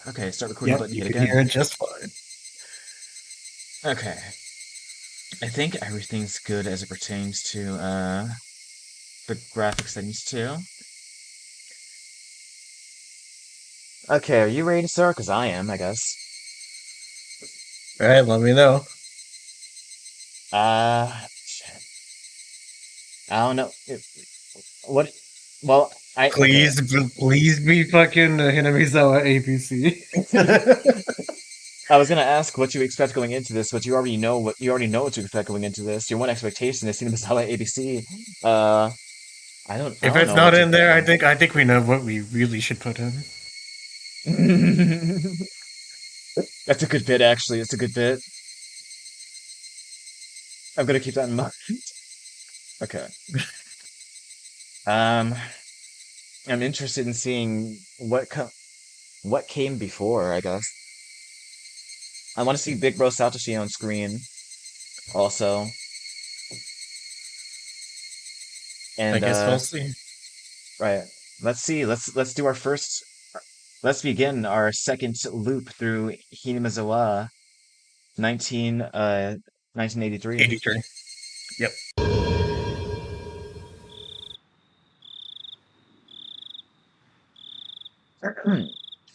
Okay, start recording button You hit can again. hear it just fine. Okay, I think everything's good as it pertains to the graphic settings too. Okay, are you ready to start? Because I am, I guess. Alright, let me know. Shit. I don't know. What? Well, okay. Please be fucking Hinamizawa APC. I was gonna ask what you expect going into this, but you already know what to expect going into this. Your one expectation is Hinamizawa ABC. Uh, I If don't it's know what not to in there, expect. I think we know what we really should put in. That's a good bit, actually. It's a good bit. I'm gonna keep that in mind. Okay. Um, I'm interested in seeing what came before, I guess. I want to see Big Bro Satoshi on screen also. I And guess we'll see. right. Let's see. Let's do our first let's begin our second loop through Hinamizawa 1983. 83. Yep.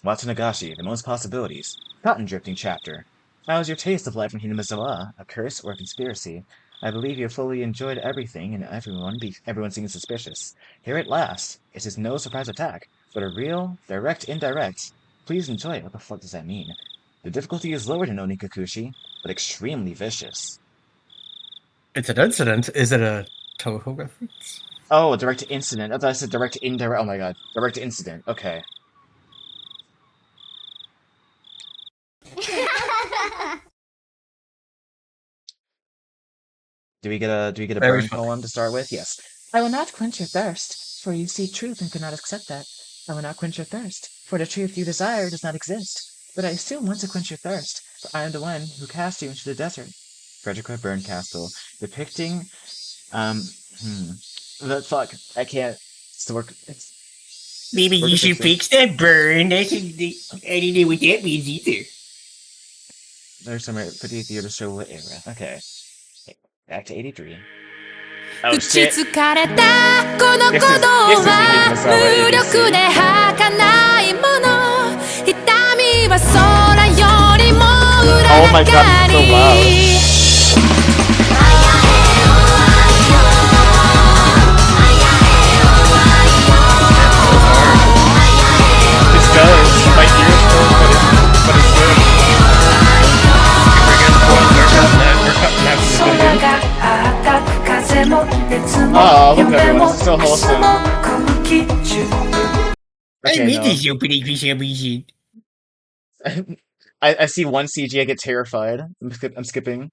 Watsunagashi, the most possibilities. Cotton drifting chapter. How is your taste of life in Hinamizawa? A curse or a conspiracy? I believe you have fully enjoyed everything, and everyone seems suspicious. Here at last, it is no surprise attack, but a real, direct, indirect. Please enjoy it. What the fuck does that mean? The difficulty is lowered in Onikakushi, but extremely vicious. It's an incident. Is it a Toho reference? Oh, direct incident. I thought I said direct indirect. Oh my god, direct incident. Okay. Do we get a Very burn funny. poem to start with? Yes. I will not quench your thirst, for you seek truth and could not accept that. I will not quench your thirst, for the truth you desire does not exist. But I still want to quench your thirst, for I am the one who cast you into the desert. Frederica Castle, depicting um hmm. The fuck. I can't. It's the work. Maybe It's work you of should fiction. fix that burn. I don't know what that means either. There's some pretty theater show era. Okay. Back to 83. Oh 打ち shit. つかれたこの鼓 This 動 is the は Hinamizawa 無力 ABC. で儚いもの痛みは空よりも Oh 裏 my god, this is がか so loud. り This does. My ears hurt, but it's good. Oh, look everyone, this is so wholesome. I Okay, need no. this opening for some reason. I see one CG, I get terrified. I'm skipping.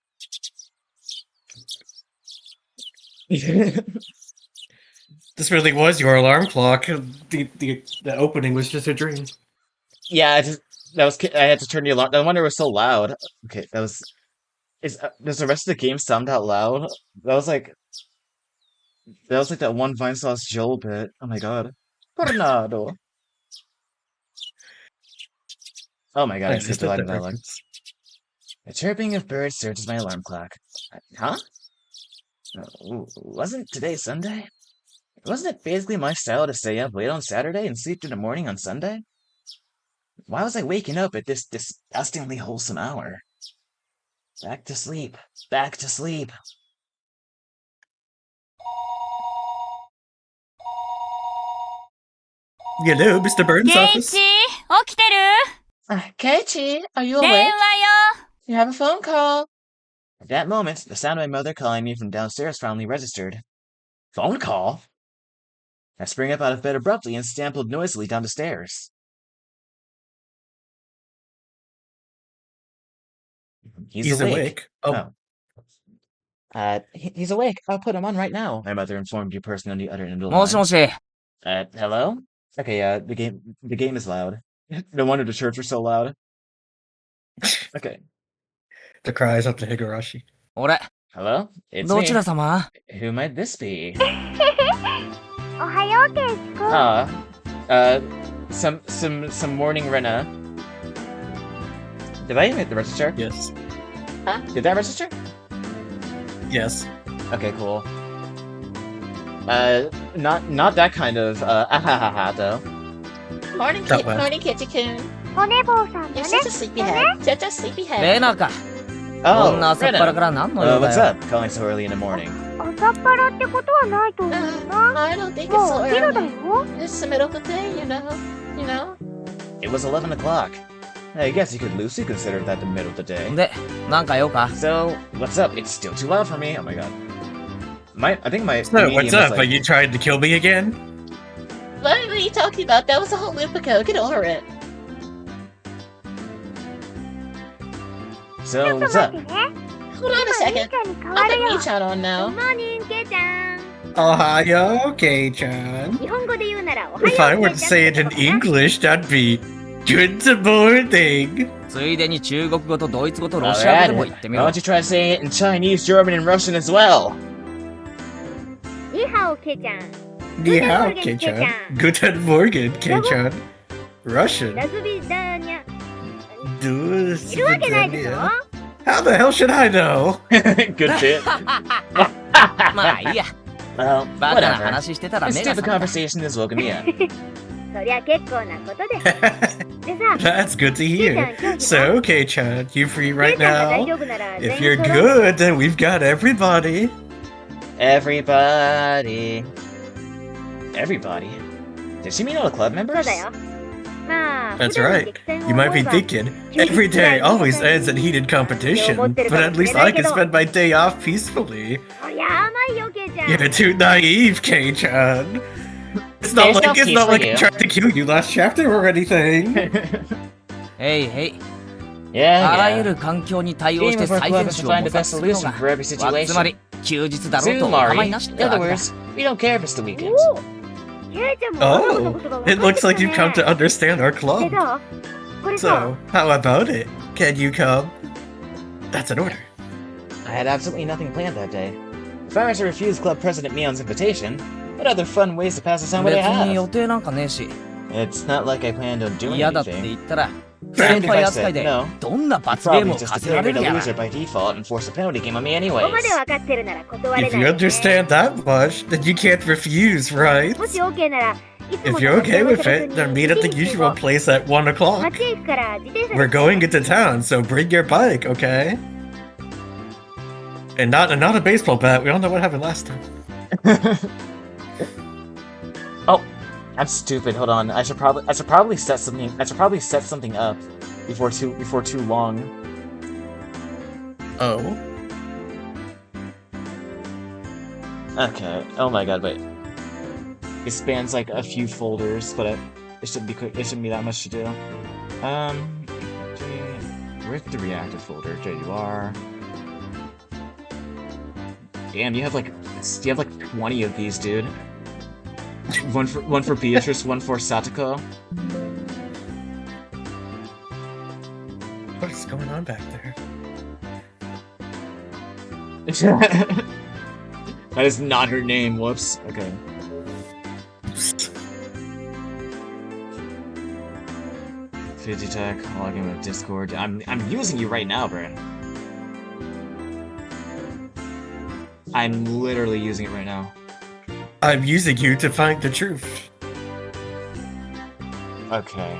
This really was your alarm clock. The opening was just a dream. Yeah, I had to turn the alarm. No wonder it was so loud. Okay, does the rest of the game sound out loud? That was like that one Vine Sauce Joel bit. Oh my god. Tornado. Oh my god, I I skipped missed the it, line of that dialogue. reference. The chirping of birds serves as my alarm clock. Huh? Wasn't today Sunday? Wasn't it basically my style to stay up late on Saturday and sleep through the morning on Sunday? Why was I waking up at this disgustingly wholesome hour? Back to sleep. Back to sleep. Hello, Mr. Burns' ケイ office. チ起きてる Keiichi, are you 電話 awake? よ You have a phone call. At that moment, the sound of my mother calling me from downstairs finally registered. Phone call? I sprang up out of bed abruptly and stampled noisily down the stairs. He's awake. Oh, He's awake. I'll put him on right now, my mother informed the person on the other end of the もし line. もし Hello? Okay, the game is loud. No wonder the shirts were so loud. Okay. the cries up to Higurashi. 俺 Hello? It's どち me. ら様 Who might this be? おはよう、ケイチくん。Ah, some morning Rena. Did I even hit the register? Yes. Huh? Did that register? Yes. Okay, cool. Not that kind of ahahaha though. Morning, That one. morning, Keiichi-kun. お寝坊さんだ You're ね such a sleepyhead. Such a sleepyhead. レナか。こん Oh, な朝っぱらか Rena. ら何の用 What's だよ。 up? Calling so early in the morning. 朝っぱらってことはないと思うな I don't think it's も so うお昼だ early. よ It's the middle of the day, you know. You know. It was 11 o'clock. I guess you could loosely consider that the middle of the day. で、なんか用か。 So, what's up? It's still too loud for me. Oh my god. I think my So, medium what's is up? like- Are you trying to kill me again? What are you talking about? That was a whole loop ago. Get over it.ちょ So, っと what's 待 up? ってね Hold on a 今 second. 兄ちゃんに変 I'll わる put よ Mii-chan on モ now. ーニングケイちゃん Ohio, Kei-chan. 日本語で言うならおはよう If I ケ were イ to ちゃん say って it こ in とかな English, that'd be good morning. ついでに中国語とドイツ語とロシア語でも言ってみ Why ろ don't。you try saying it in Chinese, German, and Russian as well? ニーハオケイちゃん Ni hao, Kei-chan. Guten Morgen, Kei-chan. Russian. ラズビダーニャ Do いるわけないでしょ How the hell should I know? Good bit. まあいいや。 Well, バカな whatever. 話してたら This 目が stupid 覚めた。 conversation is woken me up. そりゃ結構なことででさ That's good to ケイちゃん hear. 今日 So, Kei-chan, you free ケイ right ちゃんが大 now? 丈夫なら If 全 you're 員揃う good, then we've got everybody. Everybody. Everybody? Did she mean all the club そう members? だよまあ That's 普段の right. 激戦を You might 思 be えば thinking, every day always ends in heated competition, but at least I can spend my day off peacefully. そりゃ甘いよケイちゃん You're too naive, Kei-chan. It's not There's no like it's peace not for like I you. tried to kill you last chapter or anything. へいへい。 Yeah, あらゆ yeah. る環境に対応し Being て of our 最 club 善 is 手 to を find 模 the best 索するの solution が、 for every つ situation. まり休日だろう Zoo とお構いな Mari. しっ In てわ other けだ。 words, we don't care if it's the weekend. おおケイちゃんも僕のことが Oh, 分 it かって looks like you've き come た to ね understand our で club. どうこれさ So, how about it? Can you come? That's an order. I had absolutely nothing planned that day. If I were to refuse Club President Mion's invitation, what other fun ways to pass the time would 別 I に予 have? 定なんかねえし、 It's not like I planned on doing 嫌だって言 anything. ったら、不 And 先 if 輩 I 扱い said で no, どんな I'd 罰ゲーム probably を just 課せら declare れ it る a や loser ら。 by default and force a penalty game on me ここま anyways. で分かってるなら断れ If ない you よね understand that much, then you can't refuse, right? もし OK ならいつ If も you're と okay 電話 with され it, ず then に meet at the 一日 usual 後 place at 1 o'clock. 街へ行くから自転車 We're で going into town, so bring your bike, okay? And not a baseball bat. We all know what happened last time. Oh, I'm stupid. Hold on. I should probably set something up before too long. Oh, Okay. Oh my god, wait. It spans like a few folders, but it shouldn't be quick. It shouldn't be that much to do. Where's the reactive folder? JUR. Damn, you have like 20 of these, dude. One for Beatrice, one for Satoko. what is going on back there? That is not her name. Whoops. Okay. Fidgetech, logging with Discord. I'm using you right now, Brad. I'm literally using it right now. I'm using you to find the truth. Okay.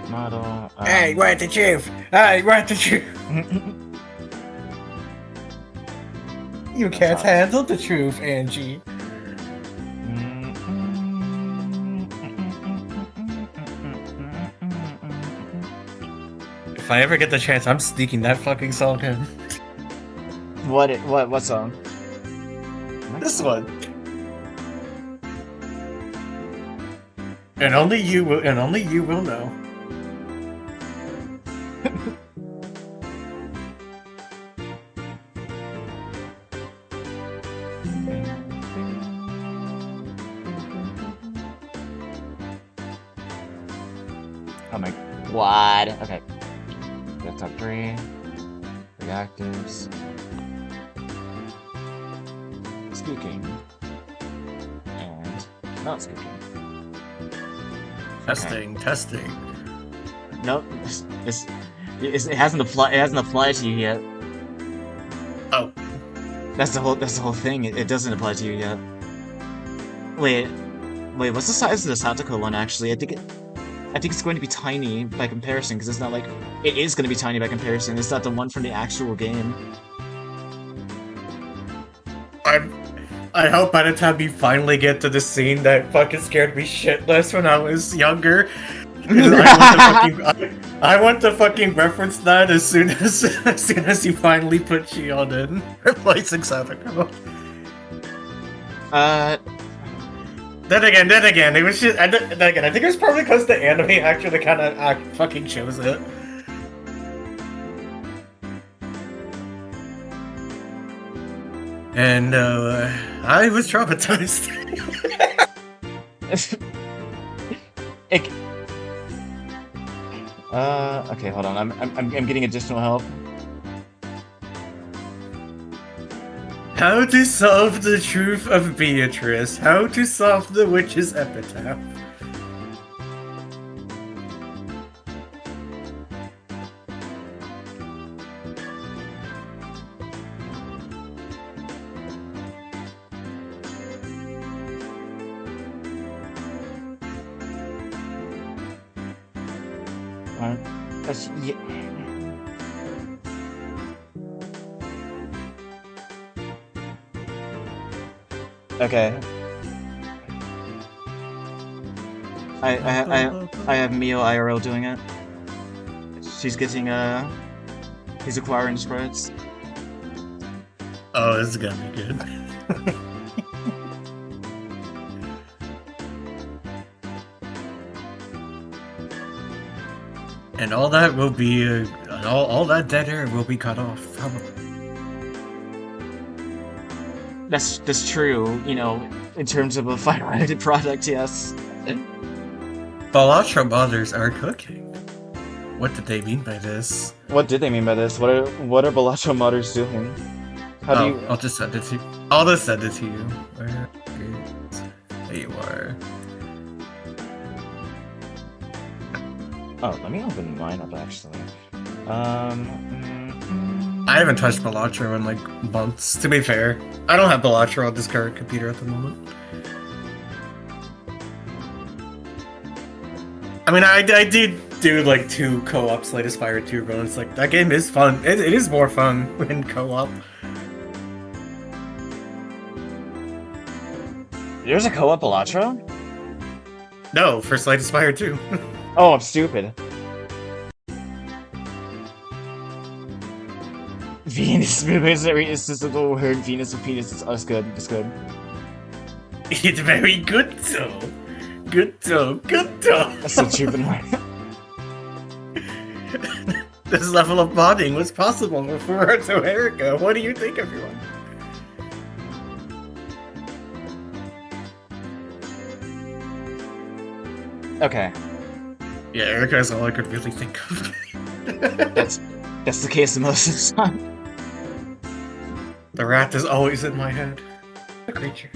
Model. Hey, want the truth? Hey, want the truth? You can't handle the truth, Angie. If I ever get the chance, I'm sneaking that fucking song in. What song? This one. And only you will know. Oh my god. Okay. Desktop 3. Reactives. Spooking. And not spooking. Testing. Nope. This It hasn't applied to you yet. Oh. That's the whole thing. It doesn't apply to you yet. Wait, what's the size of the Satoko one actually? I think it's going to be tiny by comparison, because it's not like... It is going to be tiny by comparison. It's not the one from the actual game. I hope by the time we finally get to the scene that fucking scared me shitless when I was younger, I want to fucking reference that as soon as you finally put Shion in replacing Satoko. Then again, it was just. I think it was probably because the anime actually kind of fucking shows it. And I was traumatized. Okay, hold on. I'm getting additional help. How to solve the truth of Beatrice. How to solve the witch's epitaph. Yeah. Okay. I have Mio IRL doing it. She's getting he's acquiring sprites. Oh, this is gonna be good. And all that will be, all that dead air will be cut off, probably. That's true, you know, in terms of a final-edited product, yes. Balatro mothers are cooking. What did they mean by this? What did they mean by this? What are Balatro modders doing? How do you... I'll just send it to you. I'll just send it to you. Where is... There you are. Oh, let me open mine up, actually. I haven't touched Balatro in, like, months, to be fair. I don't have Balatro on this current computer at the moment. I mean, I did do, like, 2 co-op Slay the Spire 2 runs. Like, that game is fun. It is more fun in co-op. There's a co-op Balatro? No, for Slay the Spire 2. Oh, I'm stupid. Venus, it's just a little word. Venus with penis. It's good. It's good. It's very good, though. Good, though. Good, though. That's so juvenile. This level of modding was possible before Arto Erica. What do you think, everyone? Okay. Yeah, Erica is all I could really think of. That's the case most of the time. The rat is always in my head. The creature.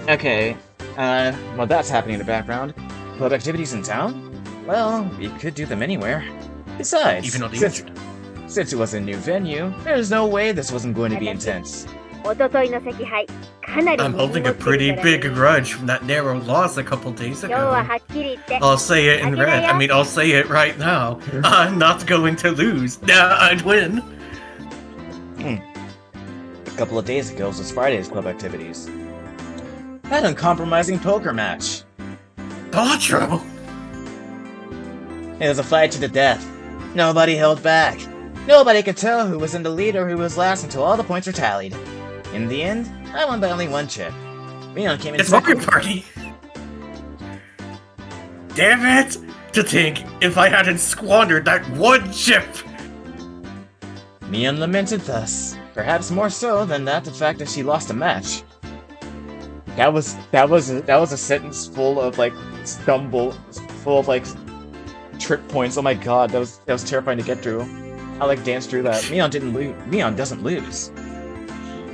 Okay, while that's happening in the background, club activities in town? Well, we could do them anywhere. Besides, Even on the since it was a new venue, there's no way this wasn't going to be intense. 一昨日の赤杯かなり I'm holding a pretty big grudge from that narrow loss a couple days 今日は ago. はっきり言って I'll say it in red. I mean, I'll say it right now. I'm not going to lose. Nah, I'd win. A couple of days ago was Friday's club activities. That uncompromising poker match. Balatro! It was a fight to the death. Nobody held back. Nobody could tell who was in the lead or who was last until all the points were tallied. In the end, I won by only 1 chip. Mion came in It's Mario second. Party! Damn it! To think, if I hadn't squandered that 1 chip! Mion lamented thus, perhaps more so than the fact that she lost a match. That was a sentence full of like full of like trip points. Oh my god, that was terrifying to get through. I like danced through that. Mion doesn't lose.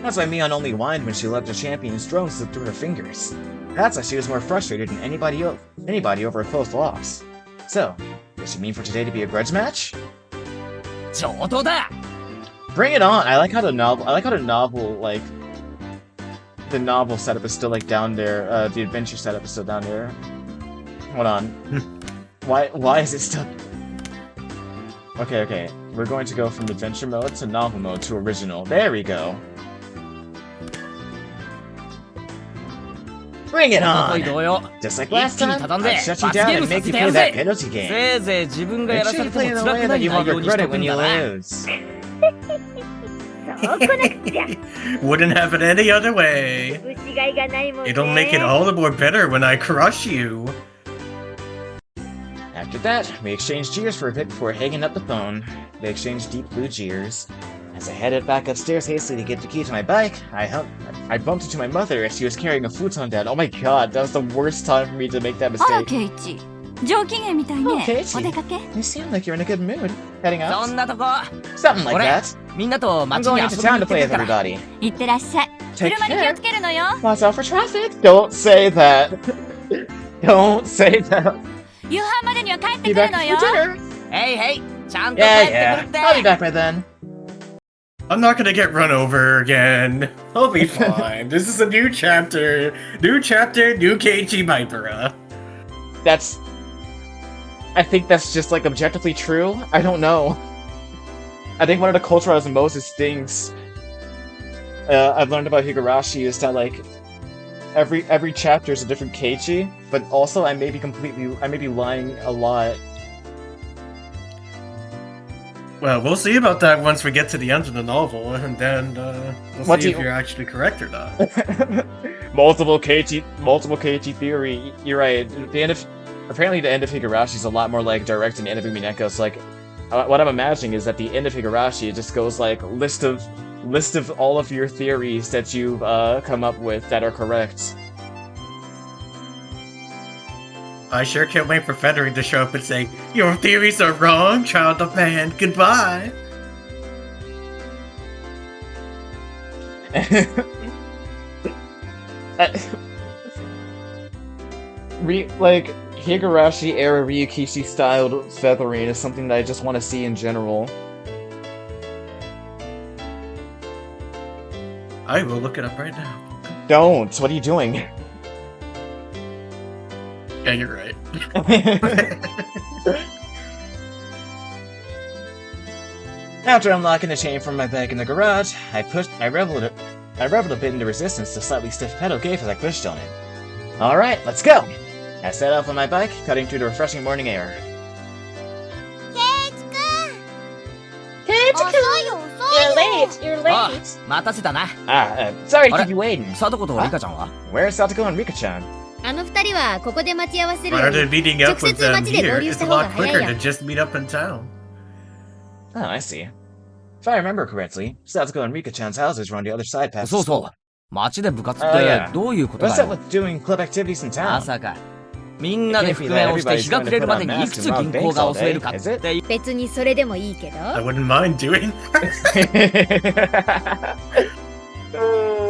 That's why Mion only whined when she let the champion's drone slip through her fingers. That's why she was more frustrated than anybody over a close loss. So, does she mean for today to be a grudge match? 上等だ Bring it on! I like how the novel, like, the novel setup is still, like, down there, the adventure setup is still down there. Hold on. Why is it still... Okay. We're going to go from adventure mode to novel mode to original. There we go. Bring it おととい on! 同様 Just like last 一気に time, 畳んで I shut you 罰 down ゲーム and さ make せ you てや play る that ぜ penalty game. せいぜい自分がや Make ら sure さ you れて play も in a 辛 way くな that い you 内 won't 容にし regret と it く when ん you だな lose. そうこなくちゃ。 Wouldn't have it any other way. 節がいがないもんね。 It'll make it all the more better when I crush you. After that, we exchanged jeers for a bit before hanging up the phone. They exchanged deep blue jeers. As I headed back upstairs hastily to get the key to my bike, I bumped into my mother as she was carrying a futon down. Oh my god, that was the worst time for me to make that あら mistake. ケイチ上機嫌みたいね Oh, Keiichi. お出かけ You seem like you're in a good mood. Heading そ out? んなとこ Something like 俺 that. みんなと I'm 街に going 遊 into びに行 town っ to て play く with るから everybody. 行ってらっしゃい Take 車に気を care. つけるのよ Watch out for traffic. Don't say that. Don't say that. 夕飯までには帰って Be くる back の for よ dinner. へいへいちゃんと帰 Yeah, ってくる yeah. って I'll be back by then. I'm not gonna get run over again. I'll be fine. This is a new chapter. New chapter, new Keiichi Vipera. That's... I think that's just, like, objectively true. I don't know. I think one of the cultural osmosis things I've learned about Higurashi is that, like, every chapter is a different Keiichi, but also I may be lying a lot. Well, we'll see about that once we get to the end of the novel, and then we'll What see do if you- you're actually correct or not. multiple Keiichi theory. You're right. Apparently the end of Higurashi is a lot more like direct than the end of Umineko. So like, what I'm imagining is that the end of Higurashi it just goes like list of all of your theories that you've come up with that are correct. I sure can't wait for Frederick to show up and say, "Your theories are wrong, child of man. Goodbye." Like Higurashi era Ryukishi styled feathering is something that I just want to see in general. I will look it up right now. Don't. What are you doing? Yeah, you're right. After unlocking the chain from my bag in the garage, I reveled a bit into resistance to the slightly stiff pedal gate as I pushed on it. Alright, let's go! I set off on my bike, cutting through the refreshing morning air. 遅いよ遅い You're よ late. You're あ late. 待たせたな Sorry to あれ keep you waiting. 佐藤とリカちゃんは Where's Satoko and Rika-chan? あの二人はここで待ち合わせるよ Rather り than meeting up with them 直接街で here, 合流し it's た a 方が lot 早い quicker や to just meet up in town. Oh, I see. If I remember correctly, Satoko and Rika-chan's houses were on the other side past そう the そう school. 街で部活っ Oh, て yeah. どういうこと What's だ up よ with doing club activities in ま town? さかみんなで覆面をして日が暮れるまでにいくつ銀行が襲えるかっていう 別にそれでもいいけど I wouldn't mind doing.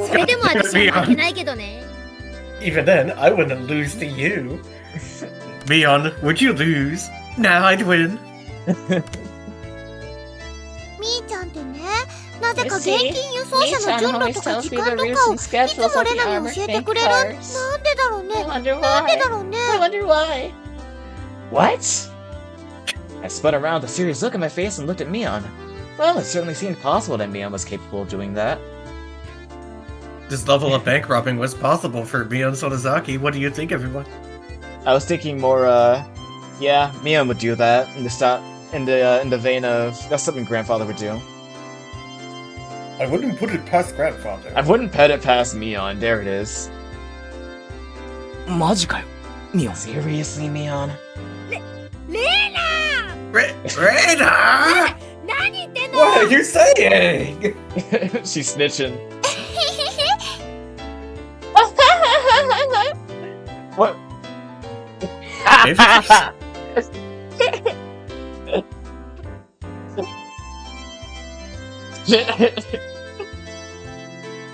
それでも私は負けないけどね Even then, I wouldn't lose to you. Mion, would you lose? Nah, I'd win. みーちゃんってねなぜか You 現 see? 金輸送車の Mii-chan 順路 always とか tells 時 me 間 the と routes かを and いつ schedules も of レ the ナに armored 教えて tank くれるなんで cars. だろう I ね wonder なんでだ why. ろうね I wonder why. What? I spun around with a serious look on my face and looked at Mion. Well, it certainly seemed possible that Mion was capable of doing that. This level of bank robbing was possible for Mion Sonozaki. What do you think, everyone? I was thinking more, yeah, Mion would do that in the vein of that's something grandfather would do. I wouldn't put it past grandfather. I wouldn't pet it past Mion. There it is. マジかよミオン Seriously, Mion? レナ Rena! 何言ってんの What are you saying? She's snitching. What?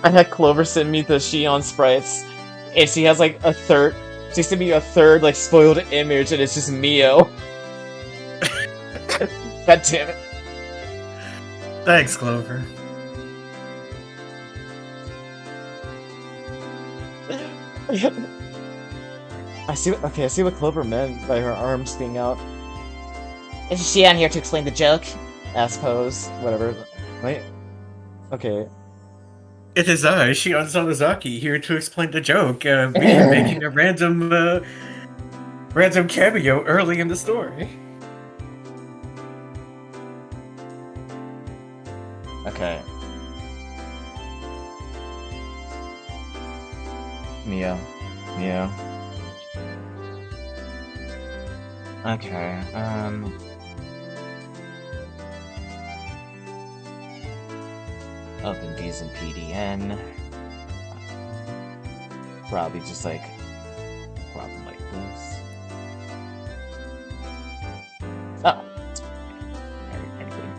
I had Clover send me the Shion sprites, and she has like a third. She sent me a third like spoiled image, and it's just Mio. God damn it! Thanks, Clover. I see what Clover meant by her arms being out. Is she on here to explain the joke? Ass pose, whatever. Right? Okay. It is I, Shion Sonozaki, here to explain the joke. Me making a random cameo early in the story. Okay. Mia. Okay, open these in PDN. Probably just like, drop them like this. Oh. Anyway.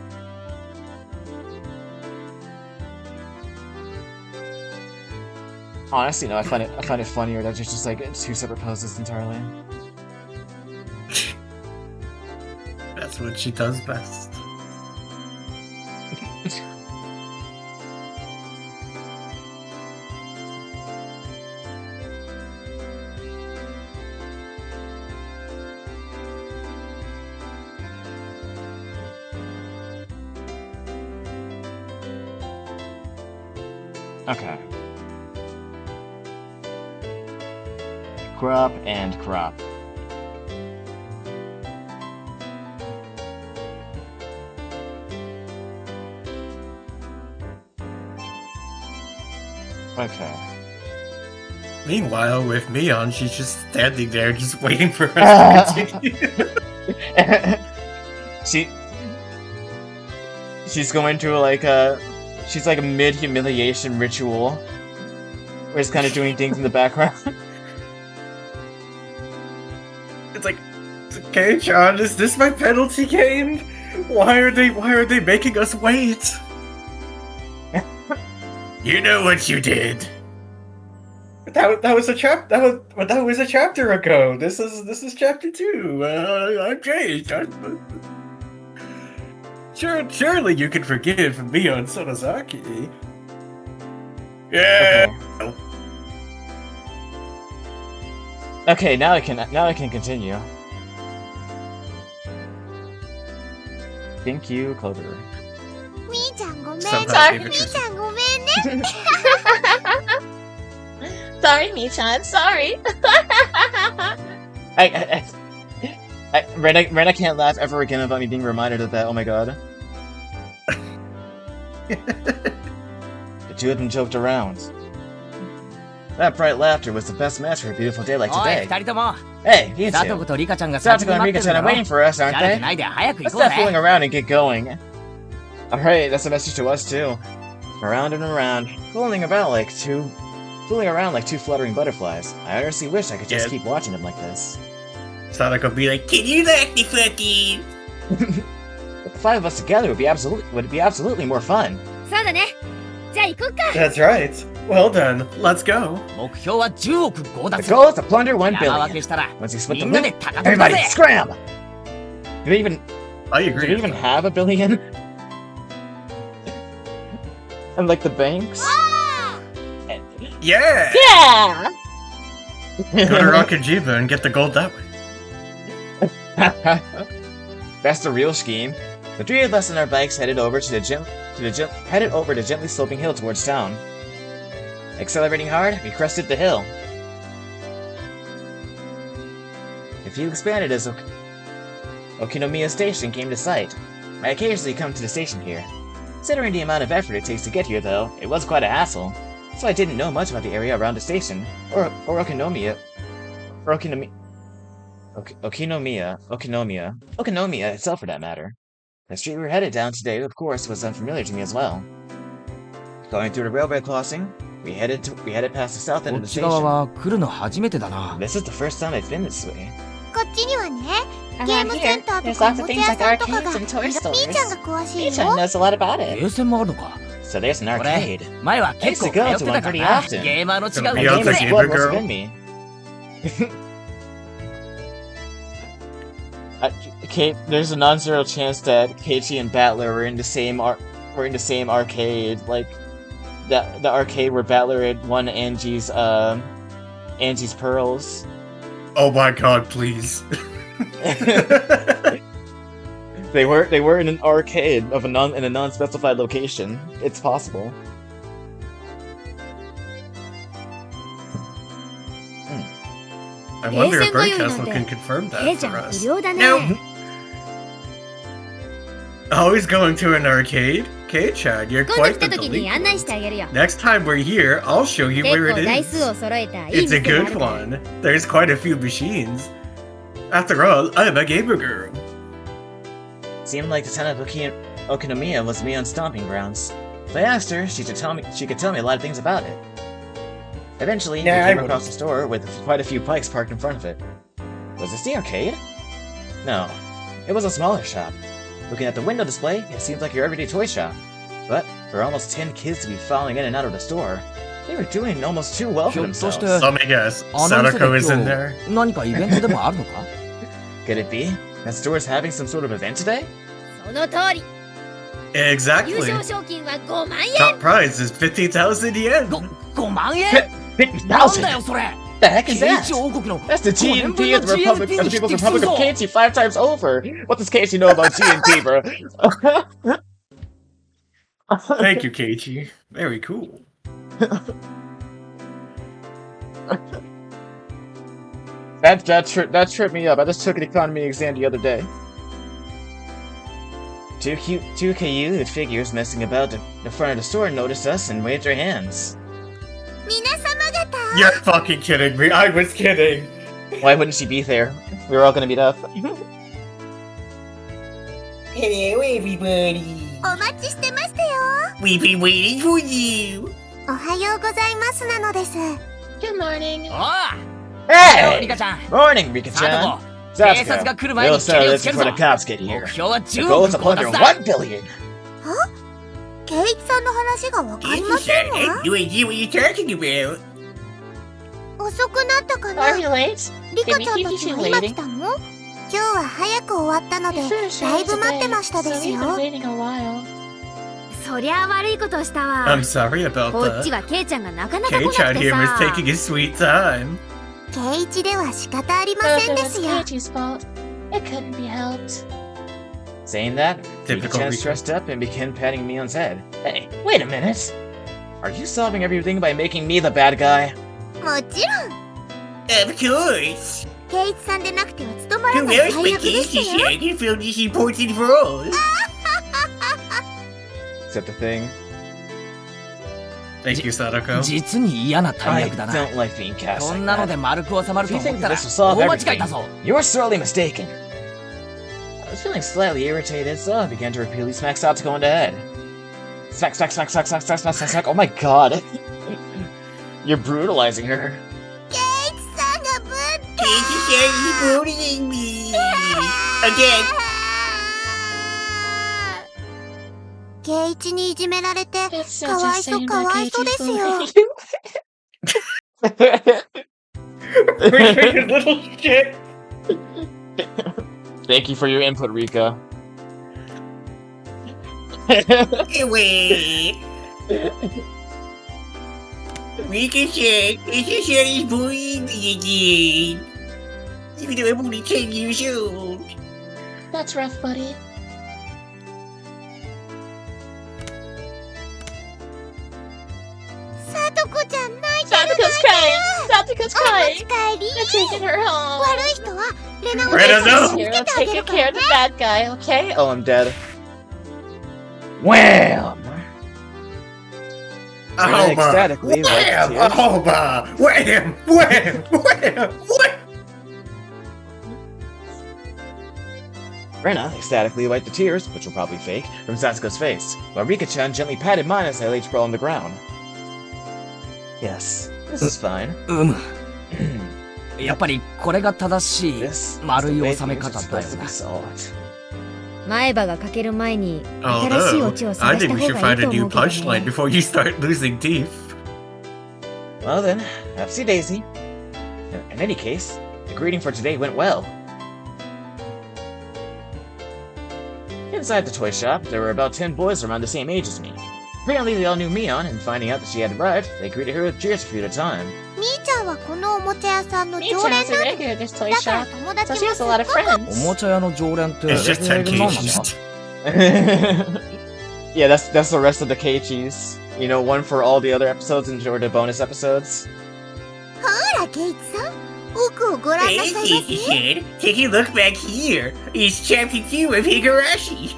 Honestly, no, I find it funnier that it's just like two separate poses entirely. That's what she does best. Okay. Crop and crop. Okay. Meanwhile, with Mion, she's just standing there, just waiting for us to continue. She's going through like she's like a mid-humiliation ritual. Where it's kind of doing things in the background. It's like, okay, John, is this my penalty game? Why are they making us wait? You know what you did. That was a chapter ago. This is chapter 2. I'm changed. Surely you can forgive Mion Sonozaki. Yeah. Okay, now I can continue. Thank you, Clover. みーちゃんごめんね。 Sometimes み even ーちゃんごめんね。 Sorry, Michan, sorry. Rena can't laugh ever again about me being reminded of that. Oh my god. The two of them joked around. That bright laughter was the best match for a beautiful day like おい、 today. 二人とも。 Hey, you サト two. コとリカちゃんが Satsuko 先に and 待ってる Rika-chan だ are ろ。 waiting for us, aren't 慣れて they? ないで早く行 Let's こう stop fooling ぜ。 around and get going. Alright, that's a message to us too. Around and around, fooling around like two fluttering butterflies. I honestly wish I could just Yeah. keep watching them like this. Sonic will be like, can you like the fucking? But the five of us together would be absolutely more fun. そうだね。じゃあ行こうか。 That's right. Well done. Let's go. 目標は10億強 The 奪。 goal is to plunder 1山分 billion. けしたら Once you split み the んなで loot, 高取りだ everybody ぜ。 scram! Do they even I do agree. they even have a billion? And like the banks? Yeah. Yeah! Go to Rockajiba and get the gold that way. That's the real scheme. The three of us on our bikes headed over the gently sloping hill towards town. Accelerating hard, we crested the hill. A few expanded as Okinomiya Station came to sight. I occasionally come to the station here. Considering the amount of effort it takes to get here, though, it was quite a hassle. So I didn't know much about the area around the station, or Okinomiya itself for that matter. The street we were headed down today, of course, was unfamiliar to me as well. Going through the railway crossing, we headed past the south end こ of っ the ち側 station. は来るの初めてだな。 This is the first time I've been this way. こっちにはね、ゲー Around ムセ here, ンターと there's かお lots も of ち things 屋 like さんとか arcades が and toy みーちゃん stores. が詳しいよ。 Michan knows a lot about ゲ it. ーセンもあるのか。 So there's an これ arcade. 前は結構通ってたからな。 Used to go to one pretty often. ゲーマーの違う The Theゲー Beyonce ム gamer's で。 gamer blood must girl. have been me. Kate, there's a non-zero chance that Keiichi and Battler were in the same were in the same arcade, like the arcade where Battler had won Angie's pearls. Oh my god, please. They were in an arcade in a non-specified location. It's possible. I wonder if Birdcastle can confirm that for us. No. Always going to an arcade? Kei-chan, you're quite the delinquent. Next time we're here, I'll show you where it is. It's a good one. There's quite a few machines. After all, I'm a gamer girl. Seemed like the town of Okinomiya was Mion's stomping grounds. If I asked her, she could tell me a lot of things about it. Eventually, we came across a store with quite a few bikes parked in front of it. Was this the arcade? No, it was a smaller shop. Looking at the window display, it seems like your everyday toy shop. But for almost 10 kids to be filing in and out of the store, they were doing almost too well for themselves. Let me guess, Sadako is in there. Could it be that store is having some sort of event today? Exactly. Top prize is 50,000 yen. 50,000? The heck is that? That's the TNT of the People's Republic of Keiichi 5 times over! What does Keiichi know about TNT, bro? Thank you, Keiichi. Very cool. That tripped me up. I just took an economy exam the other day. Two KU with figures messing about the front of the store noticed us and waved their hands. You're fucking kidding me. I was kidding. Why wouldn't she be there? We were all gonna meet up. Hello, everybody. We've been waiting for you. Good morning. Hey! Morning, Rika-chan. Satsuko, we'll start this before the cops get here. The goal is to plunder 1 billion. Are you what you're talking about? Are we late? Did we keep you two waiting? Your food showed today, so we've been waiting a while. I'm sorry about that. Kei-chan here was taking his sweet time. But it was Keiichi's fault. It couldn't be helped. Saying that, Typical Rika-chan Rika. stressed up and began patting Mion's head. Hey, wait a minute! Are you solving everything by making me the bad guy? Of course. Who else but Keiichi-chan can fill this important role? Except the thing. Thank you, Sadako. 実に嫌な大 I 役だな。 don't like being cast こ like んなの that. で丸く収まる If と you 思 think ったら this will solve 大間違いだ everything, ぞ。 you're sorely mistaken. I was feeling slightly irritated, so I began to repeatedly smack Satsuko on the head. Smack, smack, smack, smack, smack, smack, smack, smack, smack. Oh my god. You're brutalizing her. Keiichi-chan is bullying me. Again. It's so just saying about Keiichi's bullying. Freaking little shit. Thank you for your input, Rika. Wait. Rika-chan, Keiichi-chan is bullying me again. Even though I'm only 10 years old. That's rough, buddy. Satsuko's crying! Satsuko's crying! They're taking her home! Rena, no! Hero taking care of the bad guy, okay? Oh, I'm dead. Wham! Rena ecstatically wiped Wham! tears. Wham! Wham! Wham! Wham! Rena ecstatically wiped the tears, which were probably fake, from Satsuko's face, while Rika-chan gently patted mine as I lay sprawled on the ground. Yes, this is fine. やっぱりこれが正しい This is 丸 the い way 収め things are 方だよ supposed to な be。solved. 前歯が欠ける前に新しいオチを I 探し think た we 方 should がい find い a と思 new うけど punchline ね。 before you start losing teeth. Well then, Upsy Daisy. In any case, the greeting for today went well. Inside the toy shop, there were about 10 boys around the same age as me. Apparently they all knew Mion, and finding out that she had arrived, they greeted her with cheers for a few at a time. みーちゃんはこのおもちゃ屋さんの Me 常 too, 連 it's な a の。 regular at this toy だから shop. 友 So 達 she も has す a っ lot of ごく friends. おもちゃ屋の常連って It's just 10 いるもんなの Keiichis. Yeah, that's the rest of the Keiichis. You know, one for all the other episodes and or the bonus episodes. ほらケイチさん奥をご覧なさいませ。 said. Take a look back here. It's chapter 2 of Higurashi.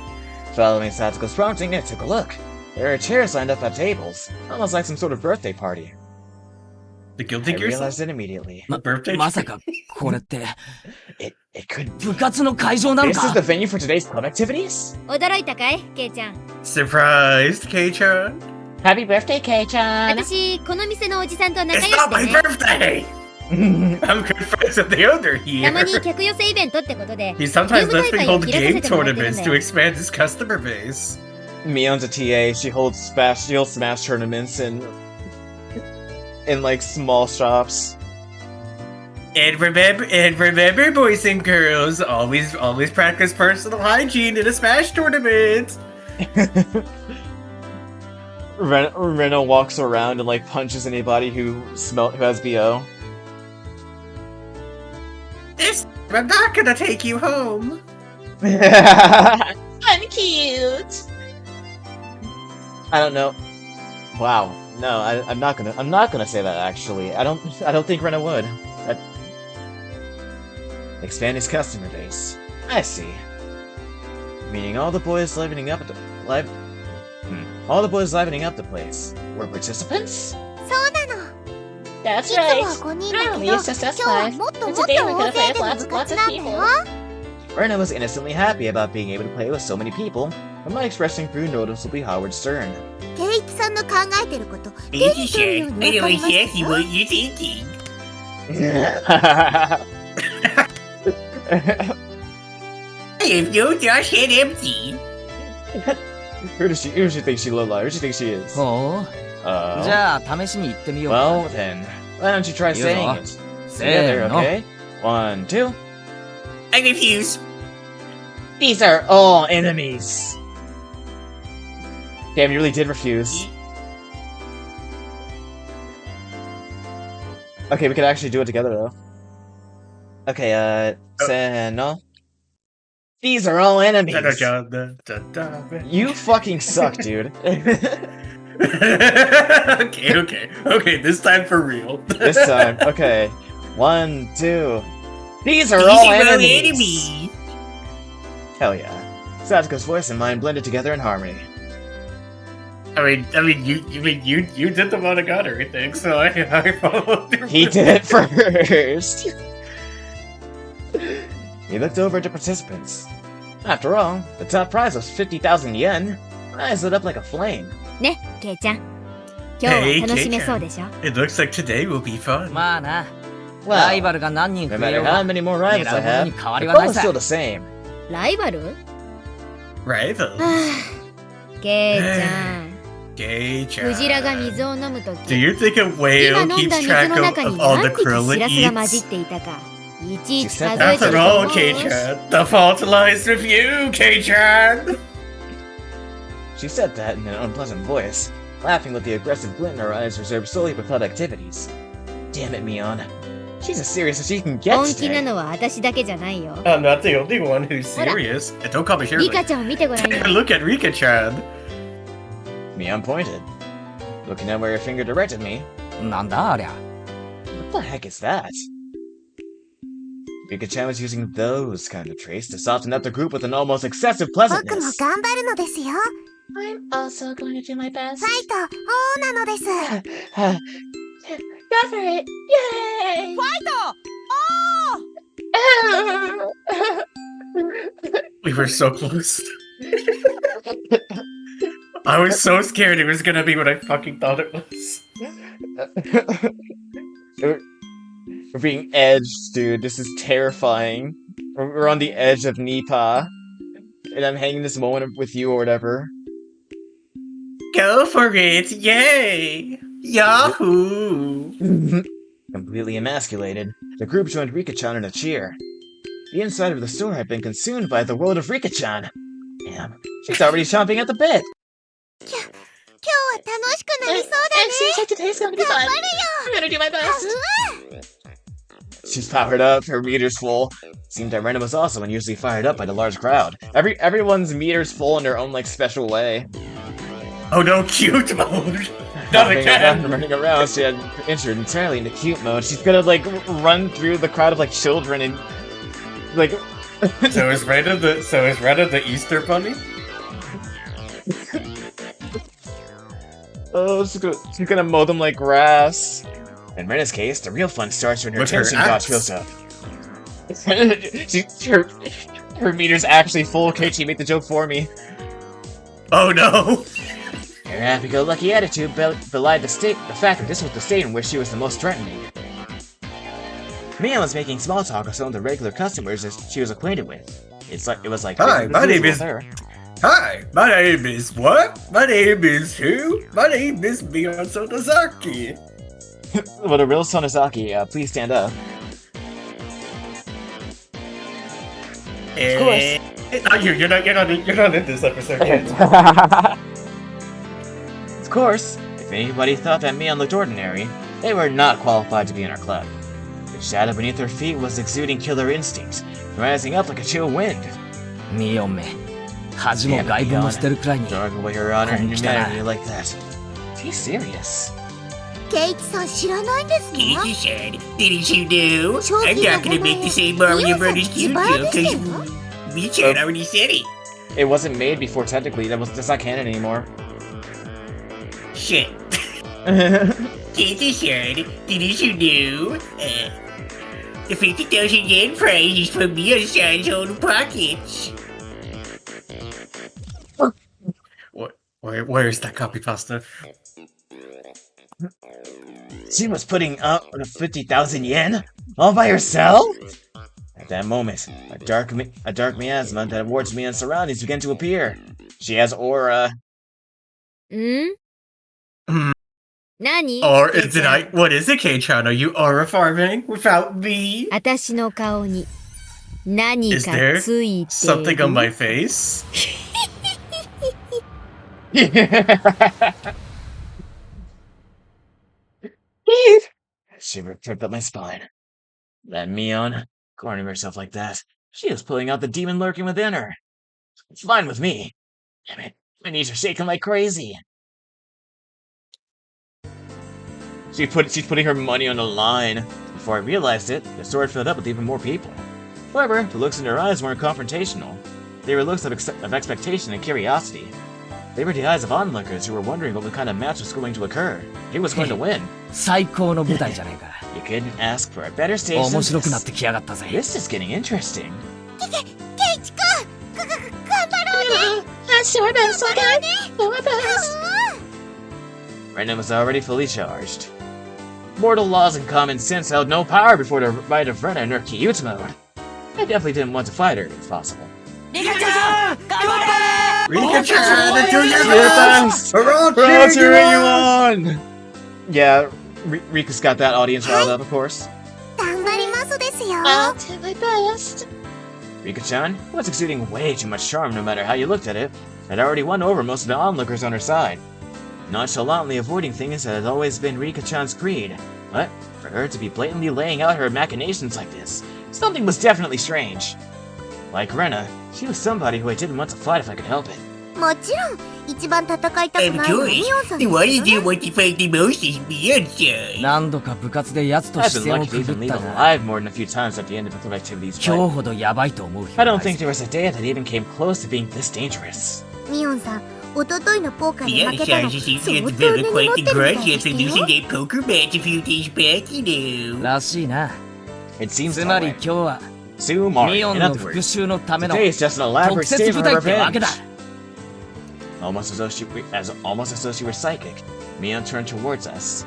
Following Satsuko's prompting, I took a look. There are chairs lined up at tables, almost like some sort of birthday party. The guilt I digger realized it immediately. birthday. まさかこれって It could be. 部活の会場なの This is か the venue for today's club activities? 驚いたかいケイちゃん。 Surprised, Kei-chan. Happy birthday, Kei-chan! 私この店のおじさんと仲 It's 良 not し my でね。 birthday. I'm good friends with the owner たま here. に客寄せイベントってことで He sometimes lets me hold ゲーム大会を開かせてもらってるんだよ。 game tournaments to expand his customer base. Mion's a TA. She holds smash tournaments in like small shops. And remember, boys and girls, always practice personal hygiene in a Smash tournament. Reno walks around and like punches anybody who has BO. I'm not gonna take you home. I'm cute! I don't know. Wow. No, I'm not gonna say that actually. I don't think Reno would. Expand his customer base. I see. Meaning all the boys livening up the place were participants? そうなの。 That's いつも right! は5人だ Normally けど it's just us 今日は five. もっとも And っと today we 大 could have 勢 played で with の lots 部 and 活 lots な of んだ people. よ。 Reno was innocently happy about being able to play with so many people, but my expressing grew noticeably Howard's stern. ケイチさんの考えてること手に Easy 取るよう shit. に I わか know りました exactly よ。 what you're thinking. I have no Josh head empty. Who does she think she low-life? Who does she think she is? ほうじゃあ試しに行ってみようか Well then, why don't you try You saying know. it? せ Together, ーの okay? 1, 2. I refuse. These are all enemies! Damn, you really did refuse. Okay, we could actually do it together though. Okay, Seno. These are all enemies! You fucking suck, dude. Okay, this time for real. This time, okay. 1, 2. These are all enemies! Hell yeah. Satsuko's voice and mine blended together in harmony. I mean, you did the Monogatari thing, so I followed your He did it first! He looked over at the participants. After all, the top prize was 50,000 yen. Eyes lit up like a flame. ねケイちゃん今日は楽しめそうでしょ。 It looks like today will be fun. まあな Well, ライバルが何人 no 増えよ matter う how が many more rivals I 狙う have, ことに変わ the りはない goal is さ still the same. ライバル？は Rivals. あケイちゃん Gay クジラが水を飲むと Do き you think a 今 whale 飲んだ keeps 水 track の of, 中に of all 何 the 匹 krill シラ it スが混じっ eats? ていたかいちいち数えて After ると all, 思う K-chan, the fault lies with you, K-chan! She said that in an unpleasant voice, laughing with the aggressive glint in her eyes reserved solely for club activities. Damn it, Mion. She's as serious as she can get 本気な today. のは私だけじゃないよ I'm not the only one who's serious. And don't call me リカ Shirley. ちゃんを見てごらんよ Look at Rika-chan. Mion pointed, looking at where her finger directed me. なんだありゃ What the heck is that? Rika-chan was using those kind of traits to soften up the group with an almost excessive 僕も pleasantness. 頑張るのですよ。 I'm also going to do my best. ファイト、王なのです。 Go for it! Yay! ファイト We were so close. I was so scared it was gonna be what I fucking thought it was. We're being edged, dude. This is terrifying. We're on the edge of Nipa. And I'm hanging this moment with you or whatever. Go for it! Yay! Yahoo! Completely emasculated, the group joined Rika-chan in a cheer. The inside of the store had been consumed by the world of Rika-chan. Damn, she's already chomping at the bit. It seems like today's gonna be fun. I'm gonna do my best. She's powered up, her meter's full. Seemed that Rena was also unusually fired up by the large crowd. Everyone's meter's full in their own, like, special way. Oh no, cute mode! Not again! Running around, she had entered entirely into cute mode. She's gonna, like, run through the crowd of, like, children and, like... So is Rena the Easter Bunny? Oh, she's gonna mow them like grass. In Rena's case, the real fun starts when her tension gauge goes up. her meter's actually full. Keiichi, make the joke for me. Oh no! Her happy-go-lucky attitude belied the fact that this was the state in which she was the most threatening. Mion was making small talk with some of the regular customers that she was acquainted with. It was like Hi, my name is what? My name is who? My name is Mion Sonozaki. Well, the real Sonozaki, please stand up. Of course. Oh, you're not in this episode yet. Of course, if anybody thought that Mion looked ordinary, they were not qualified to be in our club. The shadow beneath her feet was exuding killer instincts, rising up like a chill wind. ミオンめ、恥も外聞も捨てるくらいに Throwing away her honor and humanity like that. She's serious. ケイチさん知らないんですね Keiichi said, didn't you know? I'm not gonna make the same Mario Brothers cute joke because Richard already said it. It wasn't made before technically, that's not canon anymore. Shit. Keiichi said, didn't you know? The 50,000 yen prize is from Mion-san's own pockets. Where is that copy pasta? She was putting up 50,000 yen? All by herself? At that moment, a dark miasma that wards Mion's surroundings began to appear. She has aura. 何 Or is it what is it, K-chan? Are you aura farming without me? 私の顔に何 Is か there ついて something る on my face? Shiver tripped up my spine. That Mion, cornering herself like that, she was pulling out the demon lurking within her. It's fine with me. Damn it, my knees are shaking like crazy. She's putting her money on the line. Before I realized it, the store filled up with even more people. However, the looks in their eyes weren't confrontational. They were looks of expectation and curiosity. They were the eyes of onlookers who were wondering what kind of match was going to occur. Who was going to win? 最高の舞台じゃないか You couldn't ask for a better stage than 面白くなっ this. てきやがったぜ This is getting interesting. ケイチくん頑張ろうね Let's do our best, okay? Do our best. Rena was already fully charged. Mortal laws and common sense held no power before the might of Rena in her Keiichi mode. I definitely didn't want to fight her if possible. Rika-chan, do your best! best! We're all Bro, cheering cheering you you on! on! Yeah, Rika's got that audience riled up, of course. 頑張りますですよ I'll do my best. Rika-chan, who was exuding way too much charm no matter how you looked at it, had already won over most of the onlookers on her side. Nonchalantly avoiding things that had always been Rika-chan's creed. But, for her to be blatantly laying out her machinations like this, something was definitely strange. Like Rena, she was somebody who I didn't want to fight if I could help it. もちろん一番戦いたく Of ないのは course. ミオンさん Then で why すよ did you ね want to fight the most is Mion-san? 何度か部活で奴と I've 視 been 線を lucky to くぐ even っ leave たが alive more than a few times at the end of athletic activities, 今 but 日ほどヤバいと思う日 I は don't ない think there was a day that even came close to being this dangerous. ミオンさん一昨日のポーカーに負けた Mion-san の just 相 seems 当 to 根 have に developed 持 quite っ the てるみたい grudge で after すよ losing that poker match a few days back, you know. らしいな It seems つ that まり way. 今日は Sue ミ Mari, オン in の other 復 words, 讐のための today is just an elaborate 特設 stage 舞 of 台ってわけだ revenge. Almost as though she were psychic, Mion turned towards us.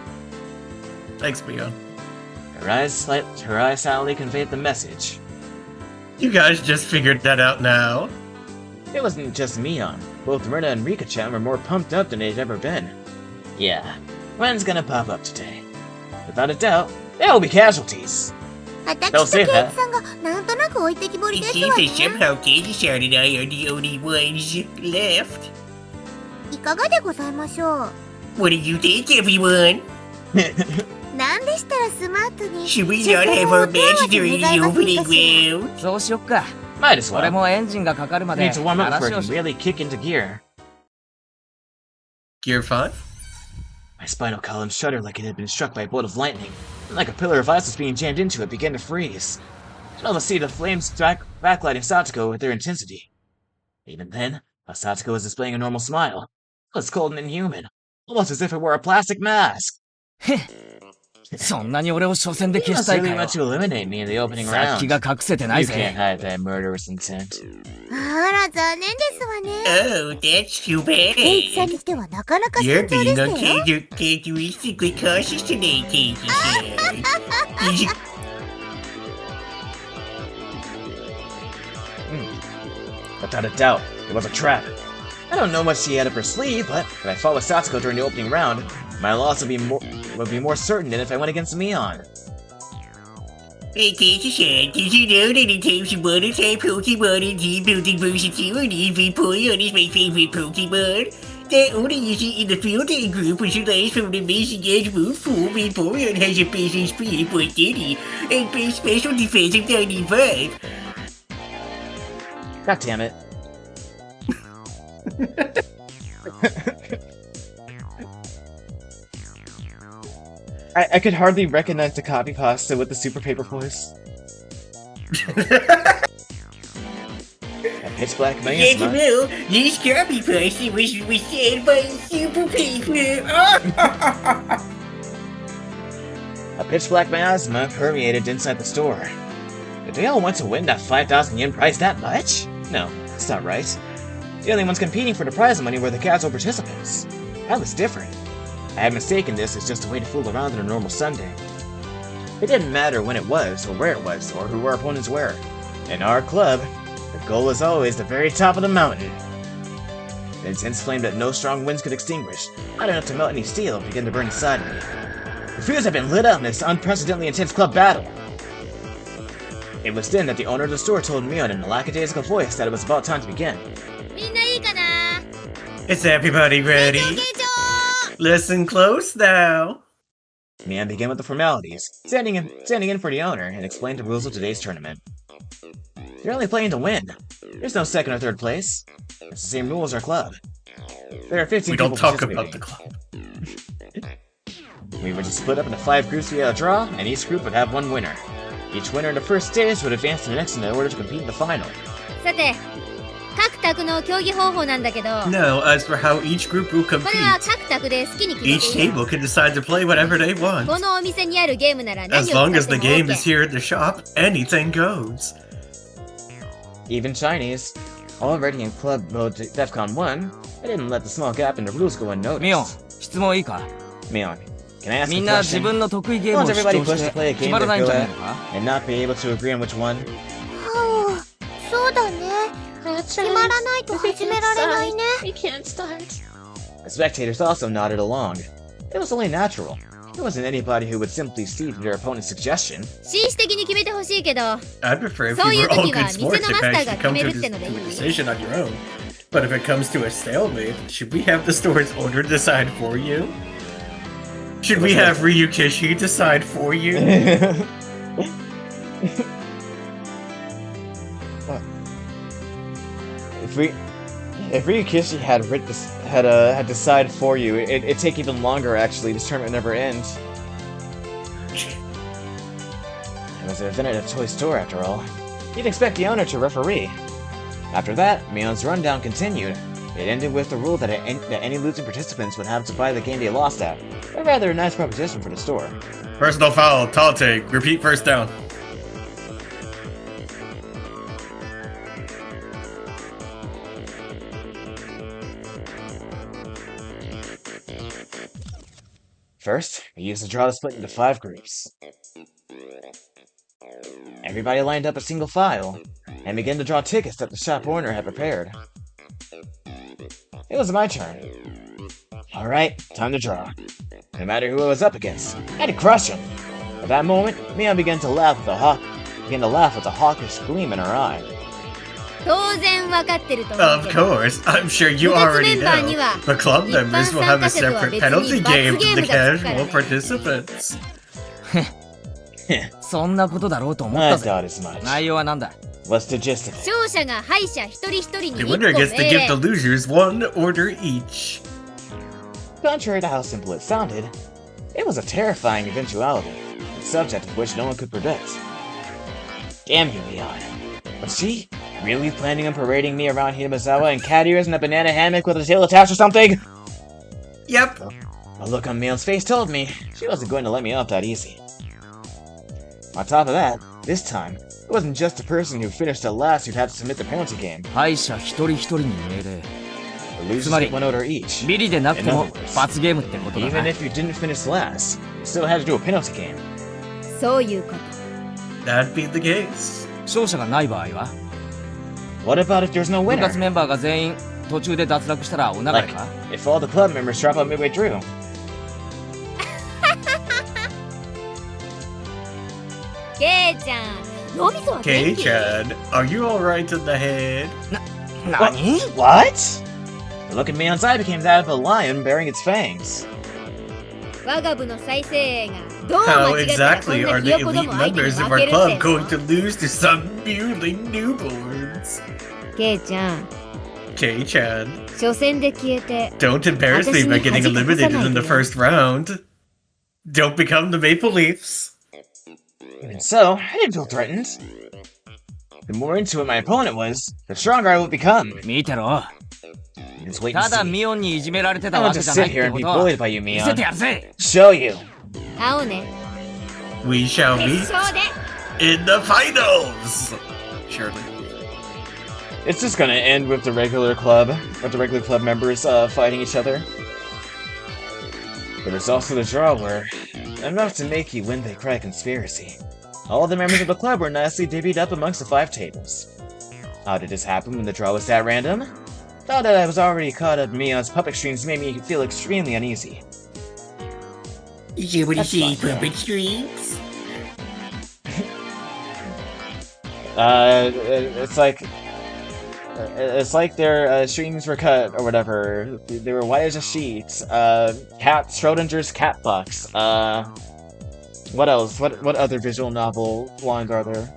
Thanks, Mion. Her eyes silently conveyed the message. You guys just figured that out now. It wasn't just Mion. Both Rena and Rika-chan were more pumped up than they'd ever been. Yeah, Ren's gonna pop up today. Without a doubt, there will be casualties. Don't say that. It seems that somehow Keiichi-san and I are the only ones left. What do you think, everyone? Should we not have our match during the opening round? そうしよっか。 Might as 俺 well. もエンジンがかかるまで Need to warm up before 話 I を can し really kick into gear. Gear 5? My spinal column shuddered like it had been struck by a bolt of lightning, and like a pillar of ice was being jammed into it, began to freeze. I could almost see the flames backlighting Satoko with their intensity. Even then, Satoko was displaying a normal smile. It was cold and inhuman, almost as if it were a plastic mask. そんなに俺を初戦で You 消し must たいか really よ want to eliminate me in the opening 殺 round. 気が隠せてな You い can't ぜ hide that murderous intent. Oh, that's too bad. You're being uncharacteristically cautious today, Keiichi-san. Without a doubt, it was a trap. I don't know what she had up her sleeve, but if I fought with Satsuko during the opening round, my loss would be more certain than if I went against Mion. Hey, Keiichi-san, did you know that in terms of water-type Pokemon and team-building versatility, Vaporeon is my favorite Pokemon? That only using in the field-day group which relies from the amazing edge move form, Vaporeon has a basic speed of 130 and base special defense of 95. God damn it. I could hardly recognize the copy pasta with the super paper voice. A pitch black Yes, maze. well, this copy pasta was said by super paper. A pitch black miasma permeated inside the store. Did they all want to win that 5,000 yen prize that much? No, that's not right. The only ones competing for the prize money were the casual participants. That was different. I had mistaken this as just a way to fool around on a normal Sunday. It didn't matter when it was, or where it was, or who our opponents were. In our club, the goal was always the very top of the mountain. The intense flame that no strong winds could extinguish, not enough to melt any steel, began to burn inside me. The fuse had been lit up in this unprecedentedly intense club battle. It was then that the owner of the store told Mion in a lackadaisical voice that it was about time to begin. Is everybody ready? Listen close now. Mion began with the formalities, standing in for the owner, and explained the rules of today's tournament. You're only playing to win. There's no second or third place. It's the same rules as our club. There are 15 We don't people talk participating. about the club. We were just split up into 5 groups via a draw, and each group would have one winner. Each winner in the first stage would advance to the next in order to compete in the final. さて、各択の競技方法なんだけど、 Now, as for how each group will これは compete, 各択で好きに決め each ていい。 table can decide to play whatever they こ want. のお店にあるゲームなら何を As 使 long っ as て the も game is OK。 here at the shop, anything goes. Even Chinese. Already in club mode DEFCON 1, I didn't let the small gap in the rules go ミオン unnoticed. 質問いいか Mion, can I ask み a んな自 question? 分の得意ゲームを Won't 主 everybody 張し push て to play a 決 game まら they're ないん good じゃない at のか and not be able to agree on which one? そうだね。 That's 決まらないと right. 始められないね。 We can't start. The spectators also nodded along. It was only natural. There wasn't anybody who would simply cede to their opponent's suggestion. 紳士的に決めてほしいけど、 I'd prefer if そうい you う were all 時は good 店 sports の if マスター actually が come 決め to るってのでいい a decision on your own. But if it comes to a stalemate, should we have the store's owner decide for you? Should we have Ryukishi decide for you? If Ryukishi had decided for you, it'd take even longer. Actually, this tournament would never end. It was an event at a toy store, after all. You'd expect the owner to referee. After that, Mion's rundown continued. It ended with the rule that any losing participants would have to buy the game they lost at. A rather nice proposition for the store. Personal foul, Tate. Repeat first down. First, we used the draw to split into 5 groups. Everybody lined up a single file, and began to draw tickets that the shop owner had prepared. It was my turn. Alright, time to draw. No matter who I was up against, I had to crush him. At that moment, Mion began to laugh with a hawkish gleam in her eye. 当然わかってると思う Of けど course, I'm sure you already know. The club members will have a separate penalty game to the casual participants. そんなことだろうと思っ I たぜ。 thought as much. 内容はなんだ？ What's the gist of it? 勝者が敗者一人一人に The 1個 winner gets to 命 give 令 the losers one order each. Contrary to how simple it sounded, it was a terrifying eventuality, the subject of which no one could predict. Damn you, Mion. Was she really planning on parading me around Hinamizawa in cat ears and a banana hammock with a tail attached or something? Yep. A look on Mion's face told me she wasn't going to let me off that easy. On top of that, this time, it wasn't just the person who finished at last who'd have to submit the penalty game. 敗者一人一人に命令。 The losers つまり get one order each. ビリでなくても In other words, 罰ゲームってことだ Even な。 if you didn't finish last, you still had to do a penalty game. そういうこと That'd be the case. 勝者がない場合は What about if there's no 部 winner? 活メンバーが全員途中で脱落したらお流れ Like, か if all the club members drop out midway through. ケイちゃん脳みそは元気 Kei-chan, are you alright in the head? 何 What? The look at Mion's eye became that of a lion bearing its fangs. 我が部の再生営がどう How 間違ったらこん exactly な are ひ the よこど elite も相手に members of 負 our けるっ club て going to lose to some merely newborns? ケイちゃん Kei-chan, 初戦で消えて don't embarrass me by getting eliminated in the first round. Don't become the Maple Leafs. And so, I didn't feel threatened. The more into it my opponent was, the stronger I would become. 見てろ。 Just wait た and だ see. ミオンにいじめられて I た won't わけ just じゃない sit っ here て and こ be とは bullied by you, 見せて Mion. やるぜ。 Show you. 会おうね We shall 決 meet 勝で in the finals. Surely. It's just gonna end with the regular club members fighting each other. But there's also the draw where enough to make you win the cry conspiracy. All the members of the club were nicely divvied up amongst the 5 tables. How did this happen when the draw was that random? Now that I was already caught up in Mion's puppet streams made me feel extremely uneasy. Is that what That's you say, fine. puppet streams? It's like their streams were cut or whatever. They were white as a sheet. Schrodinger's cat box. What else? What other visual novel lines are there?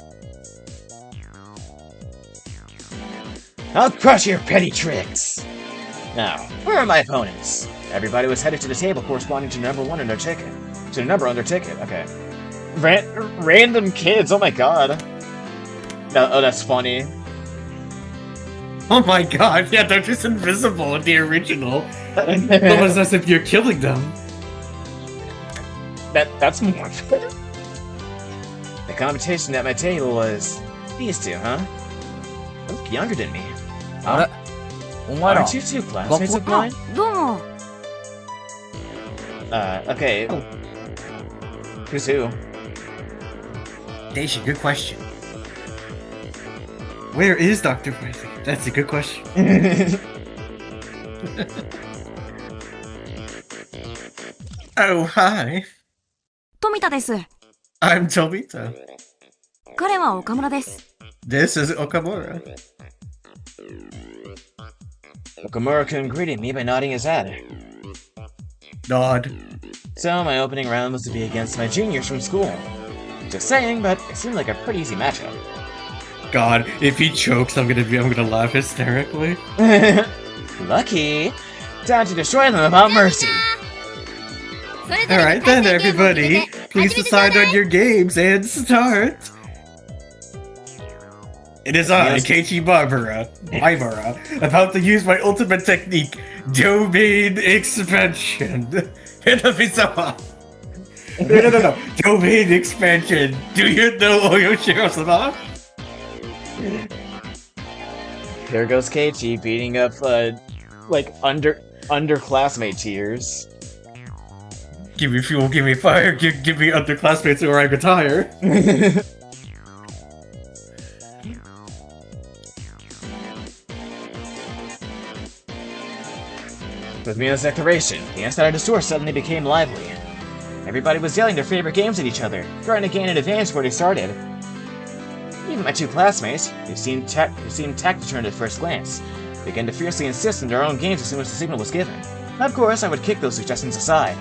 I'll crush your petty tricks! Now, where are my opponents? Everybody was headed to the table corresponding to number 1 on their ticket. To the number on their ticket, okay. Random kids, oh my god. Oh, that's funny. Oh my god, yeah, they're just invisible in the original. Almost as if you're killing them. That's more fair. The competition at my table was these two, huh? Look younger than me. あれお前ら Aren't you two classmates of あ mine? どうも Okay. Who's who? Daisy, good question. Where is Dr. Freising? That's a good question. Oh, hi. 富田です。 I'm Tomita. 彼は岡村です。 This is Okamura. Okamura-kun greeted me by nodding his head. Nod. So my opening round was to be against my juniors from school. Just saying, but it seemed like a pretty easy matchup. God, if he chokes, I'm gonna laugh hysterically. Lucky! Time to destroy them without mercy! それぞれ Alright の対 then, 戦ゲームを決め everybody. て Please 始めてちょう decide だ on い your games and start. It is I, Yes. Keiichi Barbara, about to use my ultimate technique, Domain Expansion. Hinamizawa. No. Domain Expansion. Do you know Oyoshiro-sama? Here goes Keiichi beating up, underclassmate cheers. Give me fuel, give me fire, give me underclassmates or I retire. With Mion's declaration, the inside of the store suddenly became lively. Everybody was yelling their favorite games at each other, trying to gain an advantage where they started. Even my two classmates, who seemed tact-determined at first glance, began to fiercely insist on their own games as soon as the signal was given. Of course, I would kick those suggestions aside.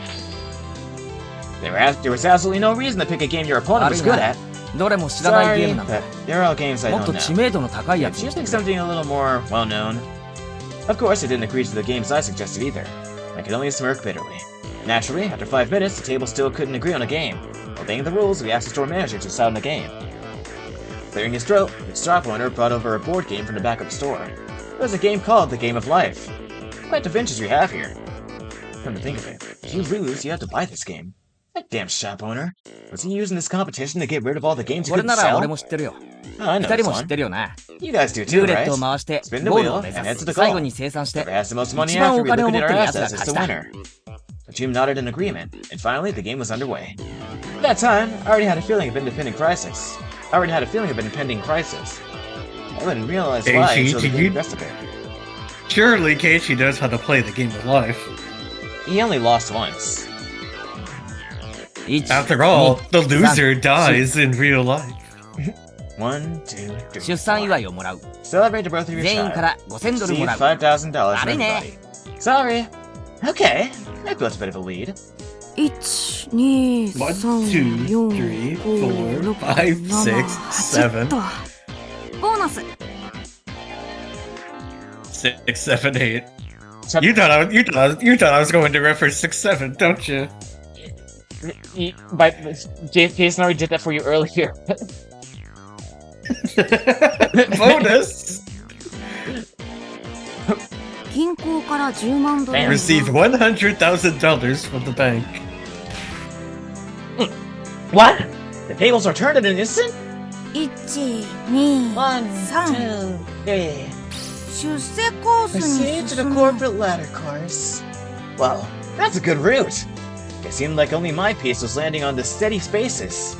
There was absolutely no reason to pick a game your opponent was good at. どれも知らないゲー Sorry, ムなんだ but they're all games I もっ don't と知 know. 名度の高いや It's つ usually something a little more well-known. Of course, I didn't agree to the games I suggested either. I could only smirk bitterly. Naturally, after 5 minutes, the table still couldn't agree on a game. Obeying the rules, we asked the store manager to decide on a game. Clearing his throat, the shop owner brought over a board game from the back of the store. It was a game called The Game of Life. Quite the vintage we have here. Come to think of it, if you lose, you have to buy this game. That damn shop owner. Was he using this competition to get rid of all the games he これ couldn't なら sell? 俺も知ってるよ Oh, I know 二人 this も知っ one. てるよな You guys do ル too, ーレッ right? トを回して Spin the ゴール wheel を目 and 指 head す to the 最後 goal. に生産して Whoever has the most money 一番 after お we 金を liquidate 持って our るやつが assets is 勝 the ちだ winner. The team nodded in agreement, and finally the game was underway. At that time, I already had a feeling of impending crisis. I wouldn't realize why Keiichi, until the did game you- progressed a bit. Surely Keiichi knows how to play the game of life. He only lost once. 1 After all, the 2 loser 3 dies in real life. 1, 2, 3. 出産祝いをもらう Celebrate the birth of your 全員 child. から5000ドル Receive もらう $5,000 from 悪いね everybody. Sorry. Okay, I built a bit of a lead. 1、2、 1, 3、 2, 4、 3, 5、 4, 6、 5, 6, 7. 8ボーナス 6, 7, 8. Shut- You thought I was going to reference 6, 7, don't you? But Jason already did that for you earlier. Bonus! 銀行から10万ドル Receive $100,000 from the bank. What? The tables are turned in an instant? 1、2、 1, 3 2, 3. 出世コース Proceed に to the 進む corporate ladder course. Well, that's a good route. It seemed like only my piece was landing on the steady spaces.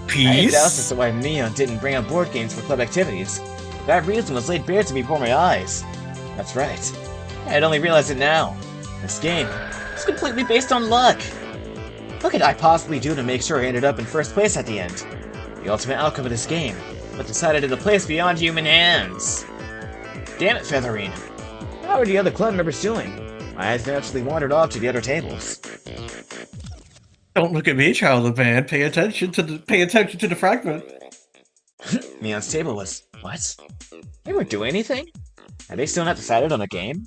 I had doubts as Peace? to why Mion didn't bring on board games for club activities. That reason was laid bare to me before my eyes. That's right. I had only realized it now. This game is completely based on luck. What could I possibly do to make sure I ended up in first place at the end? The ultimate outcome of this game was decided in a place beyond human hands. Damn it, Featherine. How are the other club members doing? My eyes naturally wandered off to the other tables. Don't look at me, child of man. Pay attention to the fragment. Mion's table was... What? They weren't doing anything? Had they still not decided on a game?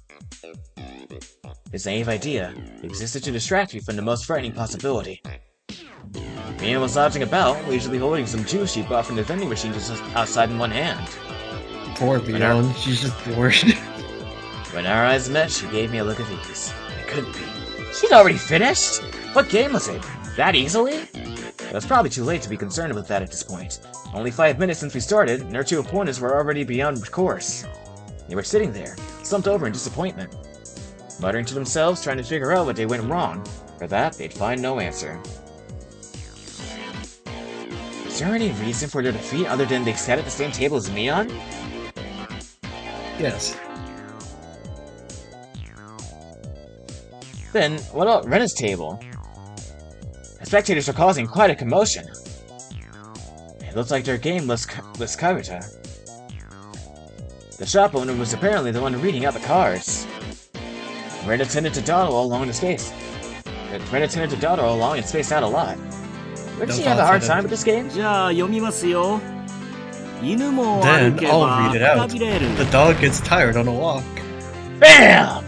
This naive idea existed to distract me from the most frightening possibility. Mion was lounging about, leisurely holding some juice she bought from the vending machine just outside in one hand. Poor Mion, she's just bored. When our eyes met, she gave me a look of ease. It couldn't be. She'd already finished? What game was it? That easily? It was probably too late to be concerned with that at this point. Only 5 minutes since we started, and our two opponents were already beyond course. They were sitting there, slumped over in disappointment, muttering to themselves, trying to figure out what they went wrong. For that, they'd find no answer. Is there any reason for their defeat other than they sat at the same table as Mion? Yes. Then, what about Rena's table? The spectators were causing quite a commotion. It looked like their game was Karuta. The shop owner was apparently the one reading out the cards. Rena tended to dawdle along and space out a lot. Wouldn't she have a hard time with this game? じゃあ読みますよ。犬も Then 歩け I'll ば read it out. くたびれる。 The dog gets tired on a walk. BAM!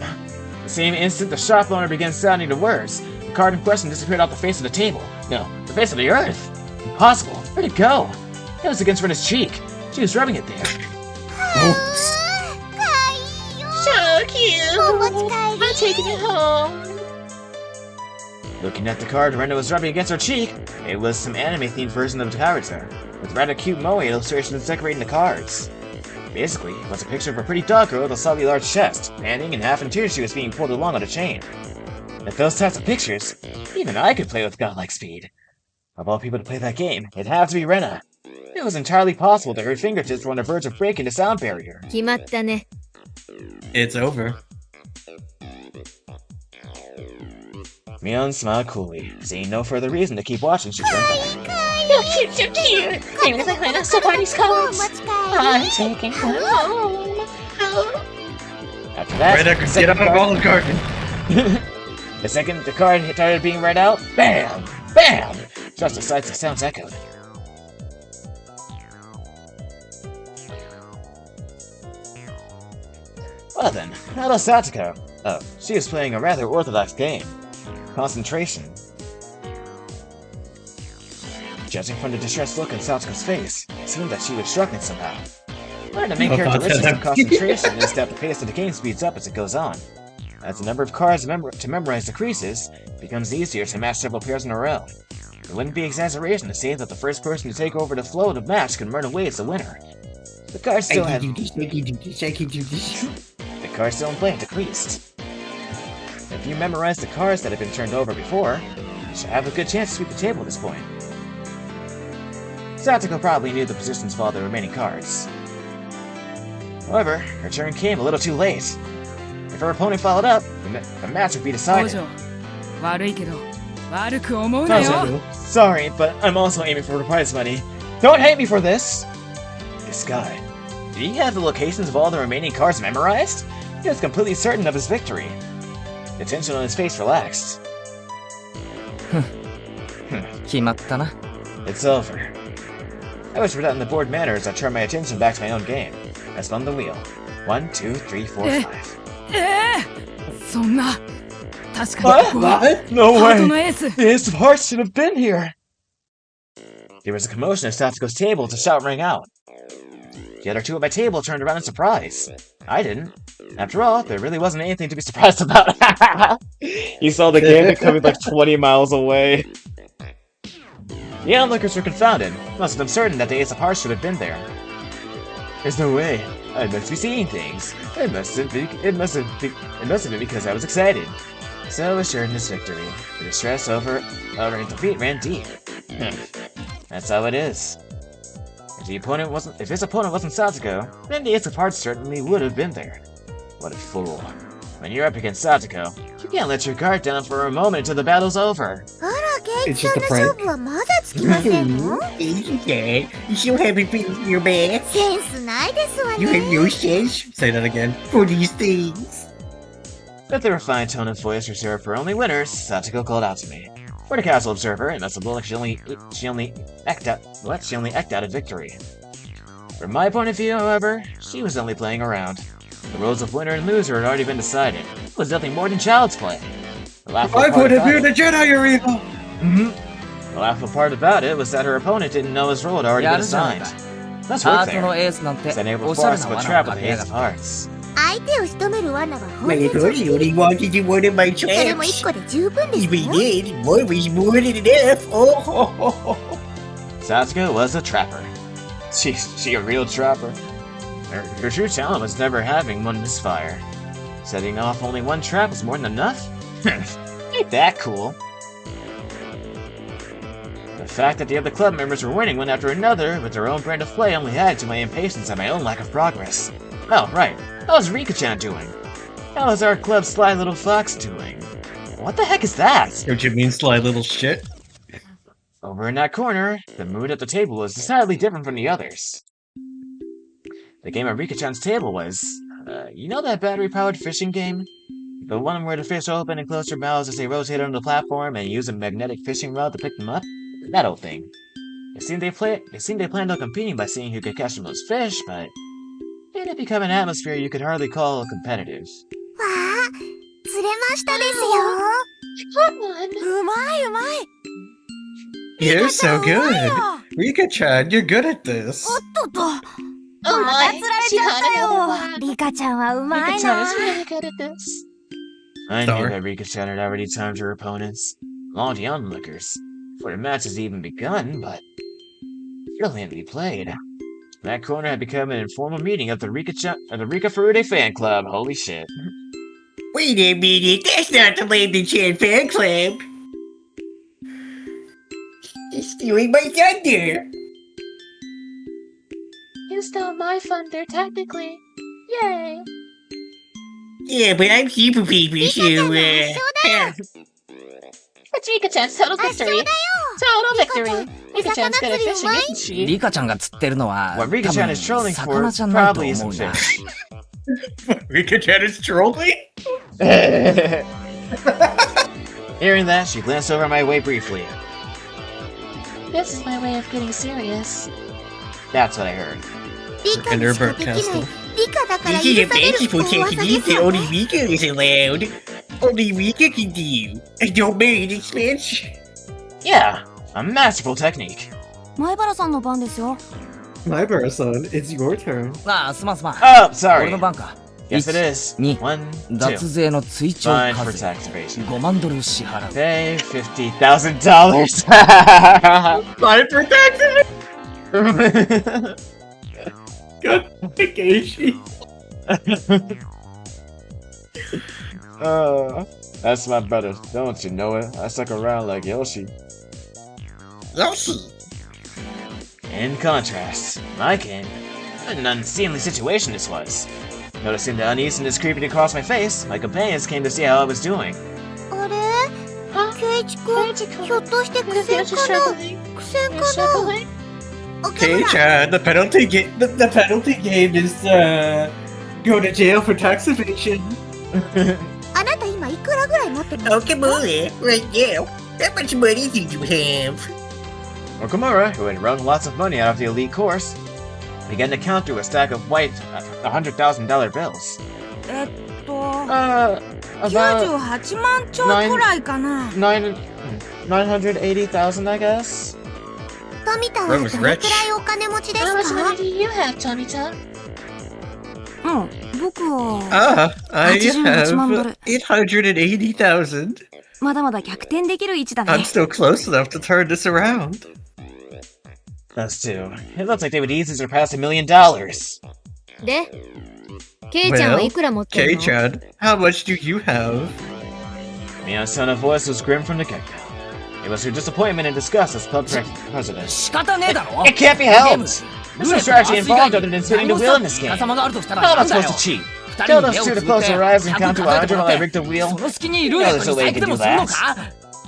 The same instant the shop owner began sounding the words, the card in question disappeared off the face of the table. No, the face of the earth. Impossible. Where'd it go? It was against Rena's cheek. She was rubbing it there. Oops. So cute. I'm taking it home. Looking at the card Rena was rubbing against her cheek, it was some anime-themed version of Karuta, with rather cute moe illustrations decorating the cards. Basically, it was a picture of a pretty dog girl with a slightly large chest, panting and half in tears she was being pulled along on a chain. With those types of pictures, even I could play with godlike speed. Of all people to play that game, it'd have to be Rena. It was entirely possible that her fingertips were on the verge of breaking the sound barrier. 決まったね It's over. Mion smiled coolly, seeing no further reason to keep watching. She turned back. You're cute, so cute. Maybe the win us some party's cards. I'm taking them home. After that, Right, I could get out of Olive Garden. the second the card started being read out, bam! Bam! Just the sights and sounds echoed. Well then, how about Satoko? Oh, she was playing a rather orthodox game. Concentration. Judging from the distressed look in Satoko's face, it seemed that she was struggling somehow. One of the main characteristics of concentration is that the pace of the game speeds up as it goes on. As the number of cards to memorize decreases, it becomes easier to match several pairs in a row. It wouldn't be exaggeration to say that the first person to take over the flow of the match can run away as the winner. The cards still had... The cards still in play decreased. If you memorize the cards that have been turned over before, you should have a good chance to sweep the table at this point. Satoko probably knew the positions of all the remaining cards. However, her turn came a little too late. If her opponent followed up, the match would be decided. Sorry, but I'm also aiming for the prize money. Don't hate me for this! This guy. Did he have the locations of all the remaining cards memorized? He was completely certain of his victory. The tension on his face relaxed. It's over. I was forgotten the board manner as I turned my attention back to my own game. I spun the wheel. 1, 2, 3, 4, 5. What? No way! The Ace of Hearts should have been here! There was a commotion at Satoko's table as a shout rang out. The other two at my table turned around in surprise. I didn't. After all, there really wasn't anything to be surprised about. You saw the game coming like 20 miles away. The onlookers were confounded, most of them certain that the Ace of Hearts should have been there. There's no way. I must be seeing things. It must have been because I was excited. So assured in his victory, the distress over his defeat ran deep. That's how it is. If his opponent wasn't Satoko, then the Ace of Hearts certainly would have been there. What a fool. When you're up against Satoko, you can't let your guard down for a moment until the battle's over. It's just a prank. You still haven't been your best. You have no sense. Say that again. For these things. With the refined tone of voice reserved for only winners, Satoko called out to me. For the casual observer, it must have looked like she only eked out a victory. From my point of view, however, she was only playing around. The roles of winner and loser had already been decided. It was nothing more than child's play. I would have been a Jedi Arena! The laughable part about it was that her opponent didn't know his role had already been assigned. That's work there. Was unable to force but trap with the Ace of Hearts. My authority only wanted you one of my traps. If we did, one was more than enough. Satsuko was a trapper. She a real trapper. Her true talent was never having one misfire. Setting off only one trap was more than enough? Ain't that cool. The fact that the other club members were winning one after another with their own brand of play only added to my impatience and my own lack of progress. Oh, right. How's Rika-chan doing? How is our club's sly little fox doing? What the heck is that? Don't you mean sly little shit? Over in that corner, the mood at the table was decidedly different from the others. The game at Rika-chan's table was, you know that battery-powered fishing game? The one where the fish open and close their mouths as they rotate on the platform and use a magnetic fishing rod to pick them up? That old thing. It seemed they planned on competing by seeing who could catch the most fish, but it had become an atmosphere you could hardly call competitive. Come on! You're so good! Rika-chan, you're good at this! Oh my! She got another one! Rika-chan is really good at this. I knew that Rika-chan had already timed her opponents, along the onlookers, before the match has even begun, but brilliantly played. That corner had become an informal meeting of the Rika Furude fan club. Holy shit. Wait a minute, that's not the Landon-chan fan club! He's stealing my thunder! You stole my thunder, technically. Yay! Yeah, but I'm super paper, so, It's Rika-chan's total victory. Total victory. Rika-chan's good at fishing, isn't she? リカちゃんが釣ってるのは、 What 多 Rika-chan 分 is trolling for 魚じゃないと probably 思 isn't うな。 fish. Rika-chan is trolling? Hearing that, she glanced over my way briefly. This is my way of getting serious. That's what I heard. 理科にしかできない。理科だから許 This is a される basketball 大技 technique です that よ only ね。 Rika is allowed. Only Rika can do. I don't mind expansion. Yeah, a masterful technique. 前原さんの番ですよ。 My son, it's your turn. ああ、すまんすまん。 Oh, 俺 sorry. の番か。 Yes, it is. 2 One, 脱 two. 税の追徴 Fine 課 for 税 tax evasion. 5万ドル支払う。 Pay $50,000. Fine for tax evasion. God, Keiichi. That's my brother. Don't you know it? I stuck around like Yoshi. Yoshi. In contrast, my king, what an unseemly situation this was. Noticing the uneasiness creeping across my face, my companions came to see how I was doing. あれケイチ君、ひょっとして苦戦かな苦戦かな Keiichi, the penalty game is go to jail for tax evasion. あなた今いくらぐらい持ってるの Okay, boy, right now. How much money do you have? Okamura, who had wrung lots of money out of the elite course, began to count through a stack of white $100,000 bills. 98 About 万兆くらいかな。 980,000, I guess. 富田はどれくらいお金持ちです How much か money do you have, Tommy-chan? 僕は I 88万ドル。 have 880,000. まだまだ逆転できる位置だ I'm ね。 still close enough to turn this around. Us too. It looks like they would easily surpass $1 million. で、ケイちゃんはい Well, くら持ってるの Kei-chan, how much do you have? Mion's tone of voice was grim from the get-go. It was her disappointment in disgust as club president. 仕方ねえだろ。 It can't be ゲー helped! ム There's no strategy involved other than spinning the wheel in this game. 何 How もさ、イカ様があるとしたら am I なんだよ。 supposed to cheat? 二 Tell 人 those に目を two つ to ぶっ close て their eyes and 100 count to 数えて 100 も while ら I って rig the wheel? その隙にルーレットに細工でもするのか。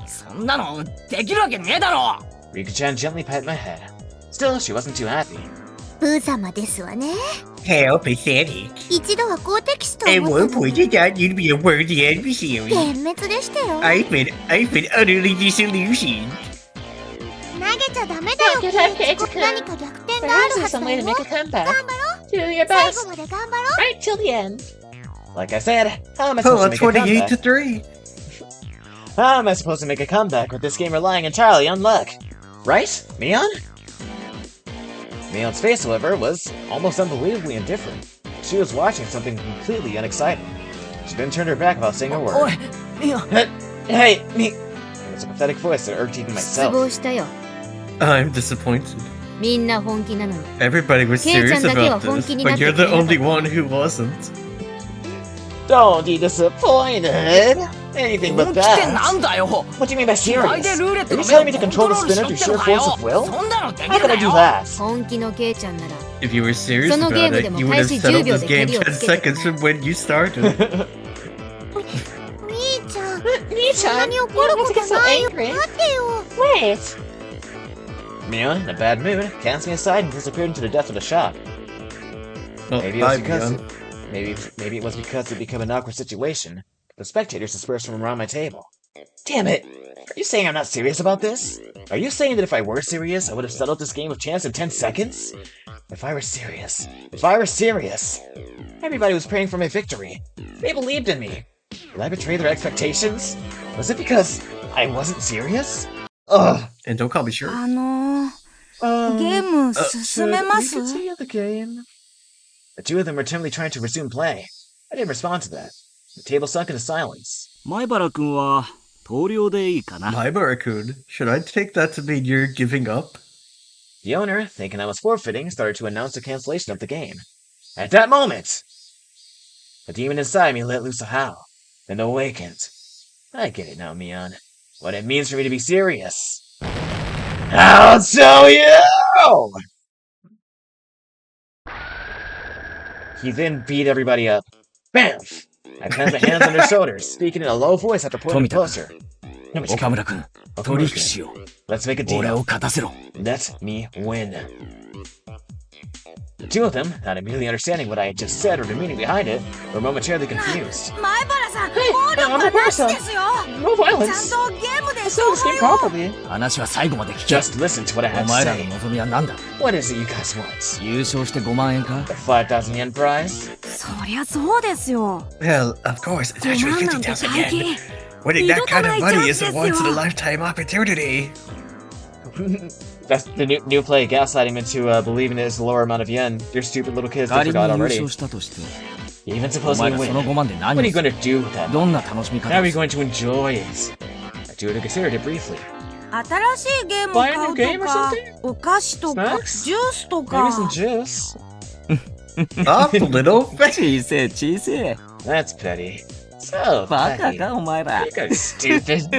そんなのできるわけねえだろ。 Rika-chan gently patted my head. Still, she wasn't too happy. 無様ですわね How pathetic. 一度は好敵手と At 思 one ったの point, に I thought you'd be a worthy adversary. 幻滅でしたよ I've been utterly disillusioned. 投げちゃダメだよケイチ君何か逆転があるはずだよ some way to make a comeback? 頑張ろう Do your 最 best. 後まで頑張ろう Right till the end. Like I said, how am I Pull supposed to a make a 28 to comeback? 3. How am I supposed to make a comeback with this game relying entirely on luck? Right, Mion? Mion's face, however, was almost unbelievably indifferent. She was watching something completely unexciting. She then turned her back without saying a お word. い、いや、 Hey, me! It was a pathetic voice that irked even 失 myself. 望したよ。 I'm disappointed. みんな本気なのに。 Everybody was Kei-chan serious だけは about 本 this, 気になっ but て you're くれ the なかった only one who wasn't. Don't be disappointed! Anything 本 but 気ってな that! んだよ。 What do you mean by 機械 serious? でルーレッ Are ト you の telling 目 me を to コン control ト the ロールし spinner ろっ through ての sheer か force よ。 of will? そんなのでき How る could か I do よ。 that? 本気のケイちゃんなら、 If you were serious Sono about game it, でも you would 開 have 始 settled 10秒 this で game 蹴りを 10つけて seconds from when you started. 兄ちゃん Nii-chan, そんなに you 怒る don't こ have to と get so ないよ angry. 待ってよ Wait. Mion, in a bad mood, cast me aside and disappeared into the depths of the shop. Well, Maybe it was bye, because Mion. maybe it was because it became an awkward situation. The spectators dispersed from around my table. Damn it! Are you saying I'm not serious about this? Are you saying that if I were serious, I would have settled this game with chance in 10 seconds? If I were serious, everybody was praying for my victory. They believed in me. Did I betray their expectations? Was it because I wasn't serious? Ugh. And don't call me sure. ゲーム進めま We す continue the game? The two of them were timidly trying to resume play. I didn't respond to that. The table sunk into silence. 前原君は投了でいいかな。 My Barakun, should I take that to mean you're giving up? The owner, thinking I was forfeiting, started to announce the cancellation of the game. At that moment, the demon inside me let loose a howl, then awakened. I get it now, Mion. What it means for me to be serious. I'll show you! He then beat everybody up. Bam! I clamped my hands on their shoulders, speaking in a low voice after pointing Tomita. closer. 岡村君、取引しよう。 Let's make a 俺 deal. を勝たせろ。 Let me win. The two of them, not immediately understanding what I had just said or the meaning behind it, were momentarily confused. 前原さん、 Hey, 暴力 I'm は a なし person. ですよ。 No ちゃん violence. とゲームで Still this game 勝負よ。 properly. 話は最後まで聞け。 Just listen to what I お have to 前らの say. 望みは何だ？ What is it you guys want? 優勝して5万円か？ The 5,000 yen prize? そりゃそうですよ。 Well, of course, it's 5 actually 万なんて 50,000 大 yen. 金。 Winning that kind of money is a Idol once in a lifetime opportunity. That's the new play, gaslighting them into believing it is the lower amount of yen. You're stupid little kids, they 仮に forgot 優 already. 勝したとして、 Even お supposing 前 we らその win. 5万で What 何 are を you する？ going to do with them? どんな楽しみ How 方 are を we する？ going to enjoy it? I do it considered it briefly. 新しいゲーム Buy a 買 new う game or とか something? お菓子とか Snacks? ジュースと Maybe か some juice. Off a little. 小せえ小せえ。 That's petty. So バカ petty. かお前ら。 You guys stupid.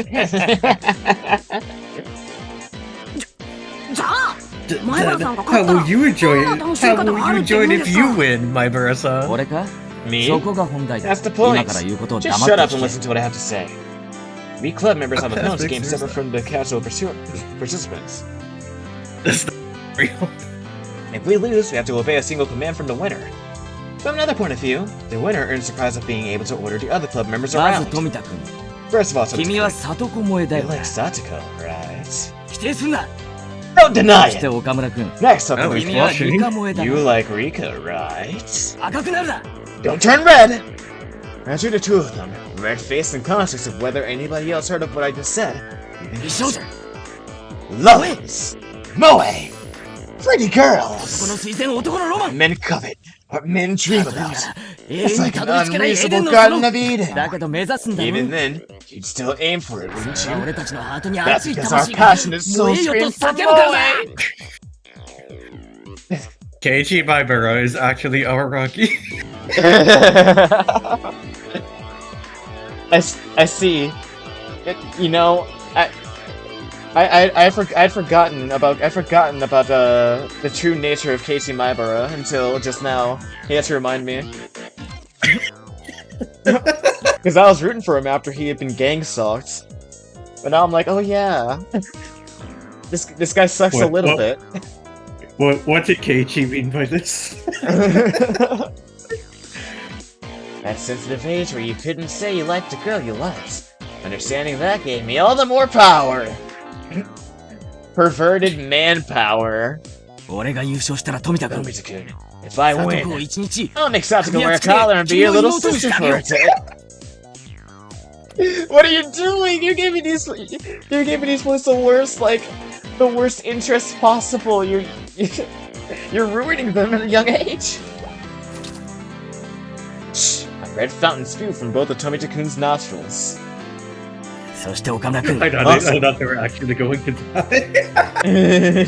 じゃあ Then 前原さんが how 勝ったら will you enjoy どん it? な楽しみ How 方 will がある you って言 enjoy うん it で if す you か？ win, my Barasa? 俺か？ Me? そこが本題だ。 That's the 今 point. から言うことを Just 黙 shut って up 聞 and け。 listen to what I have to say. We club members have opposed Fantastic, games separate Susan. from the casual participants. That's not real. If we lose, we have to obey a single command from the winner. From another point of view, the winner earns the prize of being able to order the other club members まず around. 富田君、 First of all, 君は Sonozaki, 里子萌えだ you よ like な。 Satoko, right? 否定すんな。 Don't deny そして it! 岡村君、 Next up, Oh, he's 君は blushing. リカ萌えだ you な。 like Rika, right? 赤くなるな。 Don't turn red! After the two of them, red-faced and conscious of whether anybody else heard of what I just said, 美少女、 Lois! Moe! Pretty こ girls! の推薦男のロマン。 Men covet, what men dream 例えな about. ら永 It's 遠に like た an どり着けないエデン unreasonable の garden 園。 of Eden. だけど目指すんだろ。 Even then, you'd still aim for it, wouldn't それは you? 俺たちのハートに That's 熱い because our 魂が passion is so 燃えよと screamed 叫 for ぶからだ。 Keiichi Maibara is actually our Rocky. I see. You know, I'd forgotten about the true nature of Keiichi Maibara until just now. He had to remind me. Because I was rooting for him after he had been gang stalked. But now I'm like, oh yeah. This guy sucks a What- little what- bit. What did Keiichi mean by this? That sensitive age where you couldn't say you liked a girl you liked. Understanding that gave me all the more power. Perverted manpower. 俺が優勝したら富田君、 Tomita-kun, if I 里子を win, 一日。 I'll make Satoko wear a collar and be your little sister for a day. What are you doing? You gave me these boys the worst interests possible. You're ruining them at a young age. Shh, a red fountain spew from both of Tomita-kun's nostrils. そして岡村君、 I thought they were actually going to die.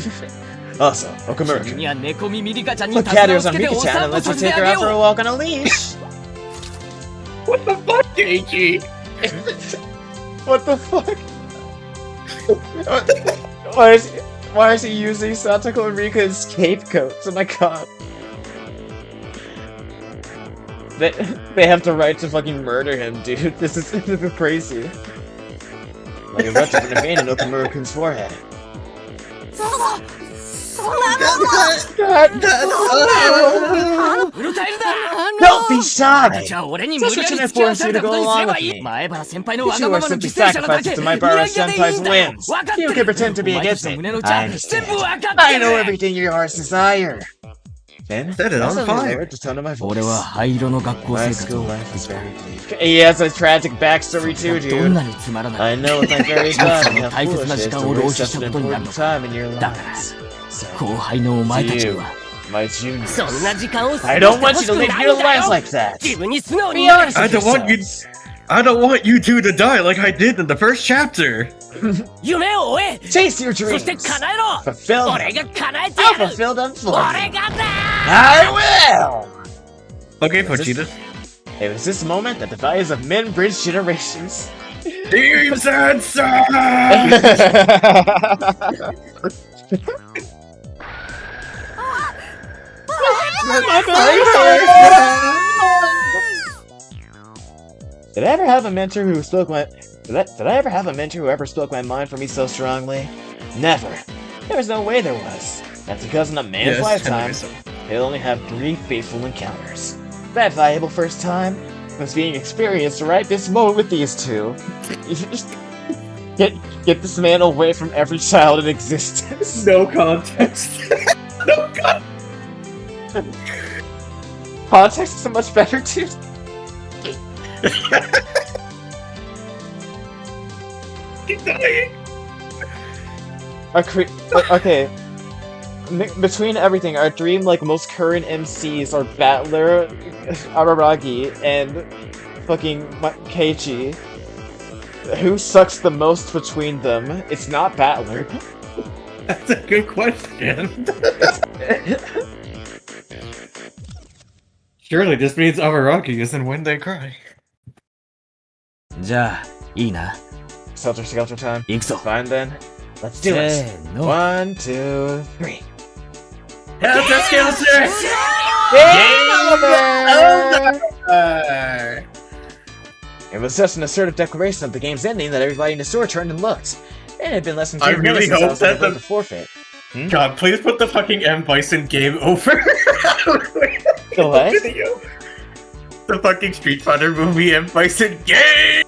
Also, Okamura, 君は猫耳リカちゃんに put 手綱を Catters つ on けてお Mika-chan 散 and 歩 let さ you せて take あ her げ out for a よう。 walk on a leash. What the fuck, Keiichi? What the fuck? Why is he using Satoko and Rika as scapegoats? Oh my god. They have the right to fucking murder him, dude. This is crazy. Like a bunch of an vein in Okamura-kun's forehead. うるさいんだ。 Don't be shy! じゃあ俺に無理やり付き合わされたことにすればいい。前原先輩のわ You が are ままの simply 犠牲者なだけ。 sacrifices to い my や Bara いやでいい Senpai's んだよ。 wins. 分かって You る。 can pretend to be お前たち against の it. 胸の I 内全部 understand. 分かってる。 I know everything your hearts desire. Then, Set it on I suddenly fire. lowered the tone of my 俺 voice. は灰色の学校 My 生活 school を life is very bleak. He has a tragic backstory too, どん dude. なにつまらない。 I know with my very God how 大切 foolish な it 時 is 間 to を浪 waste 費し such た an ことになる important のか。 time in your だから lives. So, 後輩のお前 to たち you, は my juniors. そんな時間を過ごして I don't want ほ you し to く live ない your んだ lives よ。 like that. 自分に素直に Be なれ。 honest I with don't want you. yourselves. I don't want you two to die like I did in the first chapter. 夢を追え。 Chase your そして dreams. 叶えろ。 Fulfill 俺 them. が叶えて I'll やる。 fulfill them for 俺 you. がだ。 I will! Okay, What's this? Pochita. It was this moment that the values of men bridge generations. Team Sansa! Did I ever have a mentor who spoke my... Did I ever have a mentor who ever spoke my mind for me so strongly? Never. There was no way there was. That's because in a man's lifetime, he'll only have 3 fateful encounters. That valuable first time was being experienced right this moment with these two. You should just get this man away from every child in existence. No context. No context. Context is so much better too. Keep dying. Okay. Between everything, our 3 most current MCs are Battler, Araragi, and fucking Keiichi. Who sucks the most between them? It's not Battler. That's a good question. Surely this means Araragi isn't when they cry. じゃあ、いいな。 Shelter Skelter time. 行くぞ。 Fine then. Let's do it. せーの。 1, 2, 3. Helter Skelter! Game over! It was such an assertive declaration of the game's ending that everybody in the store turned and looked. It had been less than 2 minutes since I was about to forfeit. God, please put the fucking M. Bison game over. The what? Video. The fucking Street Fighter movie M. Bison game!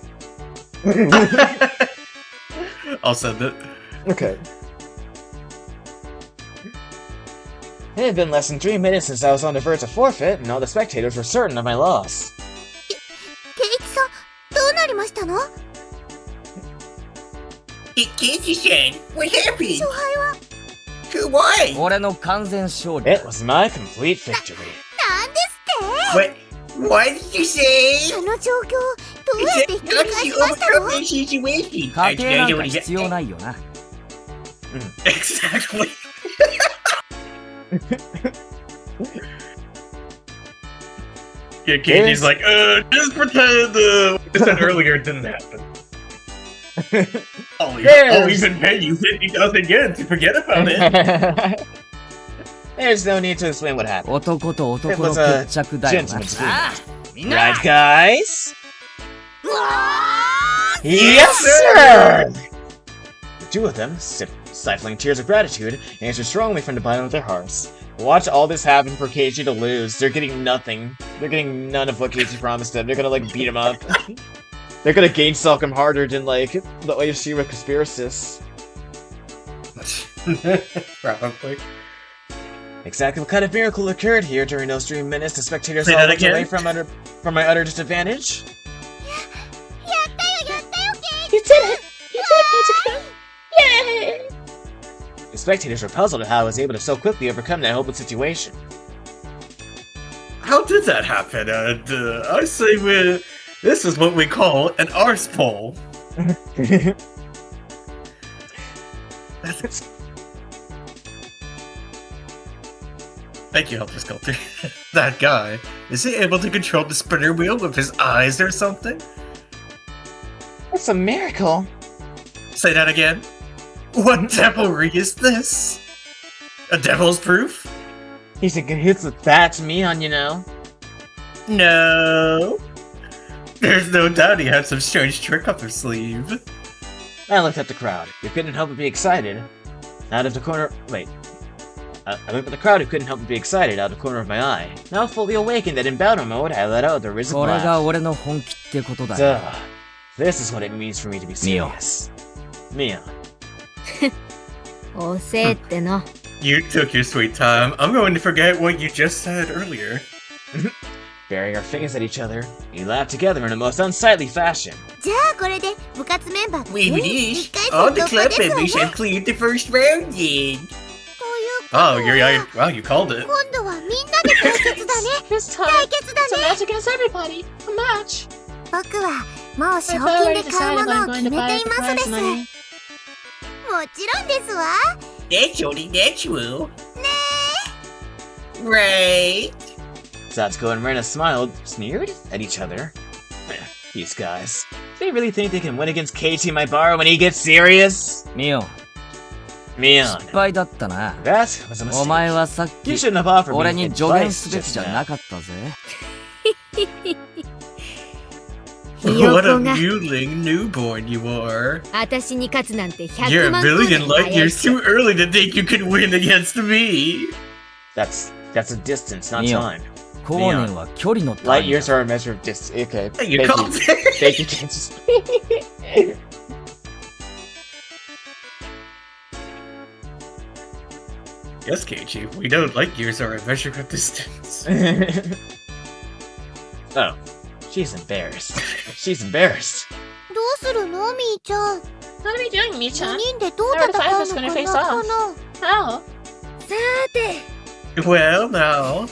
I'll send it. Okay. It had been less than 3 minutes since I was on the verge of forfeit, and all the spectators were certain of my loss. ケイチさん、どうなりましたの？ Keiichi-san, what happened? 勝敗は Who won? 俺の完全勝利。 It was my complete victory. なんですって？ What did you say? あの状況、どうやってひっくり返しましたの？ situation? 家庭なんか必要ないよな。 Exactly. Yeah, Keiichi's like, just pretend what I said earlier didn't happen. I'll even pay you 50,000 yen to forget about it. There's no need to explain what happened. 男と It 男の was a 決着だよな。 gentleman's ああ、 agreement. みんな Right, guys? うわ Yes, sir! The 2 of them, stifling tears of gratitude, answered strongly from the bottom of their hearts. Watch all this happen for Keiichi to lose. They're getting nothing. They're getting none of what Keiichi promised them. They're gonna, beat him up. They're gonna gain stalk him harder than, the Oyashira conspiracists. Probably. Exactly what kind of miracle occurred here during those 3 minutes the spectators Say all that looked again? away from my utter disadvantage? やったよケイチ You did it! You did it, Yay! The spectators were puzzled at how I was able to so quickly overcome that hopeless situation. How did that happen? I say this is what we call an arse pull. Thank you, Helter Skelter. That guy, is he able to control the spinner wheel with his eyes or something? It's a miracle. Say that again. What devilry is this? A devil's proof? He's in cahoots with that Mion, you know. No. There's no doubt he had some strange trick up his sleeve. I looked at the crowd, who couldn't help but be excited. Out of the corner... Wait. I looked at the crowd who couldn't help but be excited out of the corner of my eye. Now fully awakened and in battle mode, I let out the risen これが laugh. 俺の本気ってことだよ。 Duh. This is what it means for me to be serious. Mion. 遅えっての。 You took your sweet time. I'm going to forget what you just said earlier. Burying our fingers at each other, we laughed together in a most unsightly fashion. じゃあこれで部活メンバー We 全員 wish 一回戦 all the 突 club 破ですわ members ね have cleared the first round then. ということ Oh, は wow, you called it. 今度はみんなで対決だね This time, 対決だ it's a ね match against everybody. A match. 僕はもう賞 I've 金 already で買う decided も what の I'm を going 決 to め buy てい with the ますで prize す money. もちろんですわ That's only natural. Right. Satsuko and Rena sneered at each other. These guys. They really think they can win against Keiichi Maibara when he gets serious? ミオン、 Mion. 失敗だったな。 That was a お mistake. 前はさっ You き shouldn't have offered 俺 me に助言 advice すべき just じゃ now. なかったぜ。What a mewling newborn you are. 私に勝つなんて You're 100 a 万 billion 光 light 年 years too early to think you can win against me. That's a distance, not Mion. time. 光年は距離の Light 単位だ years are a measure of distance. Okay. You Thank called you. it. Thank you, Kansas. Yes, Keiichi, we know light years are a measure of distance. Oh, she's embarrassed. She's embarrassed. どうするのみーちゃん。 What are we doing, 4 Mii-chan? 人でどう How are the 戦 five う of us の gonna か face な off? かな。 How? さて Well, now,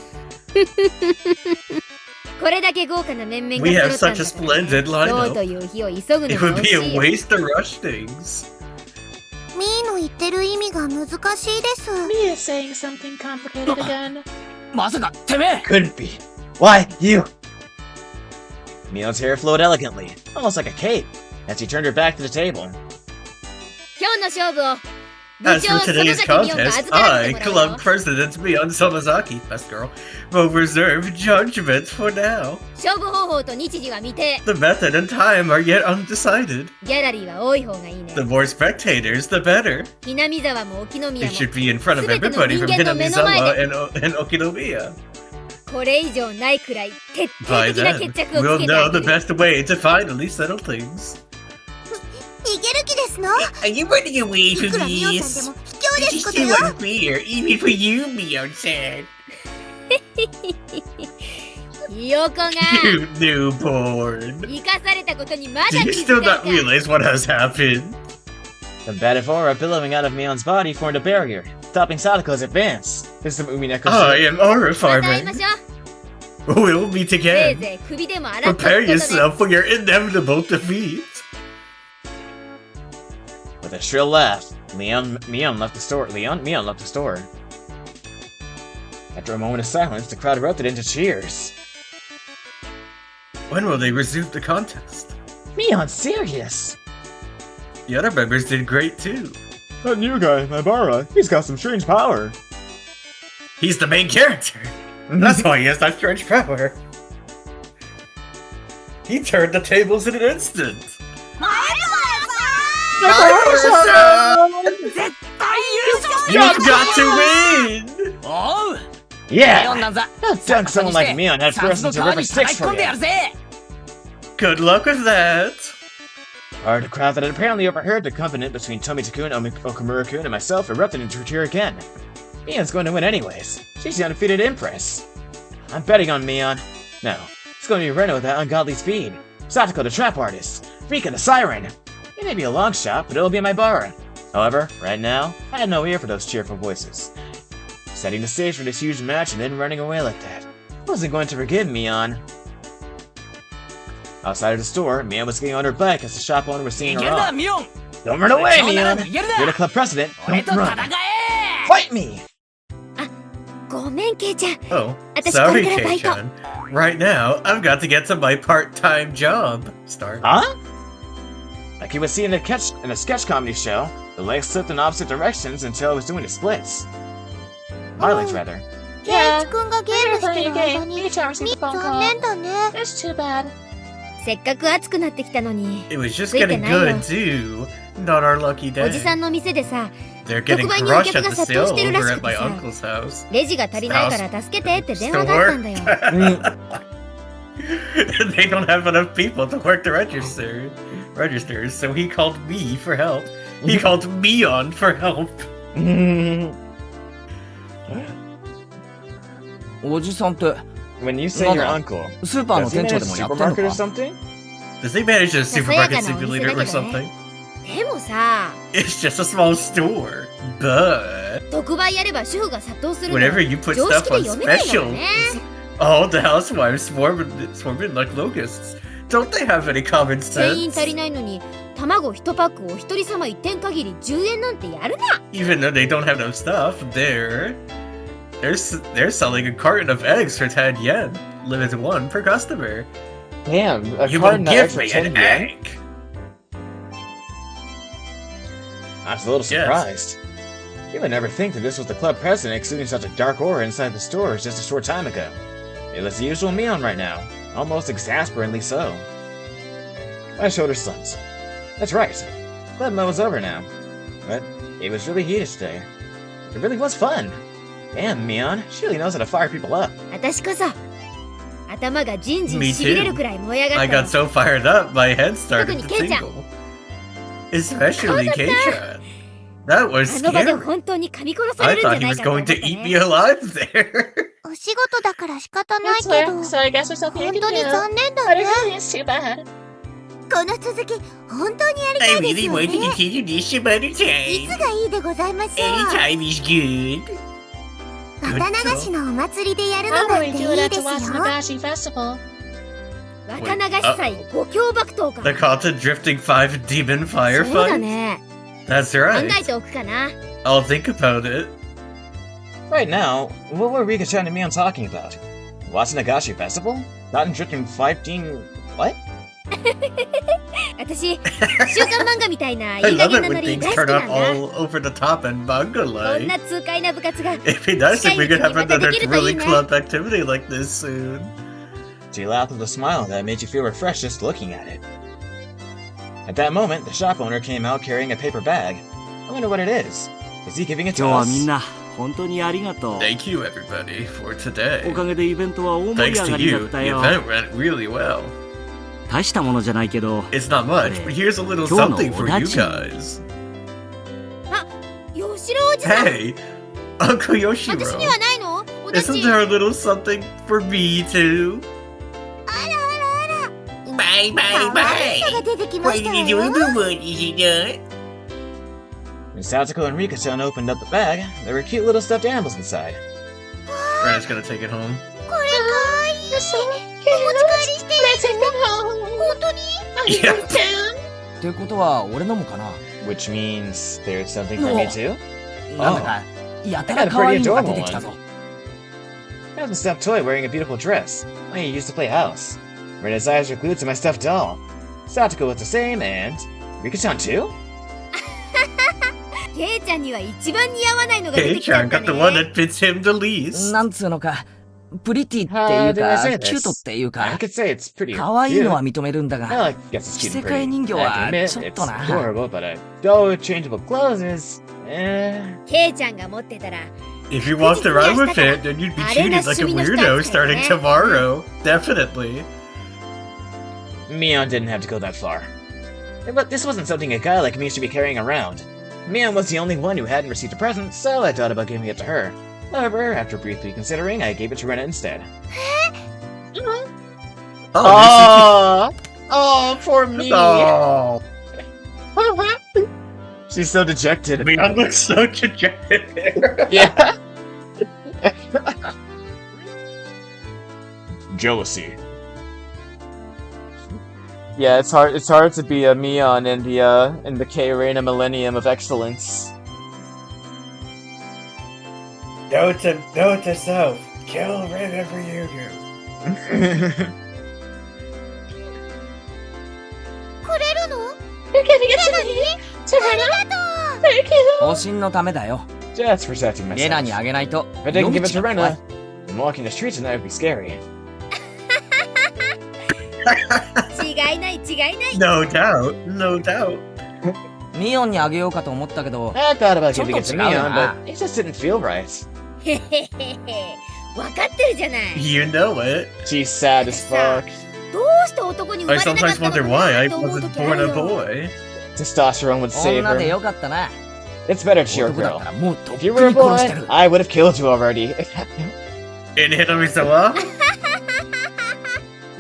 これだけ豪華な面々 we が have 揃った such ん a だから splendid 今日と lineup. いう日を急ぐの It が would 惜 be し a いよ waste to rush things. みーの言ってる意味が難しいです。 Mii is saying something complicated again. まさかてめえ Couldn't be. Why, you? Mion's hair flowed elegantly, almost like a cape, as she turned her back to the table. 今日の勝負を部 As 長 for 園 today's 崎美音が contest, 預からせ I, てもらうよ Club President Mion Sonozaki, best girl, will reserve judgment for now. 勝負方法と日時は未定 The method and time are yet undecided. ギャラリーは多い方がいいね The more spectators, the better. 南沢も沖宮 It も should be in front of 全ての everybody 人 from 間の目の前 Hinamizawa で and Okinomiya. これ以上ないくらい徹底 By 的な then, 決着を we'll つけてあ know げ the る best way to finally settle things. 逃げる気ですの。 Are you running away い from くらみお this? さんでも卑怯で This す is こと too よ。 unfair, even for you, Mion-san. ひよこが You newborn. 生かされたことにまだ Do 気 you づ still か not れた realize what has happened? The bed of aura billowing out of Mion's body formed a barrier, stopping Sadako's advance. This is the Umineko. I am aura また会い farming. ましょう We'll meet せい again. ぜい首でも洗っとくこと Prepare で yourself for your inevitable defeat. With a shrill laugh, Mion left the store. Mion left the store. After a moment of silence, the crowd erupted into cheers. When will they resume the contest? Mion's serious. The other members did great too. That new guy, Nabara, he's got some strange power. He's the main character. That's why he has that strange power. He turned the tables in an instant. You've got to win! おう Yeah! なんざ Now dunk someone like Mion head サ first の into 川 River に叩 Styx き込 for んでや you. るぜ Good luck with that. Our crowd that had apparently overheard the covenant between Tomita-kun, Okamura-kun, and myself erupted into a cheer again. Mion's going to win anyways. She's the undefeated Empress. I'm betting on Mion. No, it's going to be Reno with that ungodly speed. Satoko the trap artist. Rika the siren. It may be a long shot, but it'll be my bar. However, right now, I had no ear for those cheerful voices. Setting the stage for this huge match and then running away like that. I wasn't going to forgive Mion. Outside of the store, Mion was getting on her bike as the shop owner was い seeing け her るな off. ミオン Don't run away, そうなら Mion! 逃げる You're the な club president. 俺 Don't と戦 run. え Fight me! ごめんケイちゃん Oh, 私 sorry, これからバイト Kei-chan. Right now, I've got to get to my part-time job. Start. Huh? Like you would see in a sketch comedy show, the legs slipped in opposite directions until it was doing the splits. My legs, rather. ケイチくんがゲームしてる間に。 Mii-chan received a phone 残 call. 念だね。 That's too bad. せっかく暑くなってきたのに It was just ついて getting ないよ good, too. Not our lucky おじさ day. んの店でさ They're getting 特売にお crushed 客 at が the 殺到 sale してるら over し at くて my さ uncle's house. レジが足りないから助けてって電話があったんだよ They don't have enough people to work the registers, so he called me for help. He called Mion for help. おじさんって When you say your Mother. uncle, スーパーの does he 店長 manage で a もやってんの supermarket or か something? Does he manage a supermarket Sayaka no simulator or omise da something? でもさ It's just a small store. But 特売やれば主婦が殺到するの whenever you put 常 stuff 識で on 読めないんだよ specials, ね all the housewives swarm in like locusts. Don't they have any common 店員 sense? 足りないのに卵1パックを一人様1点限り10円なんてやるな Even though they don't have no stuff, they're selling a carton of eggs for 10 yen. Limited one per customer. Damn, a You will carton of give eggs for me 10 an yen? egg. I was a little Yes. surprised. You would never think that this was the club president exuding such a dark aura inside the stores just a short time ago. It was the usual Mion right now, almost exasperatingly so. My shoulder slumped. That's right. Club mode was over now. But it was really heated today. It really was fun. Damn, Mion. She really knows how to fire people up. 私こそ頭がジンジン Me しびれ too. るくらい燃え上が I ったよ got so fired up, my head started to 特にケイちゃん。 tingle. Especially Kei-chan. That was あの場で scary. 本当に噛み殺さ I れるん thought じゃ he ない was かと思 going った to eat me ね alive there. お仕事だから仕方ない That's けど fair, so I guess there's nothing you 本 can 当に do. 残念だ But ね it really is too bad. この続き本当にやりた I いです really よ want to ね continue this some other い time. つがいいでございましょう Anytime is good. 綿流しのお祭りでやるの How だ about って we い do it い at で the すよ Watsunagashi Festival? 綿流し祭五強爆闘か The Cotton Drifting 5 Demon そ Fire うだ Fight? ね That's 考 right. えておくかな I'll think about it. Right now, what were Rika-chan and Mion talking about? Watsunagashi Festival? Cotton Drifting 15... What? 私週刊漫画みたいな I いい加 love 減 it な when ノリ things 大好 turn きな up んだ all over the top and manga こん like. な痛快な部活が It'd be nice if we could have another近いうちにまたできるといいね。 really club activity like this soon. She laughed with a smile that made you feel refreshed just looking at it. At that moment, the shop owner came out carrying a paper bag. I wonder what it is. Is he giving it 今 to 日は us? みんな本当にありがとう。 Thank you everybody for お today. かげでイベントは大盛り Thanks 上 to がりだ you, った the よ。 event went really well. 大したものじゃないけど、 It's not much, but here's a little something for you guys. 吉郎おじさん Hey, Uncle 私に Yoshiro, はないのおだち isn't there a little something for me too? あらあらあら Bye 可愛いのが出てきましたわよ what is it? When Satsuko and Rika-chan opened up the bag, there were cute little stuffed animals inside. Brand's gonna take it home. これ可愛い That's so お cute. 持ち帰りしていい Let's take them home. 本当に Are you Yeah. from town? ってことは俺のもかな Which means there's something for me too? なんだかやたら可愛いのが出てきたぞ I have a stuffed toy wearing a beautiful dress. I used to play house. Rena's eyes are glued to my stuffed doll. Satsuko was the same, and... Rika-chan too? ケイちゃんには一番似合わないのが出てきちゃ Kei-chan った got the one ね that fits him the least. なんつうのかプリティっていう How did I か say キュート this? っていう I か could say it's pretty 可愛いのは cute. 認めるんだ I が like guess it's cute and 着せ替え pretty. 人形 I は have to admit, ちょっ it's とな adorable, but a doll with changeable clothes is...ケイちゃんが持ってたら If you walked around with it, then you'd be treated like a weirdo starting tomorrow. Definitely. Mion didn't have to go that far. But this wasn't something a guy like me should be carrying around. Mion was the only one who hadn't received a present, so I thought about giving it to her. However, after briefly considering, I gave it to Rena instead. Oh, Oh, poor me! oh. She's so dejected. Leon looks so dejected. Yeah. Jealousy. Yeah, it's hard to be a Mion in the K-Reina Millennium of Excellence. Note to self. Kill Ren for you. くれるの You're giving it to me? To Rena? Thank you. 方針のためだよ Just protecting レナ myself. にあげないと If I didn't 野 give it 口 to が怖い Rena, and walking the streets tonight would be scary. 違いない違いない No doubt. No doubt. ミオンにあげようかと思ったけど I thought about Some giving it to don't Mion, know. but it just didn't feel right. へへへへ分かってるじゃない You know it. She's sad as fuck. どうして男に生 I まれなか sometimes ったの wonder か why な I と思う wasn't 時あ born る a よ boy. Testosterone would save 女で her. よかったな It's better to your 男だっ girl. たらもうとっ If く you に were a 殺して boy, る I would have killed you already. In Hinamizawa,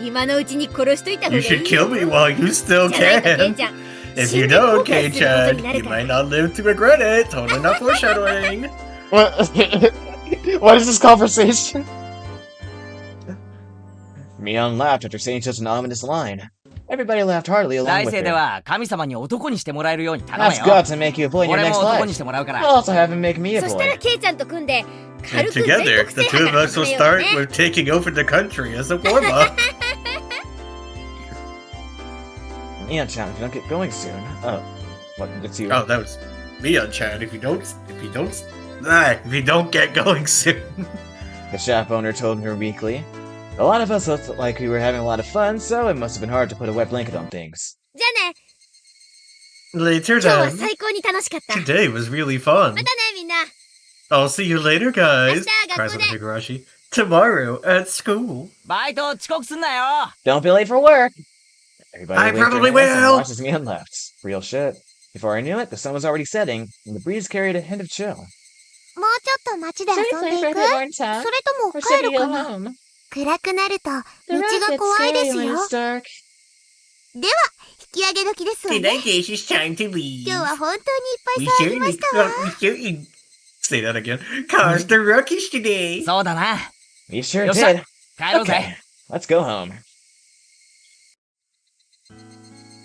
今のうちに殺しといた方が you いい should kill me while you still じゃないとケイ can. ちゃん If you don't, Kei-chan, you might not live to regret it. Totally not foreshadowing. What? What is this conversation? Mion laughed after saying such an ominous line. Everybody laughed heartily along 来 with 世で her. は神様に男にしてもらえるように頼 That's めよ got to make you a boy in your 俺 next も男 life. にしてもらうか I'll ら also have him make me a そしたら boy. ケイちゃんと組んで And 軽く全 together, 国 the 制 two 覇 of us will 始めよう start ね with taking over the country as a warm-up. Mion-chan, if you don't get going soon. Oh, what? It's you. Oh, that was Mion-chan. If you don't get going soon. The shop owner told her weakly. A lot of us looked like we were having a lot of fun, so it must have been hard to put a wet blanket on things. じゃあね。 Later 今日は then. 最高に楽しかった。 Today was really fun. またね、みんな。 I'll see you later, guys. 明日、学校で。 Cries out Higurashi. Tomorrow at school. バイト遅刻すんなよ。 Don't be late for work! Everybody I waved their probably hands and will. watched as Mion left. Real shit. Before I knew it, the sun was already setting, and the breeze carried a hint of chill. もうちょっと街で遊んでいく？それとも帰るかな？暗くなると道が怖いですよ。では、引き上げ時ですわね。 I guess it's time to leave. 今日は本当にいっぱい騒ぎましたわ。 Say that again. Caused the ruckus today. そうだな。 We sure よっしゃ did. 帰ろう Okay, ぜ。 let's go home.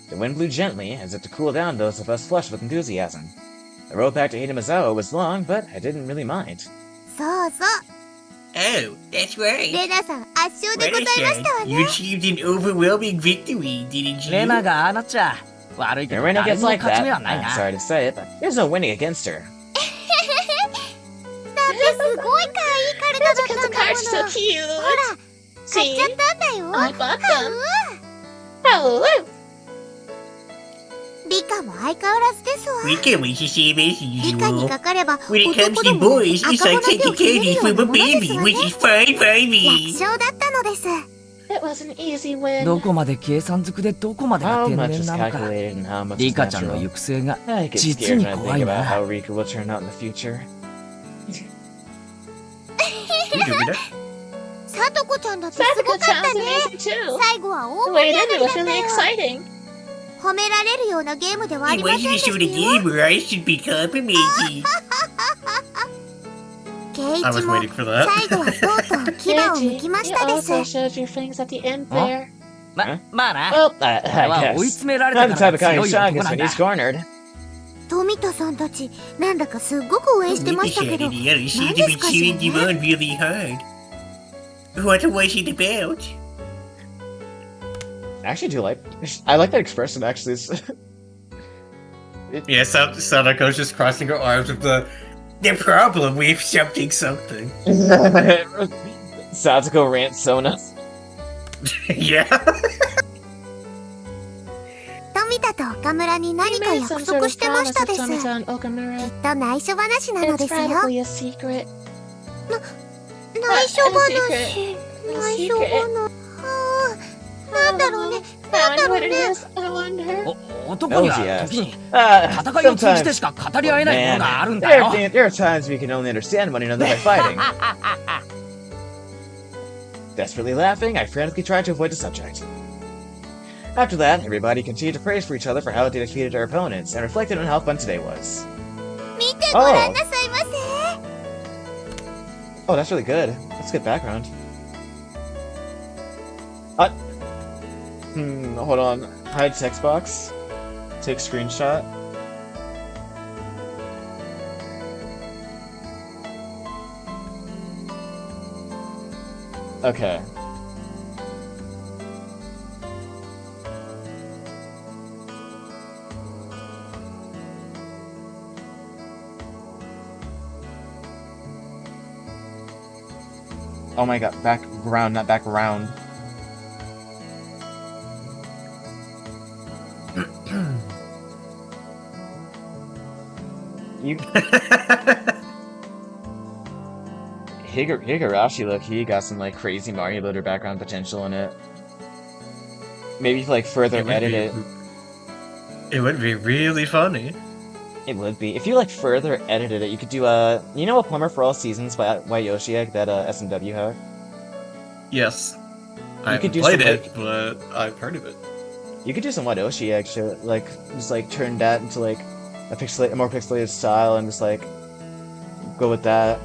The wind blew gently, as if to cool down those of us flushed with enthusiasm. The road back to Hinamizawa was long, but I didn't really mind. そうそう。 Oh, that's right. レナさん、圧勝でございましたわ You ね。 achieved an overwhelming victory, didn't you? レナがああなっちゃ悪いけ When ど Rena 誰 gets にも like 勝ち that, 目はない I'm な。 sorry to say it, but there's no winning against her. だってすごい可愛いカルタだったんだもの。 cute. ほら、買っちゃったんだよ。 I bought them. はう Oh, リカも相変わらずですわ。 We can wish the same as リカに usual. かかれば When it comes 男 to ども boys, it's 赤 like 子の手 taking をひねる candy よう from な a ものです baby, わ which ね。 is fine by 楽 me. 勝だったのです。 it was an easy win. どこまで計算づくでどこまでが How 天 much 然 is なのか。 calculated and how much リ is カちゃんの natural? 行く末が I get 実 scared に when I 怖 think い about な。 how Rika will turn out in the future. You do that? さとこちゃんだってすごか Sakura った sounds ね。 amazing too. 最後は大 The 盛 way り it 上 ended が was りだった really よ。 exciting. 褒められるようなゲームではあ It りません wasn't で a した sort of よ。 game where I should be complimented. ケイ I チ was も waiting for that. 最後はとうとう牙を剥きま Keiji, し you たです also。showed your fangs at the end Huh? there. まあな。 Well, 俺 I は追い guess. 詰められ I'm た the か type ら of guy 強 who い男 shines なん when だ。 he's cornered. 富田さんたちなんだかすっごく応援してま Mika したけ and ど the others seem 何 to で be すかしら cheering you ね。 on really hard. What was it about? I actually do like. I like that expression. Actually, Yeah, Sadako's just crossing her arms with the problem with something. Satsuko rant Sona. Yeah. 富田と岡村に You 何か made 約 some 束 sort し of てました promise で with す。 Tomita き and Okamura. っと内緒話なの It's ですよ。 probably a secret. 内緒 A 話。 secret. 内緒話。なんだろうね。 I wonder what it is. I wonder. 男には Nosy 時に ass. 戦いを通じて Sometimes, しか語り合えないもの man, があるんだよ。 there are times we can only understand one another by fighting. Desperately laughing, I frantically tried to avoid the subject. After that, everybody continued to praise for each other for how they defeated our opponents, and reflected on how fun today was. 見てごらんなさいませ。 Oh, that's really good. That's good background. Hold on. Hide text box. Take screenshot. Okay. Oh my god, background, not background. You Higurashi low-key got some like crazy Mario Builder background potential in it. Maybe if like further edit it. It would be really funny. It would be. If you like further edited it, you could do you know a Plumber for All Seasons by White Yoshi Egg, that SMW hack? Yes. I could haven't do played some, it, but I've heard of it. You could do some White Yoshi Egg shit, like just like turn that into like a more pixelated style and just like go with that.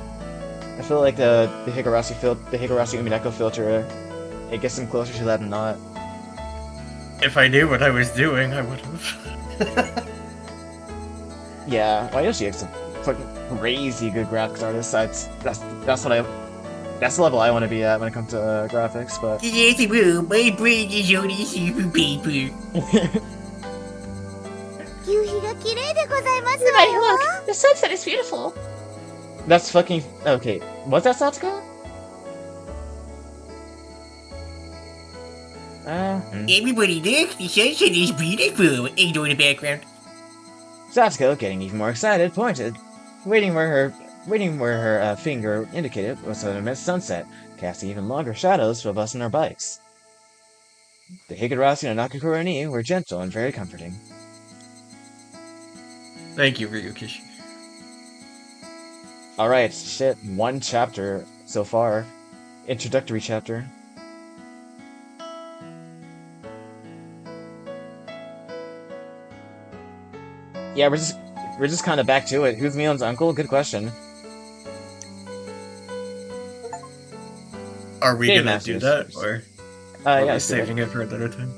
I feel like the Higurashi Umineko filter, it gets them closer to that than not. If I knew what I was doing, I would have. Yeah, Yoshi Egg's a fucking crazy good graphics artist. That's the level I want to be at when it comes to graphics. But Yes, well, my brain is only super paper. 夕日が綺麗でございますわ Everybody よ。 look. The sunset is beautiful. that's fucking okay. What's that Satsuko? Everybody look, the sunset is beautiful. Ignore the background. Satsuko, getting even more excited, pointed, waiting where her finger indicated was an immense sunset, casting even longer shadows for us on our bikes. The Higurashi and Nakakura ni were gentle and very comforting. Thank you, Ryukishi. Alright, shit, 1 chapter so far. Introductory chapter. Yeah, we're just kind of back to it. Who's Mion's uncle? Good question. Are we gonna do that, or are yeah, we saving it for another time?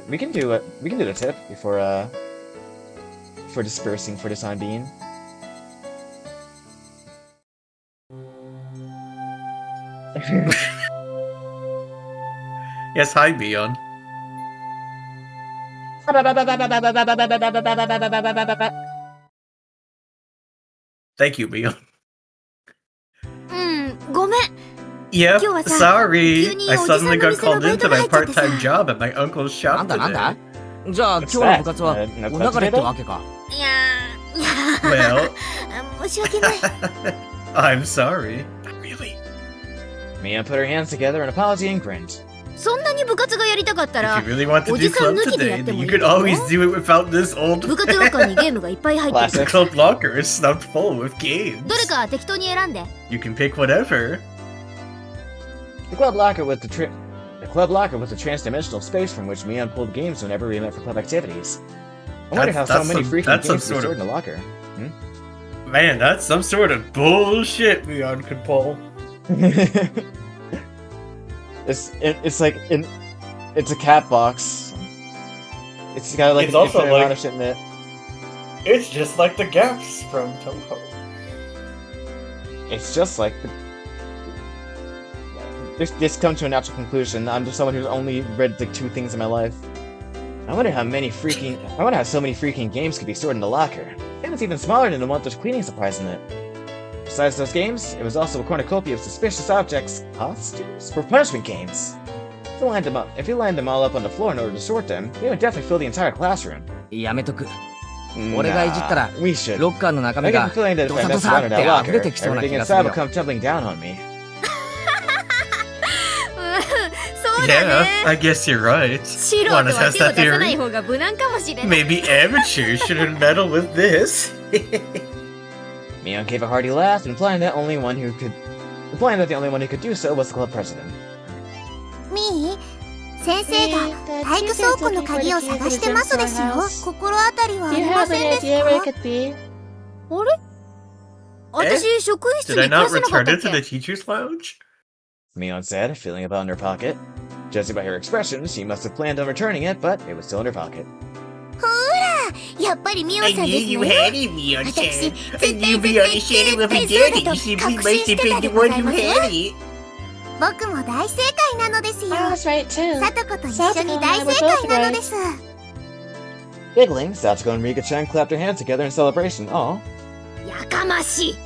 We can do the tip before dispersing for the time being. Yes, hi, Mion. Thank you, Mion. ごめん。 Yep, sorry. I suddenly got called into my part-time job at my uncle's shop today. じゃあ今日の部活はお流れってわけか。いや Well, 申し訳ない。 I'm sorry. Really? Mion put her hands together in apology and grinned. そんなに部活がやりたかったら If you really want to do club today, then you could always do it without this old 部活ロッカーにゲームがいっぱい入ってる。 The club locker is stuffed full with games. どれか適当に選んで。 You can pick whatever. The club locker was the trans-dimensional space from which Mion pulled games whenever we met for club activities. I wonder how so many freaking games could be stored in the locker. Man, that's some sort of bullshit Mion could pull. It's like it's a cat box. It's got like it's also a lot of shit in it. It's just like the gaps from Toho. It's just like this come to a natural conclusion. I'm just someone who's only read like 2 things in my life. I wonder how so many freaking games could be stored in the locker. And it's even smaller than the one with cleaning supplies in it. Besides those games, it was also a cornucopia of suspicious objects, costumes, for punishment games. If you lined them all up on the floor in order to sort them, they would definitely fill the entire classroom. やめとく。俺がいじったら we should. ロッカーの中 I 身 get が the feeling that if ド I サド mess サ around っ in て that 溢れ locker, てきそうな気 everything がする inside よ will。come tumbling down on me. そうだね。 Yeah, I guess you're right. 素人は Wanna 手を test 出 that さない theory? 方が無難かもしれない。 Maybe amateurs shouldn't meddle with this. Mion gave a hearty laugh, implying that the only one who could do so was the club president. みー、先生が体育倉庫の鍵を探してますですよ。心当たりはありませんですか？あれ？私、職員室 Did I に返 not さなかっ return たっ it to け？ the teacher's lounge? Mion said, feeling about in her pocket. Judging by her expression, she must have planned on returning it, but it was still in her pocket. ほら、やっぱりミオさんですね。 had it, Mion 私、 chan. 絶 And you 対 Mion 絶 said it 対 would be 絶対 dirty. そう You だと simply 確信 must し have て been た the でご one ざい who ますわ。 had it. 僕も大正解なのですよ。 I was right too. さとこと一緒に大正解なのです。 Giggling, Satsuko and Rika-chan clapped their hands together in celebration. Aw. やかましい。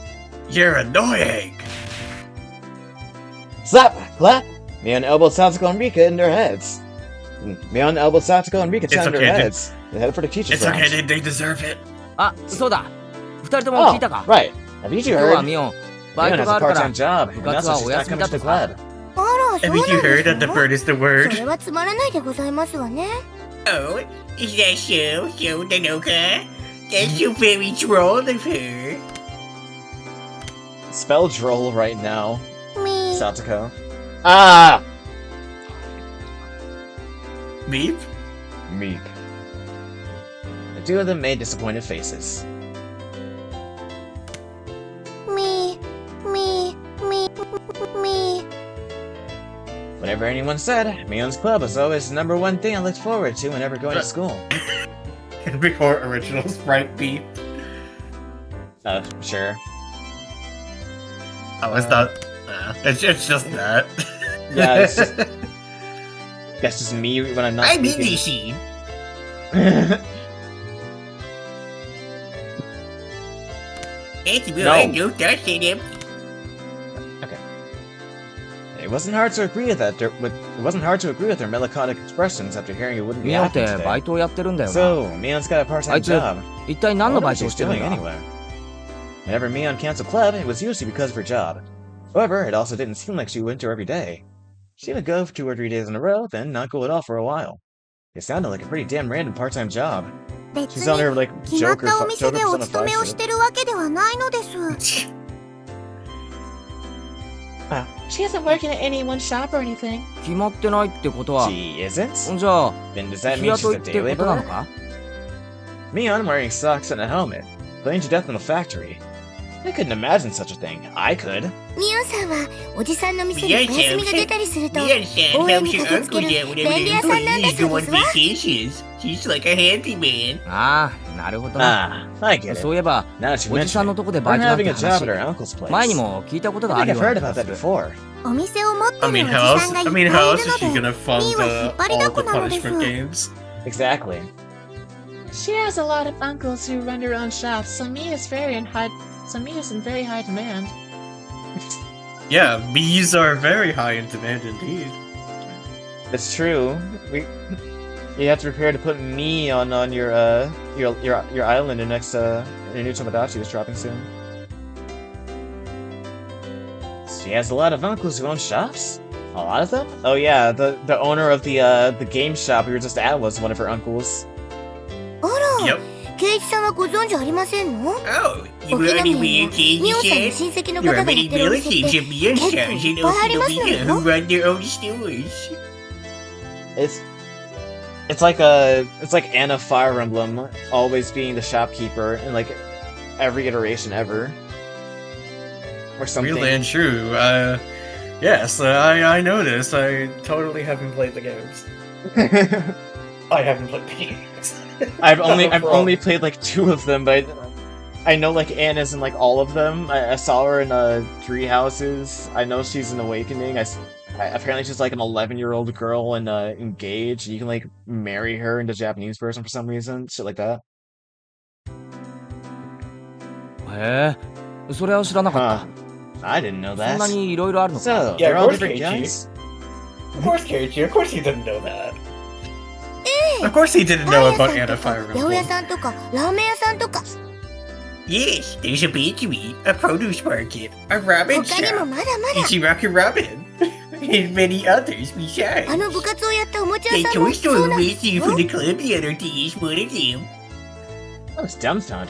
You're annoying. Slap! Clap! Mion elbowed Satsuko and Rika in their heads. Mion elbowed Satsuko and Rika-chan in their okay, heads. They headed for the teacher's It's okay, lounge. they deserve it. あ、そうだ。2人とも聞いたか。 right. Have you 今日は heard? ミオン、バイ Mion ト has が a あるから part-time job, 部 and 活 also は she's お not 休み coming だ to the とか。 club. あら、そうなん Haven't you で heard す that the か？ bird is the そ word? れはつまらないでございますわね。 Oh, is that so? So, Danoka? That's so very droll of her. Spell droll right now, みー、 Satsuko. Ah! Meep? Meep. The two of them made disappointed faces. みー、みー、みー、みー。 Whenever anyone said, Mion's club was always the number one thing I looked forward to whenever going to school. And before original sprite beep. Sure. I was not. It's just that. Yeah, it's just... That's just me when I'm not I'm in speaking. this scene. It's No. no. Don't touch it. It wasn't hard to agree with their melancholic expressions after hearing you wouldn't be ミオンっ acting て today. バイトをやってるんだよな。 So, Mion's got a あ part-time いつ job. 一体 I 何の wonder バ what イトを she's してるん doing だ？ anywhere. Whenever Mion cancelled club, it was usually because of her job. However, it also didn't seem like she went to every day. She would go for 2 or 3 days in a row, then not go at all for a while. It sounded like a pretty damn random part-time job. 別 She's on に her, like, 決まっ Joker たお店でお persona 勤めを 5してるわけではないのです。 She isn't working at any one shop or anything. 決まってないってことは、 She isn't? じゃあ、 Then does that 日 mean 雇 she's い a って day ことなの laborer? か？ Mion wearing socks and a helmet, playing to death in a factory. I couldn't imagine such a thing. I could. ミオさんはおじさんの店にお休みが出たりすると Mion-san 応援 helps に her 駆けつけ uncle る down whenever 便利 the 屋さんなんだ employees そう go で on すわ。 vacations. She's like a handyman. ああ、なるほどな。 Ah, I get it. そういえば、 Now that you おじさん mention の it, とこでバイ I'm トだって having a job 話、 at our uncle's place. 前にも聞いたことが I ある think よ I've うな heard 気 about が that する。 before. お店を持ってる I お mean, じ how さん else? がいっ I ぱい mean, い how る else is she ので、 gonna fund ミーは引っ張り all だ the こなのです。 punishment games? Exactly. She has a lot of uncles who run their own shops, so Mia's in very high demand. Yeah, bees are very high in demand indeed. It's true. You have to prepare to put me on your island in next in your new Tomodachi that's dropping soon. She has a lot of uncles who own shops? A lot of them? Oh yeah, the owner of the game shop we were just at was one of her uncles. あら、 Yep. ケイチさんはご存知ありませんの？ Oh, お you ひな already みや win, ミオさんの Katie-san? 親戚の There 方 are がやっ many てるお店っ relatives て of Mion 結構 stars い in っぱいありますの Okinawa よ。 who run their own stores. It's like Anna Fire Emblem always being the shopkeeper in like every iteration ever. Or something. Real and true. Yes, I know this. I totally haven't played the games. I haven't played the games. I've only played like 2 of them, but I know like Anna's in like all of them. I saw her in Three Houses. I know she's in Awakening. Apparently she's like an 11-year-old girl and engaged. You can like marry her into a Japanese person for some reason. Shit like that. へえ、それは知らなかっ I didn't know た。そんな that. にいろいろあるのか。 So, Yeah, they're of all course, different Keiichi. guys? Of course, Keiichi. Of course he didn't know that. Of course he didn't パン know 屋さ about ん Anna とか Fire 八百屋 Emblem. さんとかラーメン屋さんとか Yes, there's a bakery, a produce market, a ramen 他にも shop, まだまだ Ichiraku Ramen, and many others あ besides. の部活をやったおもちゃ The 屋さんも Toy そう Store なんで with す you よ for the club the other day is one of them. I was dumbfounded.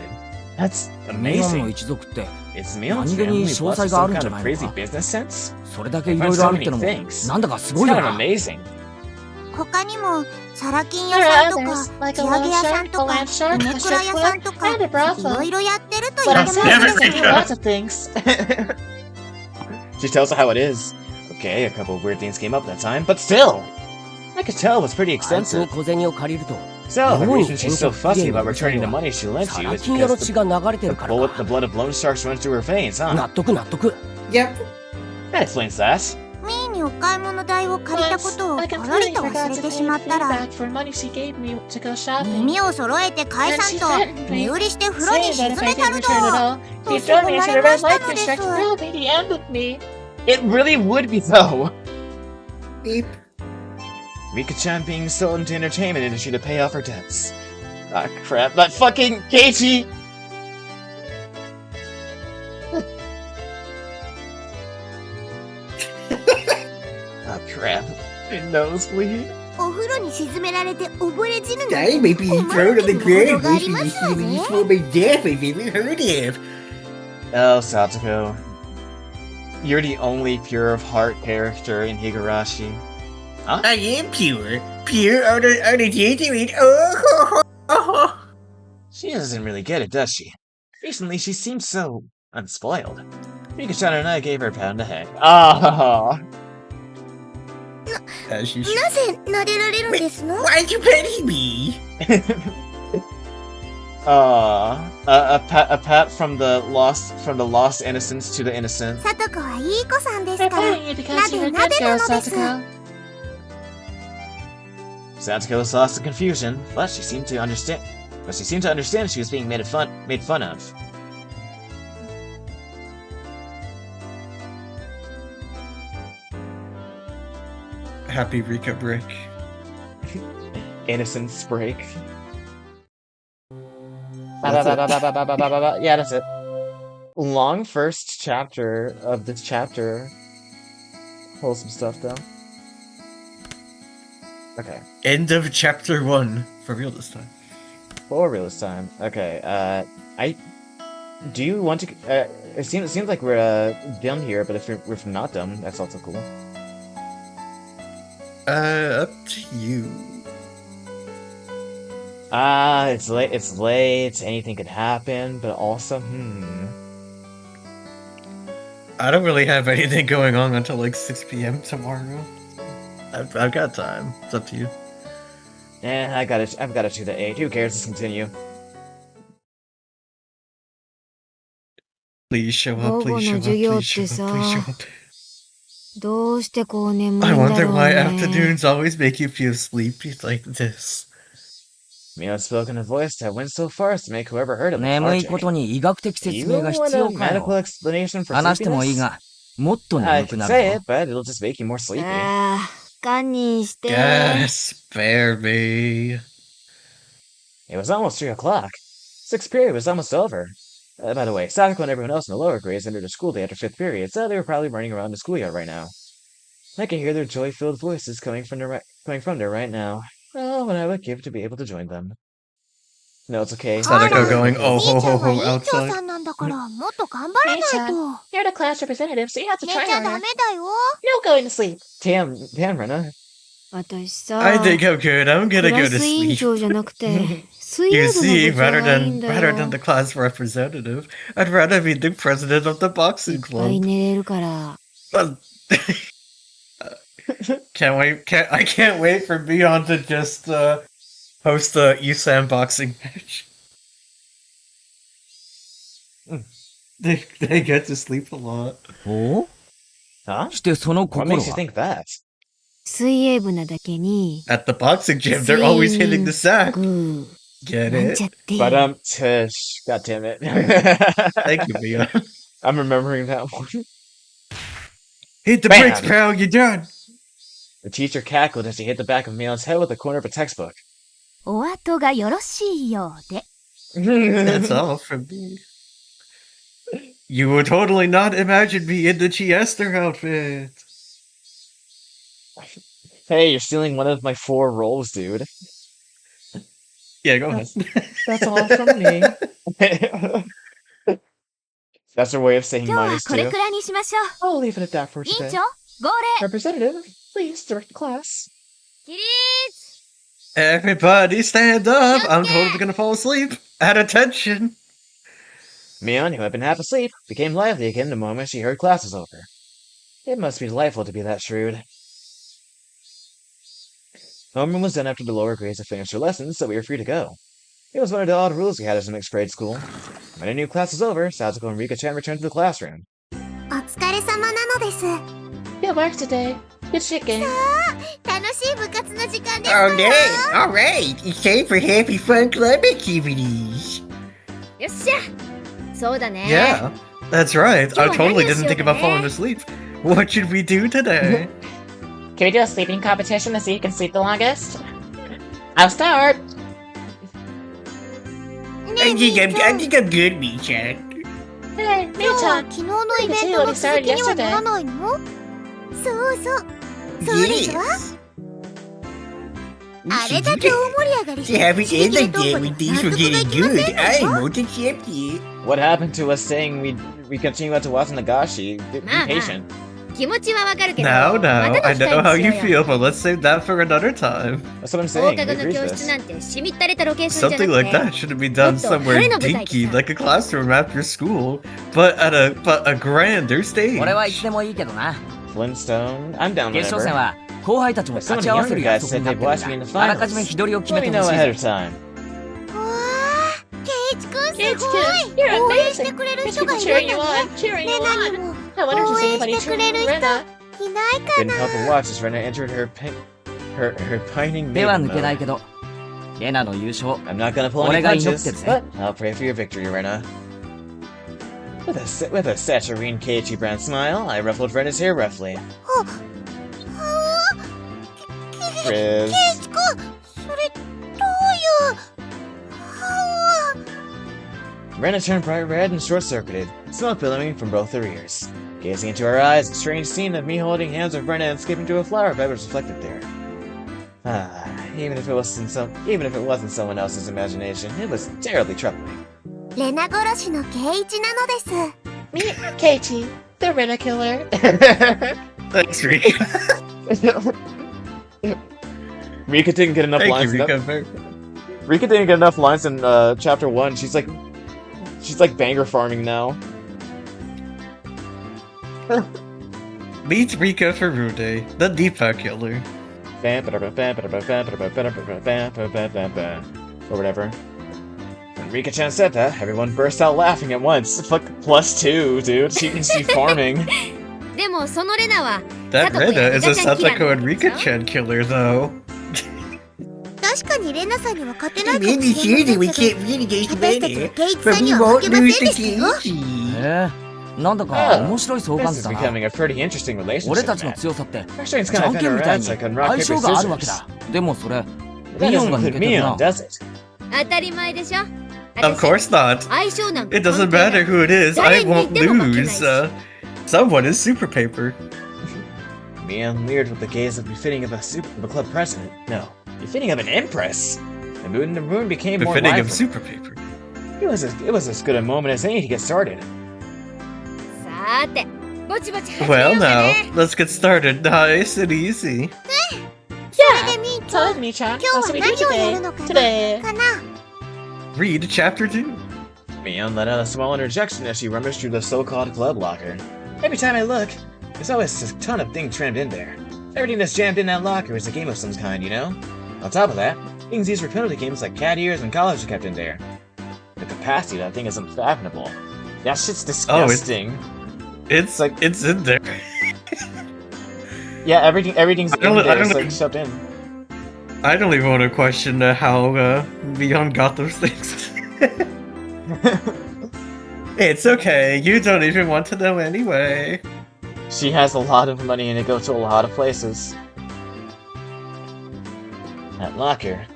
That's ミオンの amazing. 一族って It's Mion's 何気に family 詳 plus 細があ some るんじ kind ゃ of ないの crazy か。 business sense? それだけいろいろあるってのもなんだかす It's ごいよ kind of な。 amazing. 他にもサラ金 There 屋 are さんと others, か like 地 a 上げ loan 屋さ shark, ん a とか land shark, 米 a 倉屋 strip さんと club, か and a い brothel. ろいろやってると But 言 I've ってま never す seen よ lots of things. She tells her how it is. Okay, a couple of weird things came up that time, but still! I could tell it was pretty あいつの expensive. 小銭を借りると、 So, the 妙に reason 返 she's so 却期 fussy 限が about うるさい returning の the は money she lent サ you ラ is 金屋の because 血が流れてるから the か。 blood of loan sharks runs through her veins, huh? 納得納得。 Yep. That explains that. ミーにお買い物代を借りたことを I パラリ completely と忘 forgot れ to て pay しま her ったら back for money she gave me to go shopping. 耳を揃えて返さんと And she threatened me, 身売りして風呂に saying 沈 that if め I た didn't る return it と all, と he'd そ throw こ me ま into れ the ま red した light のです district. Probably the end with me. It really would be though. Beep. Rika-chan being sold into entertainment industry to pay off her debts. Ah, crap. That fucking Keiichi! Ah, crap. My nosebleed. お風呂に沈められて溺れ死ぬなんて I may be 困 thrown る on the けど ground があ with り the ますわね easiest form of death I've ever heard of. Oh, Satoko. You're the only pure of heart character in Higurashi. I am pure. Pure, unadulterated. Oh, She doesn't really get it, does she? Recently, she seems so unspoiled. Rika-chan and I gave her a pat on the head. Ah! As you なぜ撫でられるんですの Why'd you petting me? A pat from the lost innocence to the innocent. さとこはいい子さんです They're から petting you because you're a good なで girl, なでなのです Satoko. Satoko was lost in confusion, but she seemed to understand. She was being made fun of. Happy Rika break. Innocence break. That's Yeah, that's it. Long first chapter of this chapter. Wholesome stuff, though. Okay. End of chapter 1. For real this time. For real this time. Okay, do you want to, it seems like we're, done here, but if we're not done, that's also cool. Up to you. It's late, anything could happen, but also, I don't really have anything going on until like 6 p.m. tomorrow. I've got time. It's up to you. I've got it to the 8. Who cares? Let's continue. Please show up, please show up, please show up, please show up. どうしてこう眠い I んだろ wonder う why ね。 afternoons always make you feel sleepy like this. Mion spoke in a voice that went so far as to make whoever heard it 眠いことに医学的説 You 明が want 必 a 要か medical よ。 explanation for 話してもいい sleepiness? が、もっと I 眠く can な say る it, ぞ。 but it'll just make you more sleepy. 堪忍して。 Yes, spare me. It was almost 3 o'clock. 6th period was almost over. By the way, Sadako and everyone else in the lower grades entered a school day after 5th period, so they were probably running around the schoolyard right now. I can hear their joy-filled voices coming from there right now. Oh, what I would give to be able to join them. No, it's okay. Sadako going, oh 兄 ho ちゃ ho んは ho 委員長 outside. さんなんだからもっと頑張らないと。 You're the class representative, so you have to 寝 try ちゃダ harder. メだよ。 No going to sleep. Damn, Rena. 私さ、 I think I'm good. I'm ク gonna ラ go ス to 委員 sleep. 長じゃなくて、水 You 泳部の see, 部長がいいんだ rather よ。 than the class representative, I'd rather be the president of the い boxing っぱい club. 寝れるから。 But- I can't wait for Mion to just host the Yusan boxing match. They get to sleep a lot. お Huh? してその What 心 makes you は think that? 水泳部なだけに、 At the boxing gym, they're always hitting the sack. グ Get ー、なん it? ちゃって。 But tush. God damn it. Thank you, Mion. I'm remembering that one. Hit the Bam. brakes, pal. You're done. The teacher cackled as he hit the back of Mion's head with the corner of a textbook. お後がよろしいようで。 That's all from me. You would totally not imagine me in the Chiester outfit. Hey, you're stealing one of my 4 roles, dude. Yeah, go ahead. That's all from me. That's her way of saying 今日は minus これ 2. くらいにしましょう。 I'll leave it at that for 委員 today. 長、号令。 Representative, please direct the class. 起立。 Everybody stand up. I'm totally gonna fall asleep. At attention. Mion, who had been half asleep, became lively again the moment she heard class was over. It must be delightful to be that shrewd. Homeroom was done after the lower grades had finished their lessons, so we were free to go. It was one of the odd rules we had as a mixed grade school. When a new class was over, Satsuko and Rika-chan returned to the classroom. お疲れ様なのです。 Good work today. Good shit game. 楽しい部活の時間です。 Alright. It's time for happy fun club activities. よっしゃそうだね。 Yeah, that's right. I 今日は totally 何をしよう didn't think か about ね。 falling asleep. What should we do today? Can we do a sleeping competition to see who can sleep the longest? I'll start. ねえ、兄ちゃん。 I'm good, Michan. Hey, 今日は Mia-chan. 昨日のイベントの続きにはならないの？そうそう。そうですわ。あれだけ大盛り上がりして、 haven't 刺激 ended で yet トンボ when に things 納 were 得がい getting きません good. で I しょ？ won't accept it. What happened to us saying we continue out to Wasanagashi? Be patient. 気持ちはわかるけど。 No, また no, の I 機会 know how に you しよう feel, but let's save that for another time. That's what I'm 放 saying. 課 We 後の agreed 教 to 室 this. なんてしみったれたロケーションじゃ Something な like くて that should be done What the somewhere hell? dinky, like a classroom after school, but at a grander stage. 俺はいつでもいいけどな。 Flintstone, I'm down 決勝 whenever. 戦は後輩たちも If some 立 of ち the 合わせ younger る guys 約束 said になっ they'd てる watch me in が the あらかじめ finals, 日取りを決め let て me ほ know しい ahead ぞ of time. わあ、ケイチくんす It's ご good. い。 You're 応援して amazing. くれる There's 人が people いるん cheering you だ on, ね。 cheering ね you え、何 on. も I wonder if 応 there's 援 anybody してく cheering れる you 人 on. いないか Couldn't な。 help but watch as Rena entered her pining では maiden 抜けない mode. けどレナの優勝 I'm not gonna pull any 俺が祈って punches, るぜ but I'll pray for your victory, Rena. With a saturnine Keiichi brand smile, I ruffled Rena's hair roughly. Frizz. ケイチ君、それ、どういう。Rena turned bright red and short-circuited, smoke billowing from both her ears. Gazing into her eyes, a strange scene of me holding hands with Rena and skipping to a flower bed was reflected there. Even if it wasn't someone else's imagination, it was terribly troubling. レナ殺しのケイイチなのです。 Meet Keiichi, the Rena killer. Thanks, Rika. Rika didn't get enough Thank lines. you, Rika. Rika didn't get enough lines in chapter 1. She's like banger farming now. Meet Rika Furude, the Deepa killer. Or whatever. When Rika-chan said that, everyone burst out laughing at once. Fuck, +2, dude. She's farming. でもそのレナは That サトコ Rena や is a リカちゃんキラー Satoko and Rika-chan killer, though. 確かにレナさんには勝てないかも Maybe しれ here ま we せん can't け really get ど、私たち better, はケイイチ but さん we には負 won't けません lose で to したよ。 Keiichi. なんだか面白い相関 This 図 is だな。 becoming a pretty interesting 俺 relationship. たちの man. 強さって Actually, it's じ kind ゃ of んけんみ better たい as に like on rock, 相 paper, 性があるわけ scissors. だ。でもそれ That ミオン doesn't が抜 include けてる Mion, な。 does it? 当たり前でしょ。 Of course not. 相性なんか It doesn't 関係ない matter who it is, I won't lose. Someone is super paper. Mion leered with the gaze of befitting of a club president. No, befitting of an empress. The mood in the room became more Befitting of lively. super paper. It was as good a moment as any to get started. さーてぼちぼち始め Well, ようか now, ね。 let's get started. Nice and easy. それでみーちゃ Tell ん、 me, Chan. 今日は What should we 何 do をやる today? のかな Today. かな。 Read chapter 2. Mion let out a small interjection as she rummaged through the so-called club locker. Every time I look, there's always a ton of things trimmed in there. Everything that's jammed in that locker is a game of some kind, you know? On top of that, things used for penalty games like cat ears and collars are kept in there. The capacity of that thing is unfathomable. That shit's disgusting. It's like- it's in there. Yeah, everything's I in don't- I there, don't it's know. like shoved in. I don't even want to question how Mion got those things. It's okay, you don't even want to know anyway. She has a lot of money and it goes to a lot of places. That locker.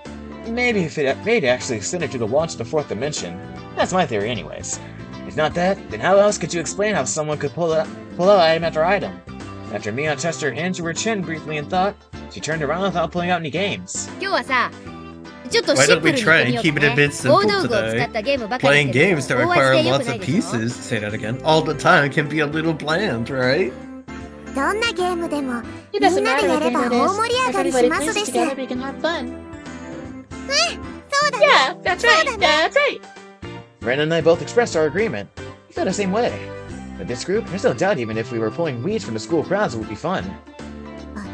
Maybe if it actually extended to the launch of the fourth dimension. That's my theory anyways. If not that, then how else could you explain how someone could pull out item after item? After Mion touched her hand to her chin briefly in thought, she turned around without pulling out any games. 今日はさちょっと Why シン don't プ we ルに try やってみ and よう keep か it a ね。 bit 大 simple 道具を使っ today? たゲームばかり Playing ですけど games that 大味 require で良 lots くない of でしょ。 pieces, say that again, all the time can be a little bland, right? どんなゲームでも It み doesn't んなで matter や what れ game ば it 大 is. 盛り If 上がりし everybody ますで plays す。 together, we can have fun. そうだね。 Yeah, that's right. That's right. Ren and I both expressed our agreement. We feel the same way. With this group, there's no doubt even if we were pulling weeds from the school grounds, it would be fun.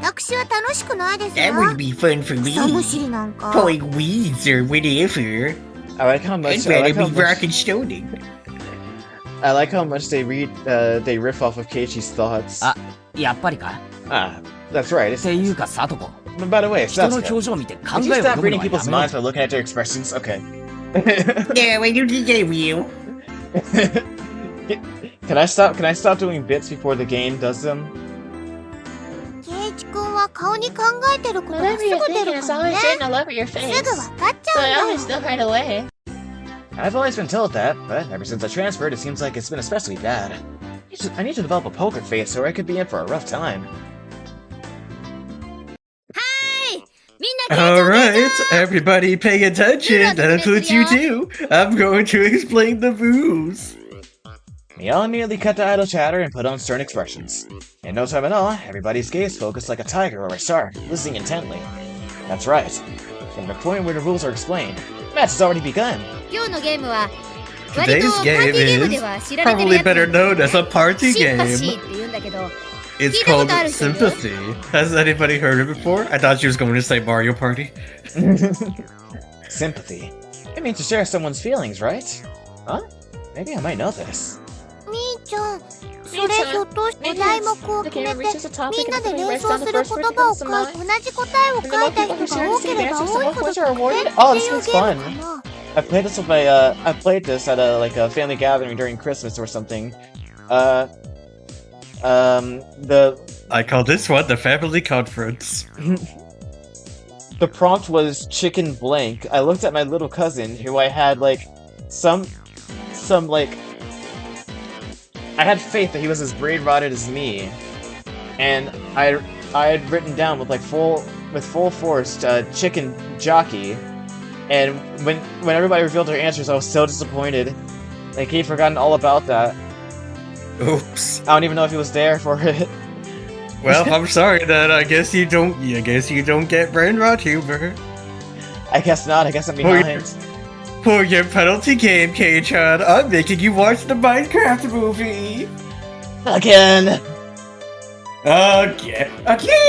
私は楽しくないです That よ。 would be fun for 草む me. しりなんか。 Pulling weeds or whatever. I like how much. I'd rather be rock and stoning. I like how much they riff off of Keiichi's thoughts. あやっぱりか。 Ah, that's right. っていうかサトコ By the way, 人の Sasuke, 表情を見て考 could え you を stop 読む reading のは people's やめろ minds by looking at their expressions? Okay. Yeah, I don't think I will. Can I stop doing bits before the game does them? ケイイチ君は顔に考えてることが Whatever す you're ぐ出 thinking る is からね。 always written all over your す face. ぐわかっち So I ゃうん always だよ。 know right away. I've always been told that, but ever since I transferred, it seems like it's been especially bad. I need to develop a poker face or I could be in for a rough time. みんな緊張 Alright, everybody pay attention, that includes you too. I'm going to explain the moves. Mion immediately cut the idle chatter and put on stern expressions. In no time at all, everybody's gaze focused like a tiger or a shark, listening intently. That's right. From the point where the rules are explained, the match has already begun. 今日のゲームは割と Today's パーティー game ゲーム is では知られてる probably やつ better known as a party シンパシー game. って言うんだけど It's 聞いたこ called とある人いる Sympathy. Has anybody heard it before? I thought she was going to say Mario Party. Sympathy. It means to share someone's feelings, right? Huh? Maybe I might know this. みーちゃん、それひょっとして題目を決めて、みんなで連想する言葉を書い、同じ答えを書いた人が多ければ多いほど得点っていうゲ Oh, this looks ー fun. ムかな。 I played this with my I played this at a family gathering during Christmas or something. The I call this one the family conference. the prompt was chicken blank, I looked at my little cousin, who I had, like, some, like... I had faith that he was as brain-rotted as me, and I had written down with, like, full force, chicken jockey, and when everybody revealed their answers, I was so disappointed. Like, he'd forgotten all about that. Oops. I don't even know if he was there for it. Well, I'm sorry then. I guess you don't get brain rot humor. I guess not. I guess I'm behind. For your penalty game, Kei-chan, I'm making you watch the Minecraft movie. Again. Again.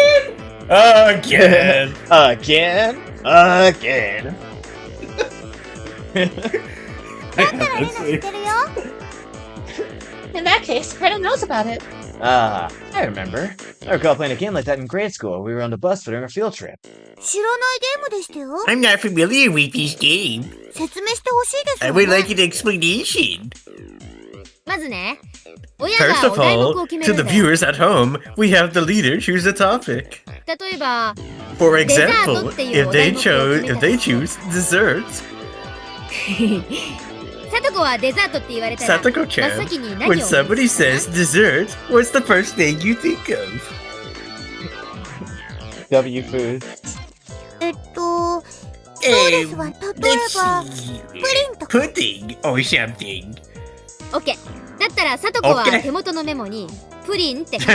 In that case, Greta knows about it. I remember. I recall playing a game like that in grade school. We were on the bus during a field trip. 知らないゲームでしたよ。 I'm not familiar with this game. 説明してほしいです I よ would ね。 like an explanation. まずね、親 First が of お題目 all, を決め to る the んだよ。 viewers at home, we have the leader choose a topic. 例えば、 For デザート example, っていう if お題 they 目を決め if た they ら choose desserts, さとこはデザートって言われたら、真っ Satoko-chan, 先に何を when 思いつ somebody くか says dessert, what's the first thing you think of? W food. そうですわ。例え Let's ば、 see. プリンとか。 Pudding or something. オッケー。だったらさとこは OK 手元のメモにプリンって書く。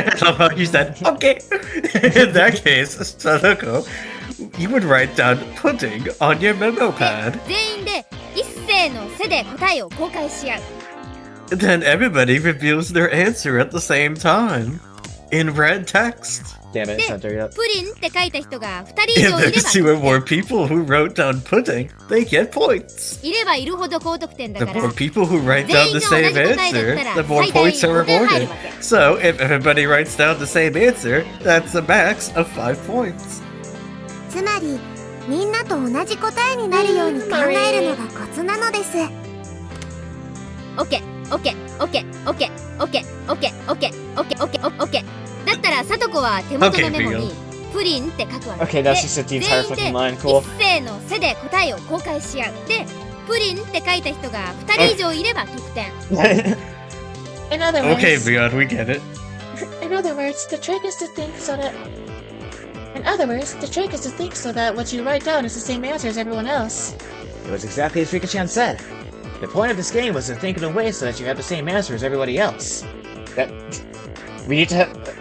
You said, okay. In that case, Sadako, you would write down pudding on your memo で pad. 全員で一斉の背で答えを公開し合う。 Then everybody reveals their answer at the same time. In red text. Damn it, it's で not there yet. プリンって書いた人が2人以 If 上いれ there's ば two or more people who wrote down pudding, they get points. いればいるほど高得点だ The から more people who write down the same 全員が同じ答えだったら answer, the more 最大 points are 5点入 awarded. るわけ。 So, if everybody writes down the same answer, that's a max of 5 points. つまり、みんなと同じ答えになるように考えるのがコツなのです。オッケーオッケーオッケーオッケーオッケーオッケーオッケーオッケーオッケーオッケーだったらさとこは手元のメモにプリンって書くわけ Okay, で now she said the entire 全員 fucking line. で Cool. 一斉の背で答えを公開し合うでプリンって書いた人が2人以上いれば得点 In other words, Okay, Beyond, we get it. in other words, the trick is to think so that. In other words, the trick is to think so that what you write down is the same answer as everyone else. It was exactly as Rika-chan said. The point of this game was to think in a way so that you have the same answer as everybody else. That we need to have.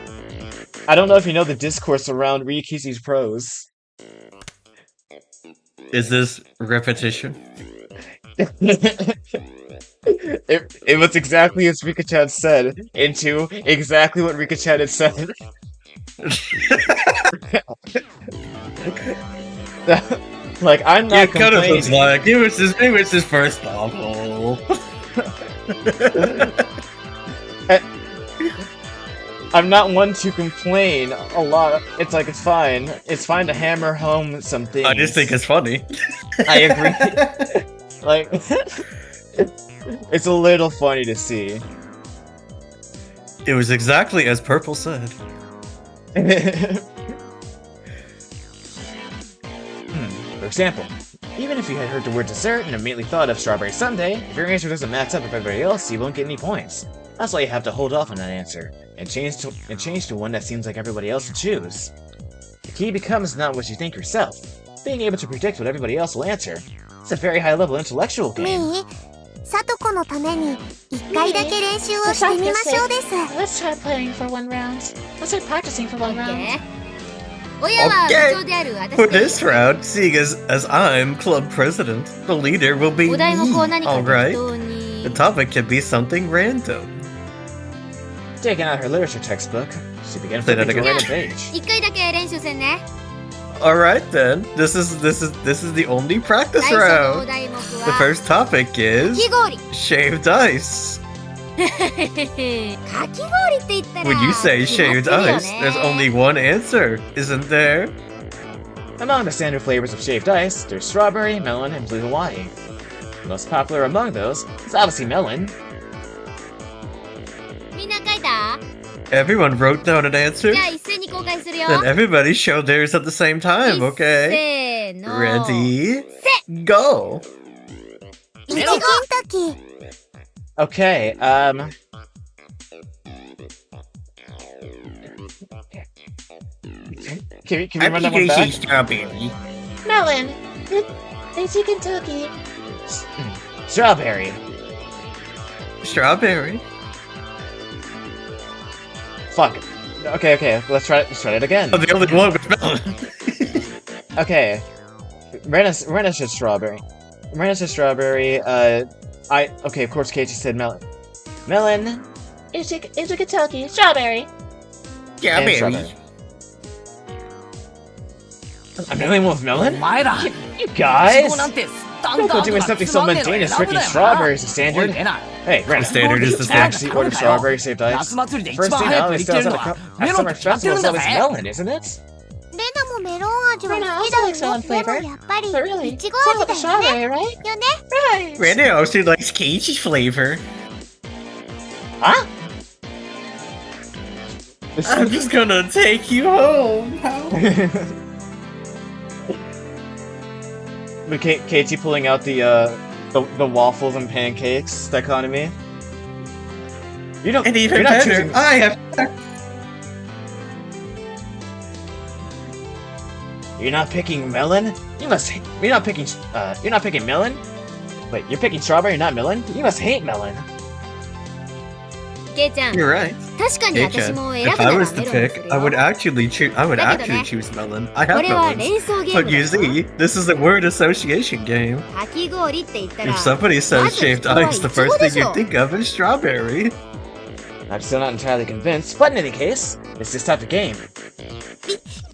I don't know if you know the discourse around Ryukishi's prose. Is this repetition? It was exactly as Rika-chan said, into exactly what Rika-chan had said. Like, I'm not Yeah, kind of looks complaining. like it was his first novel. I'm not one to complain a lot. It's like, it's fine. It's fine to hammer home some things. I just think it's funny. I agree. Like, it's a little funny to see. It was exactly as Purple said. For example, even if you had heard the word dessert and immediately thought of strawberry sundae, if your answer doesn't match up with everybody else, you won't get any points. That's why you have to hold off on that answer, and change to one that seems like everybody else would choose. The key becomes not what you think yourself, being able to predict what everybody else will answer. It's a very high-level intellectual み game. ー、さとこのために一回だけ練習をしてみましょうです Let's try playing for one round. Let's try practicing for one round. 親は部 Okay. 長である私 For で this round, seeing as I'm club president, the leader will be お題目を何 me. か適 Alright? 当に The topic can be something random. Taking out her literature textbook, she began Say that flipping again. through a page. 一回だけ練習せんね Alright then, this is the only practice 最初のお round. 題目 The は first topic か is き氷 shaved ice. かき氷って言ったら When you say 決まって shaved るよね ice, there's only one answer, isn't there? Among the standard flavors of shaved ice, there's strawberry, melon, and blue Hawaii. The most popular among those is obviously melon. みんな書いた Everyone wrote down an answer? じゃあ一斉に公開介するよ。 Then everybody show theirs at the same time, okay? せーの。 Ready? Go! いちケンタッキー。 Okay, can we run that one back? Strawberry. Melon. Daisy Kentucky. Strawberry. Strawberry. Fuck. Okay, let's try it again. Oh, the only one with melon. Okay. Rena said strawberry. Okay, of course Keiichi said melon. Melon. Is it Kentucky? Strawberry. And Strawberry. strawberry. I'm the only one with melon? お前ら You guys! なんて Don't go doing something so mundane as freaking strawberries is standard. Hey, Rena. The standard is the Actually ordered strawberry saved ice. 夏祭りで一 First 番 thing 早 I く売 always り切 sells れる at のは at メロンっ summer て決まってる festival ん is だ always ぜ melon, isn't it? レナもメロン味は Rena 好き also だ likes よ melon ね。で flavor. もやっぱり But really, いちご so 味 with だ the よね。 strawberry, right? よね。 Right. Randy also likes Keiichi's flavor. Huh? I'm just gonna take you home. With Keiichi pulling out the waffles and pancakes dichotomy. You don't. And even you're not better, choosing. I have. You're not picking melon. You're not picking melon. Wait, you're picking strawberry, not melon. You must hate melon. ケイちゃん、 You're right. 確かに私 Keichan, も選 if ぶな I ら was メ to ロンにす pick, る I would よ。 actually choose melon. I have これは melons. 連想ゲー But ム you だよ。 see, this is a word association game. かき氷って言ったら If somebody says まず shaved 人は ice, the イチゴ first で thing し you ょ。 think of is strawberry. I'm still not entirely convinced, but in any case, it's this type of game.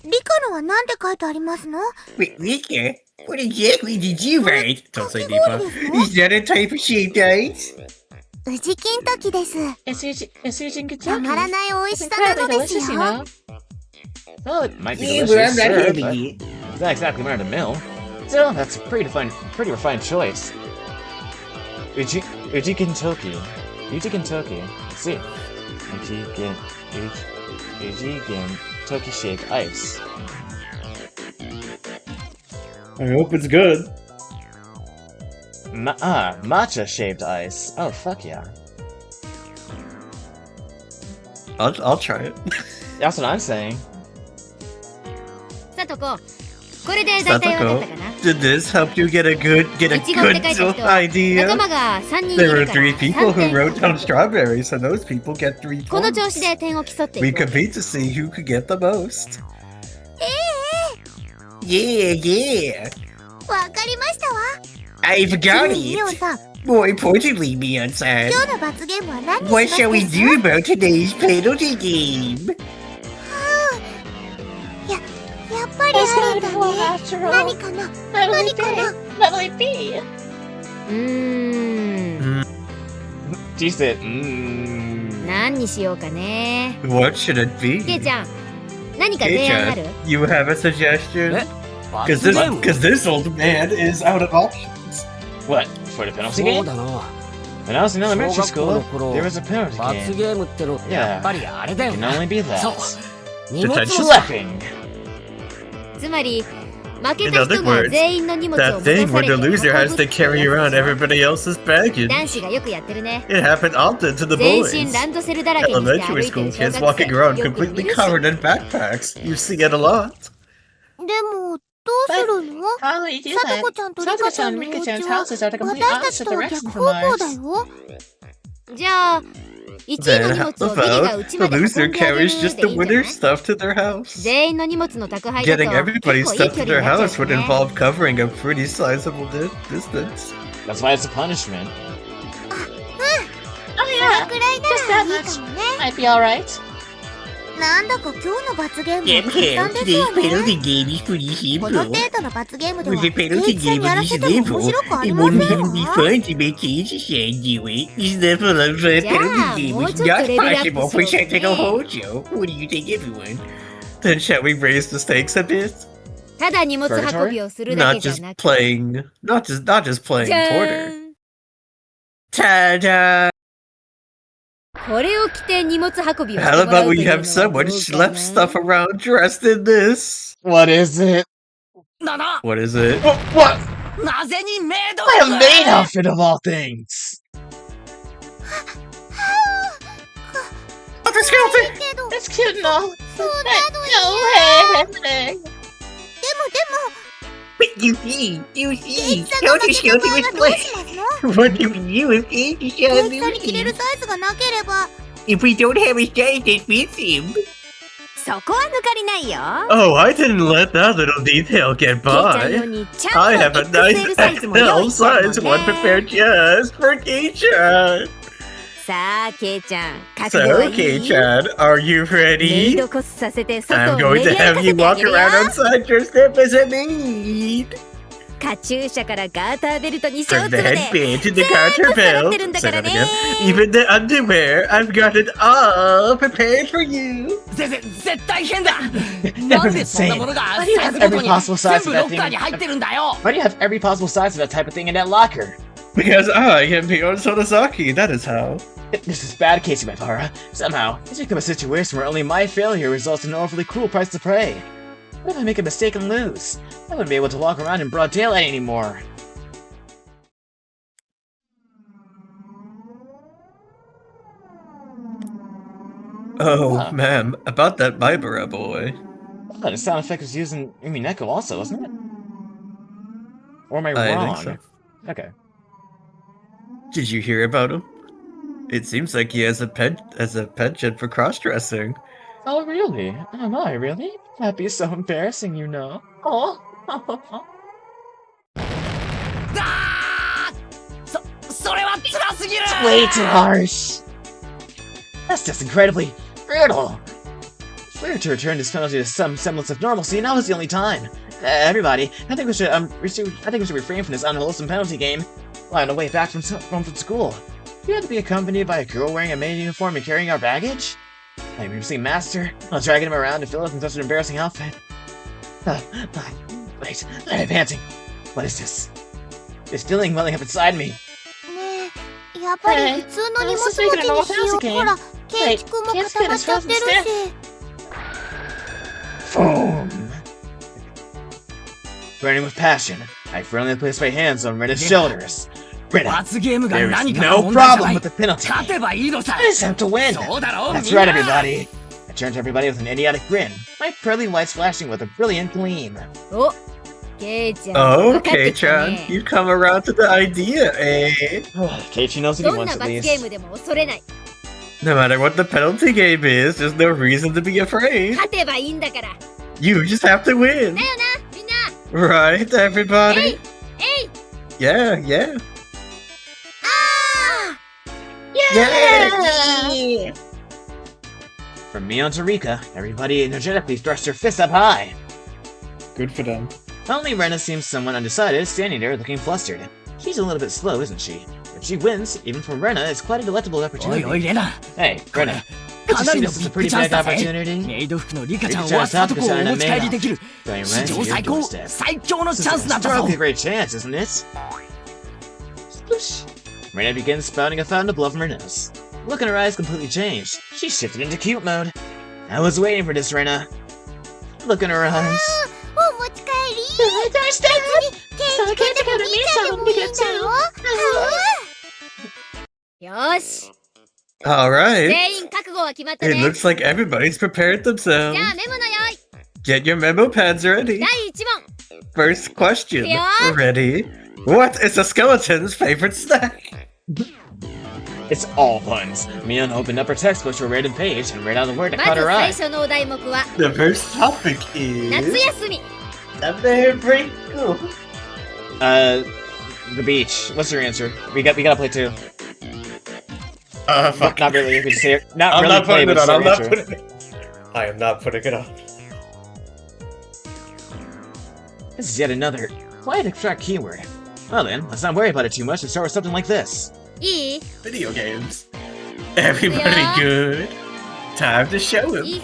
リカのはなんて書いてありますの？ Wait, Rika, what exactly did you write? Don't say かき氷 Deepa. ですの？ Is that a type of shaved ice? 宇治金時です。 It's using た Kentucky. まらない美味 It's しさな incredibly のです delicious, you よ。 know. Well, it Might be Yeah, but I'm delicious, not sure, having but it. it's not exactly run of the mill. Still, that's a pretty refined choice. Uji Kentucky. Let's see. Uji Kentucky shaved ice. I hope it's good. Matcha shaved ice. Oh, fuck yeah. I'll try it. That's what I'm saying. さとこ、これで大体分かったかな。 Did this help you get a good いちごって書いた人は仲 idea? 間が3人い There る were から 3 people 3 who 点 wrote down strawberries, and those people get 3この調 points. 子で点を競ってい We こう。 compete to see who could get the most. Yeah, yeah. わかりましたわ。 I forgot ミオ it. さん、 More importantly, Mion-san, 今日の罰ゲームは何にし what ます shall we か？ do about today's penalty game? やっぱり It's ある not んだ cool ね。 after 何 all. かな？ Melody 何かな？ B. Melody B. She said, 何にしようかね。 What should it ケイ be? ちゃん、何か提案ある？ Keichan, you have a suggestion? え、罰ゲーム Because this old man is out of options. what? For the penalty そう game? だな。 When I was in 小 elementary 学校の school, 頃 there was a penalty 罰 game. ゲームってのやっぱりあれだ It よ can な。 only be そう that. 荷物を Schlepping. つまり、負け In た other 人が words, 全員の荷物を That 戻 thing さ where れ the て運ぶ loser has って to carry や around つでしょ。 everybody else's baggage. 男子がよくやってるね。 It happened often to the 全 boys. 身ランドセルだらけにして歩 Elementary いて school る小 kids 学 walking 生 around よく見 completely るし。 covered in backpacks. You see it a lot. でも、どうするの？ How do we do さと that? こちゃんとリカちゃんのお家 Rika-chan's は houses are the complete 私たち opposite とは direction 逆 from 方向だ ours. よ。じゃあ、1位の Then 荷 how 物をビリが about うち the まで運ん loser であげる carries just で the いいんじゃない？ winner's stuff to their house? 全員の荷物の宅配だと Getting 結 everybody's 構いい stuff 距 to their 離になっ house ちゃう would ね。 involve covering a pretty sizable distance. That's why it's a punishment. Oh それ yeah, くらいな just ら that いいかもね。 might be alright. なんだか今日の罰ゲーム Yeah, は簡 hell, 単です today's よね。 penalty game is pretty この simple. 程度の罰ゲームでは、 With ケ a イ penalty チさん game にや of ら this せても面 level, 白くあ it りませ wouldn't ん even be わ。 fun to make Keiichi-san do it. This level of Yeah, penalty game more is to not level up possible for so technical bad. Hojo. What do you think, everyone? Then shall we raise the stakes a bit? ただ荷物運びをするだ Not けじゃ just なく、 playing, not just playing じゃー Porter. ん。 Ta-da! これを着て荷物運びをして How もら about うと we いうのは have どう someone か schlep な stuff around dressed in this? What is it? なな What is it? What? なぜにメイド I have maid outfit of all things! Other skeleton! けど That's cute and all. そうなの No よ way, happening. でも You see, ケイ Skeleton チさんが同じ名 Skeleton 前 was はどう like, しますの what do we do if Keiichi ケイチさんに Skeleton? 着れるサイズがなければ If we don't have a skeleton with him? そこは抜かりないよ Oh, I didn't let that little detail get ケイちゃん用 by. にちゃ I ん have と a nice XL サイズも用 XL 意したもん size one ね prepared just for Kei-chan. さあケイちゃん覚悟は So, いい Kei-chan, are you メイ ready? ドコスさせて外 I'm を going 練 to り歩か have せ you てあ walk げるよ around outside your step as a maid. カチューシャからガーターベルトにショー From ツ the まで headband to the 全部 counter 揃っ belt. てるんだ Say から that ね again. Even the underwear, I've got it all prepared for you. 絶対変だなんでそんなものが Why do you サイ have ズご every とに possible 全 size 部 of ロ that ッカーに thing? 入ってるんだよ Why do you have every possible size of that type of thing in that locker? Because I am Mion Sonozaki, that is how. This is bad, Casey Maibara. Somehow, it's become a situation where only my failure results in an overly cruel price to pay. What if I make a mistake and lose? I wouldn't be able to walk around in broad daylight anymore. Oh, Huh. ma'am, about that Maibara boy. Oh, the sound effect was used in Umineko also, wasn't it? Or am I I wrong? think Okay. Did you hear about him? It seems like he has a penchant for cross-dressing. Oh, really? Am I really? That'd be so embarrassing, you know. Oh. だそれは辛すぎる It's way too harsh. That's just incredibly brutal. If we were to return this penalty to some semblance of normalcy, now is the only time. Everybody, I think we should refrain from this unwholesome penalty game. While on the way back from school, do you have to be accompanied by a girl wearing a maid uniform and carrying our baggage? Like we've seen Master, while dragging him around to fill us in such an embarrassing outfit. Wait, I'm panting. What is this? This feeling welling up inside me. ねえやっぱり普通の荷物持ちにしようほらケイチ君も固まっちゃってるし Boom! Burning with passion, I firmly place my hands on Rena's shoulders. Rena, 罰ゲームが there is 何かの no 問題じゃな problem い with the penalty. 勝てばいいのさ I just have to win. そうだろ That's みんな right, everybody. I turned to everybody with an idiotic grin, my pearly whites flashing with a brilliant gleam. おケイちゃん Oh, 分かってきた Kei-chan, ね you've come around to the idea, eh? Keiichi knows what he どん wants な at 罰ゲー least. ムでも恐れない No matter what the penalty game is, there's no reason to be afraid. 勝てばいいんだから You just have to win. だよなみんな Right, everybody? えい Yeah, yeah. Yeah! From Mion to Rika, everybody energetically thrust their fists up high. Good for them. Only Rena seems somewhat undecided, standing there looking flustered. She's a little bit slow, isn't she? If she wins, even for Rena, it's quite a delectable おい opportunity. おいレナ Hey, Rena, か don't you なり see の this ビ as a ッグ pretty チャン big スだぜ opportunity? メイド服のリカちゃん Rika-chan はサトコをお Satoko-chan 持ち帰りできる Going 史 right 上 to your 最高 doorstep. 最強の This チャン is ス a だったぞ historically great chance, isn't it? Sploosh. Rena begins spouting a fountain of blood from her nose. The look in her eyes completely changed. She shifted into cute mode. I was waiting for this, Rena. Look in her eyes. お持ち帰り別にケイチ君でもみーちゃんでもいいんだよよーし Alright. 全員覚悟は決まった It ね looks like everybody's prepared じ themselves. ゃあメモの用意 Get your memo pads ready. 第1問 First question. Yeah. Ready? What is a skeleton's favorite snack? It's all puns. Mion opened up her textbook to a random page and read out the word that ま caught ず her 最 eye. 初のお題目は The first topic 夏 is 休み very cool. The beach. What's your answer? We gotta play two. Fuck. Not really. We just say it. Not I'm really not play, putting it but on. it's I'm your not answer. putting it. I am not putting it on. This is yet another quite abstract keyword. Well then, let's not worry about it too much and start with something like this. いい Video games. Everybody Yeah. good? Time to show him. いっ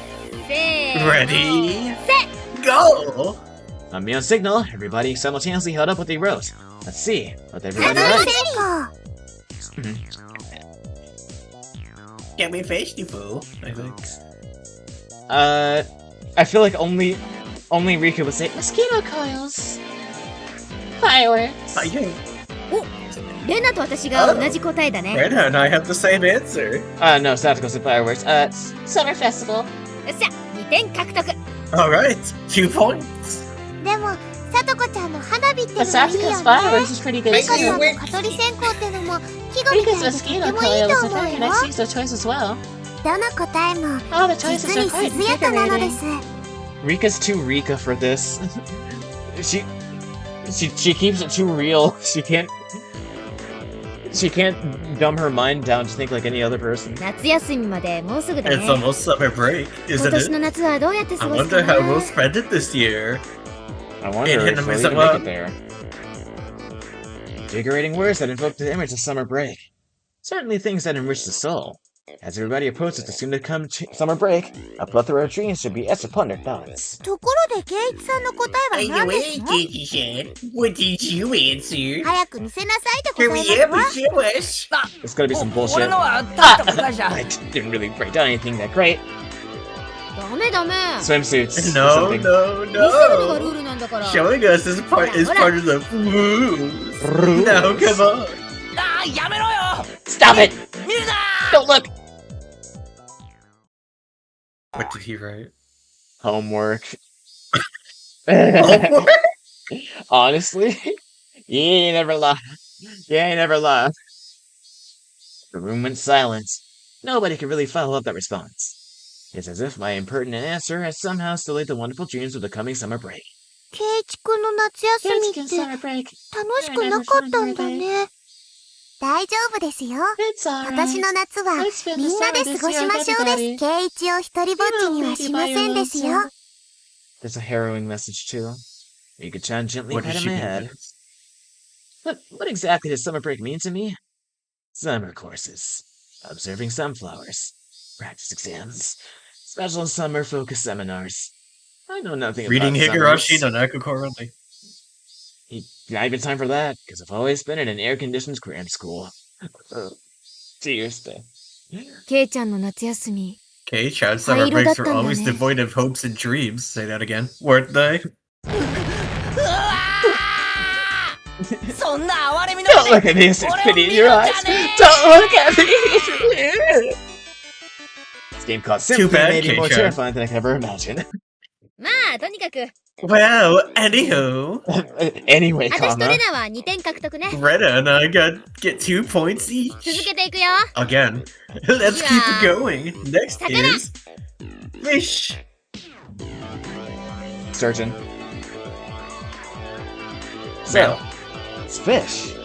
せーの Ready? せ Go! On Mion's signal, everybody simultaneously held up what they wrote. Let's see what everybody 夏 wrote. 休みか Gateway Festival, I think. I feel like only Rika would say Mosquito coils. Fireworks. Yeah. レナと私が同じ答えだね。 Rena and I have the same answer. No, Satoko said fireworks. Summer festival. よっしゃ、2点獲得。 Alright, 2 points. でも、さとこちゃんの花火っての But もいいよ Satsuka's ね。 fireworks is pretty good リカちゃん too. の蚊取り線香ってのも季語みたい Rika's でと mosquito ってもいい coil と is a 思う very よ。 nice use of choice as well. どの答えも All the choices 実 are に quite 涼やかなので invigorating. す。 Rika's too Rika for this. she keeps it too real. She can't dumb her mind down to think like any other person. 夏休みまでもうすぐだね。 It's almost summer break, 今 isn't 年の it? 夏はどうやって I 過ごす wonder か how な we'll spend it this year. I wonder if we'll even Hinamizawa. make it there. Invigorating words that invoke the image of summer break. Certainly things that enrich the soul. As everybody approaches the soon-to-come summer break, a plethora of dreams should be etched upon their thoughts. ところで、ケイイチさんの答えは何ですか？ Keiichi-san, what did you answer? 早く見せなさいでご Hurry ざい up ま and す show us. It's gonna be some 俺 bullshit. のは大した答えじゃ。 I didn't really break down anything that great. ダメダメ。 Swimsuits. or No, something. no, 見せるのがルー no. ルなんだから。 Showing us is part of the rules. Rules. No, come on. あーやめろよ。 Stop it! 見るな。 Don't look! What did he write? Homework. Homework? Honestly? You ain't never lie. You ain't never lie. The room went silent. Nobody could really follow up that response. It's as if my impertinent answer has somehow sullied the wonderful dreams of the coming summer break. ケイイチくんの夏休みって Keiichi's summer break. 楽しくなかったんだね。大丈夫ですよ。 It's 今年 alright. の夏は Let's spend み the んなで summer 過 this ご year し with ましょう everybody. です。ケイイチを一人ぼっちにはしませんですよ。 There's a harrowing message, too. Rika-chan gently What does patted she my mean? head. What exactly does summer break mean to me? Summer courses. Observing sunflowers. Practice exams. Special summer focus seminars. I know nothing Reading about Higurashi summers. no Nakukoroni. Not even time for that, because I've always been in an air-conditioned cram school. Seriously. ケイちゃんの夏休み。 Kei-chan summer Haiiro breaks were だったんだね。 always devoid of hopes and dreams. Say that again. Weren't they? そんな哀れみの Don't look at me, it's pity in your eyes. Don't look at me! This game called Too Simply bad, may be more Kei-chan. terrifying than I could ever imagine. まあ、とにかく、 Well, anywho, Anyway, 私と comma. レナは2点獲得ね。 Rena and I get 2 points each. 続けていくよ。 Again. Let's keep it going. Next Sakura. is fish. Sturgeon. So, it's fish.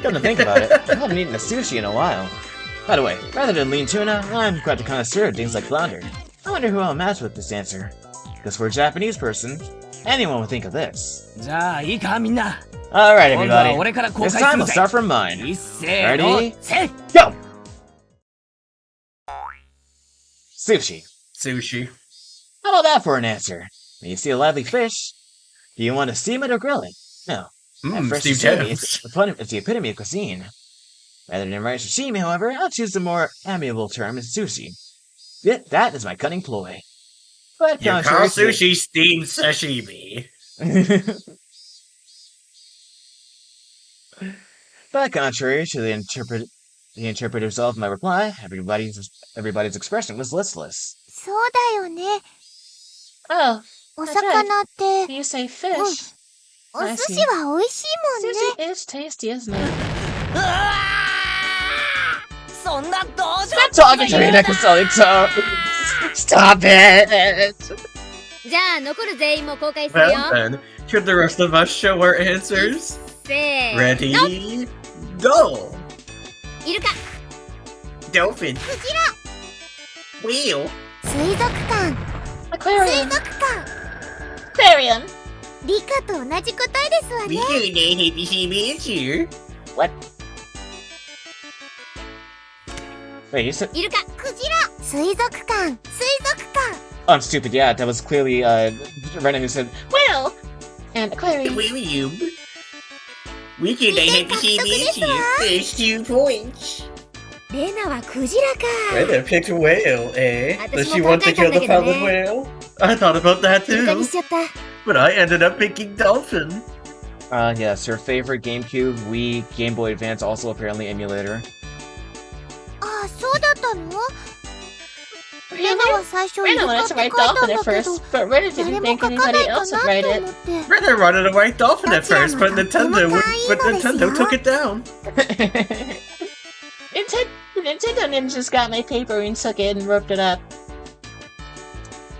Come to think about it, I haven't eaten a sushi in a while. By the way, rather than lean tuna, I'm quite a connoisseur of things like flounder. I wonder who I'll match with this answer. Because for a Japanese person, anyone would think of this. じゃあいいかみんな。 Alright, 今度は everybody. 俺から公 This 開 time す we'll るぜ。 start from mine. 一斉の Ready? せい。 Go! Sushi. Sushi. How about that for an answer? When you see a lively fish, do you want to steam it or grill it? No. At first Steve sashimi, Jobs. it's the epitome of cuisine. Rather than write sashimi, however, I'll choose the more amiable term as sushi. That is my cunning ploy. But You call contrary to- sushi steamed sashimi. But contrary to the interpretive result of my reply, everybody's expression was listless. そうだよね。 Oh, お魚って、 you say fish. お寿司は美味しいもんね。 Sushi is tasty, isn't it? うわーそんな同情 Stop talking to me, Nakasolito! Stop it! じゃあ、残る全員も公開するよ。 Well then, should the rest of us show our answers? せーの。 Ready? Go! イルカ、 Dolphin. クジラ、 Whale. 水族館、水 Aquarium. 族館。 Aquarium. リカと同じ答えですわ We ね。 could have the same answer. What? Wait, you said- イルカ、クジラ、水族館、水族館。 Oh, I'm stupid, yeah, that was clearly, Renan who said, Whale. And aquarium. Aquarium. We can have the same answer. There's 2 points. レナはクジラか。 Rena picked whale, eh? Does she 私も want to 考え kill たんだ the けど pellet ね。 whale? I thought about that クジラに too. しちゃった。But I ended up picking dolphin. Yes, her favorite GameCube, Wii, Game Boy Advance, also apparently emulator. ああ、そうだったの？レナは最初 Rena イルカ wanted って to 書い write たん dolphin だ at けど、 first, but Rena 誰 didn't も think 書かな anybody いか else would な write と it. 思って。 Rena wanted a white dolphin at first, but Nintendo Nintendo took it down. Nintendo ninjas got my paper and took it and ripped it up.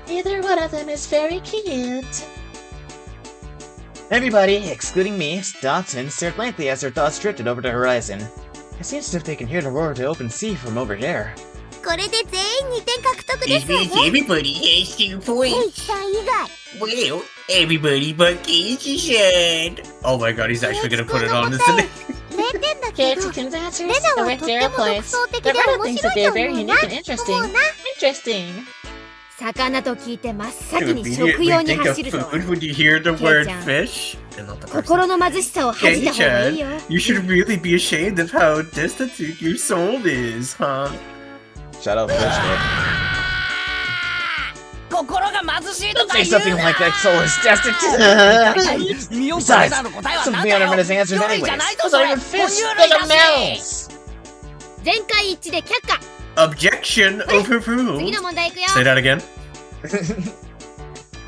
Either one of them is very cute. Everybody, excluding me, stopped and stared blankly as their thoughts drifted over the horizon. It seems as if they can hear the roar of the open sea from over there. これで全員2点獲得で This すよ means ね。 everybody has 2ケイ points. チさん以外。 Well, everybody but Keiichi said. Oh my god, he's actually gonna put it on his 0点だけど、 Keiichi's answers レナ are は worth とって 0 も独 points. 創的 But で Rena 面 thinks 白 that い they're と very 思う unique な。 and 思う interesting. な。 Interesting. 魚と聞いて真っ You 先に食 immediately 用に think of 走るぞ。 food when you hear the word Kei-chan. fish. And not the person. 心の貧しさを恥じた方がいいよ。 Kei-chan, you should really be ashamed of how destitute your soul is, huh? Shout out Fish Day. 心が貧しいと Don't か say 言う something な like that, soul is destitute! ミオンと Besides, レナの答えは some 何 Mion だ and よ Rena's answers 魚類 anyways. じゃないぞ Those そ aren't れ even 哺 fish, 乳 those 類 are だし mammals! 全会一致で却下。 Objection 次 overruled. の問題いくよ。 Say that again.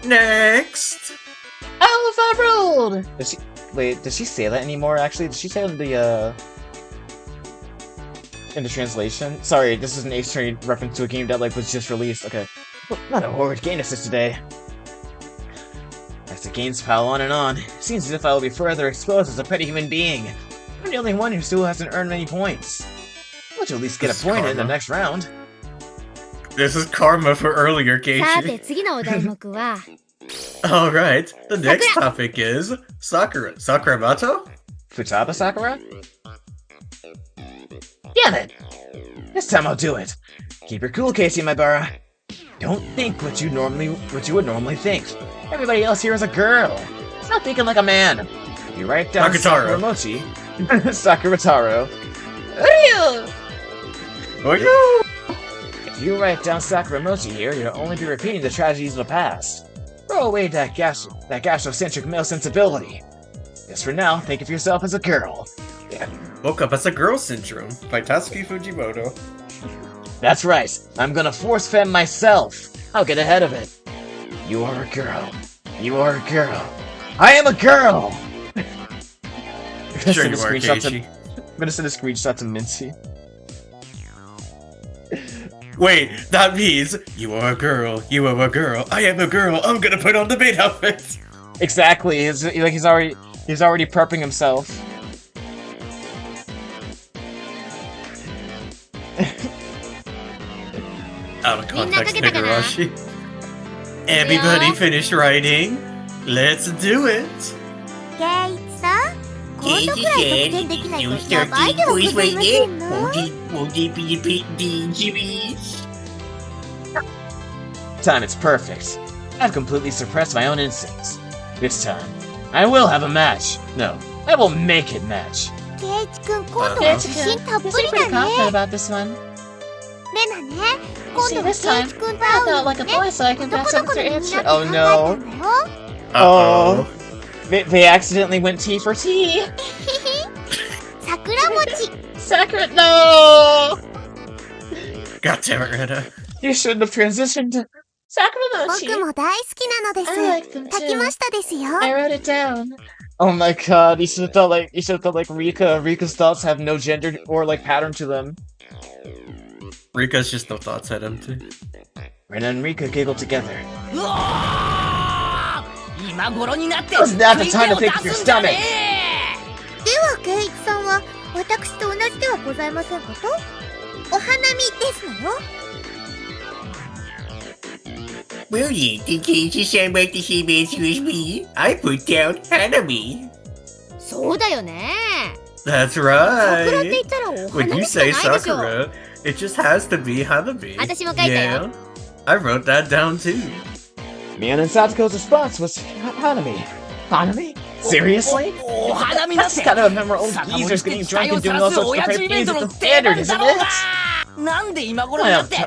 Next. Overruled! Wait, does she say that anymore, actually? Did she say it in the translation? Sorry, this is an H-Train reference to a game that, was just released. Okay. Not a horrid game assist today. As the games pile on and on, it seems as if I will be further exposed as a petty human being. I'm the only one who still hasn't earned many points. I want to at least get This a point is in the karma. next round. This is karma for earlier, さて Keiichi. 次のお題目は Alright, the next topic is Sakura. Sakuramoto? Futaba Sakura? Damn it! This time I'll do it. Keep your cool, Casey, my Bara. Don't think what you would normally think. Everybody else here is a girl. Stop thinking like a man. If you write down Sakutaro. Sakuramochi, Sakurataro. Oh, no! If you write down Sakuramochi here, you'll only be repeating the tragedies of the past. Throw away that gastrocentric male sensibility. Just for now, think of yourself as a girl. Woke up as a girl syndrome by Tatsuki Fujimoto. That's right. I'm gonna force femme myself. I'll get ahead of it. You are a girl. You are a girl. I am a girl! Sure you are, Keiichi. I'm gonna send a screenshot to Mincy. Wait, that means you are a girl, you are a girl, I am a girl, I'm gonna put on the maid outfit! Exactly. He's already prepping himself. Out of context, Higurashi. Everybody finish writing? Let's do it! ケイチさん、今度くらい得点できない You とや start ばい getting かもし points れ right ま there. せんの？ Won't it be a bit dangerous? Time it's perfect. I've completely suppressed my own instincts. This time, I will have a match. No, I will make it match. ケイチくん、今度は Keiichi-kun, 自信たっぷ you seem り pretty だ confident ね。 about this one. レナね、 You 今 see, 度はケイ this time, チくんと I 会う felt の like a ね。 boy, so I can ど pass こど up こ with の your みんな answer. って考 Oh え no. たんだよ。 Oh, they accidentally went T for T. 桜餅。 Sakura, no! God damn it, Rena. You shouldn't have transitioned to... 僕 Sakuramochi. も大好きなので I like them す。書きま too. したですよ。 I wrote it down. Oh my god, you should have thought like Rika. Rika's thoughts have no gender or pattern to them. Rika's just no thoughts at him, too. Rena and Rika giggle together. うわー今頃になって Now's not the 食い time 手 to を think 出 of your すんじゃ stomach. ねでは、ケイチさんは私と同じではございませんかと？お花見ですのよ。 Well, yeah, did Keiichi sound about the same answer as me? I put down Hanami. そうだよね。 That's 桜って言 right! ったらお When 花 you 見しかない say でしょ。 Sakura, it just has to be Hanabi. 私も書いたよ。 Yeah, I wrote that down too. Mion and Satsuko's response was Hanami. Hanami? Seriously? That's kind of remember old geezers getting drunk and doing all sorts of depraved things at the standard, isn't it?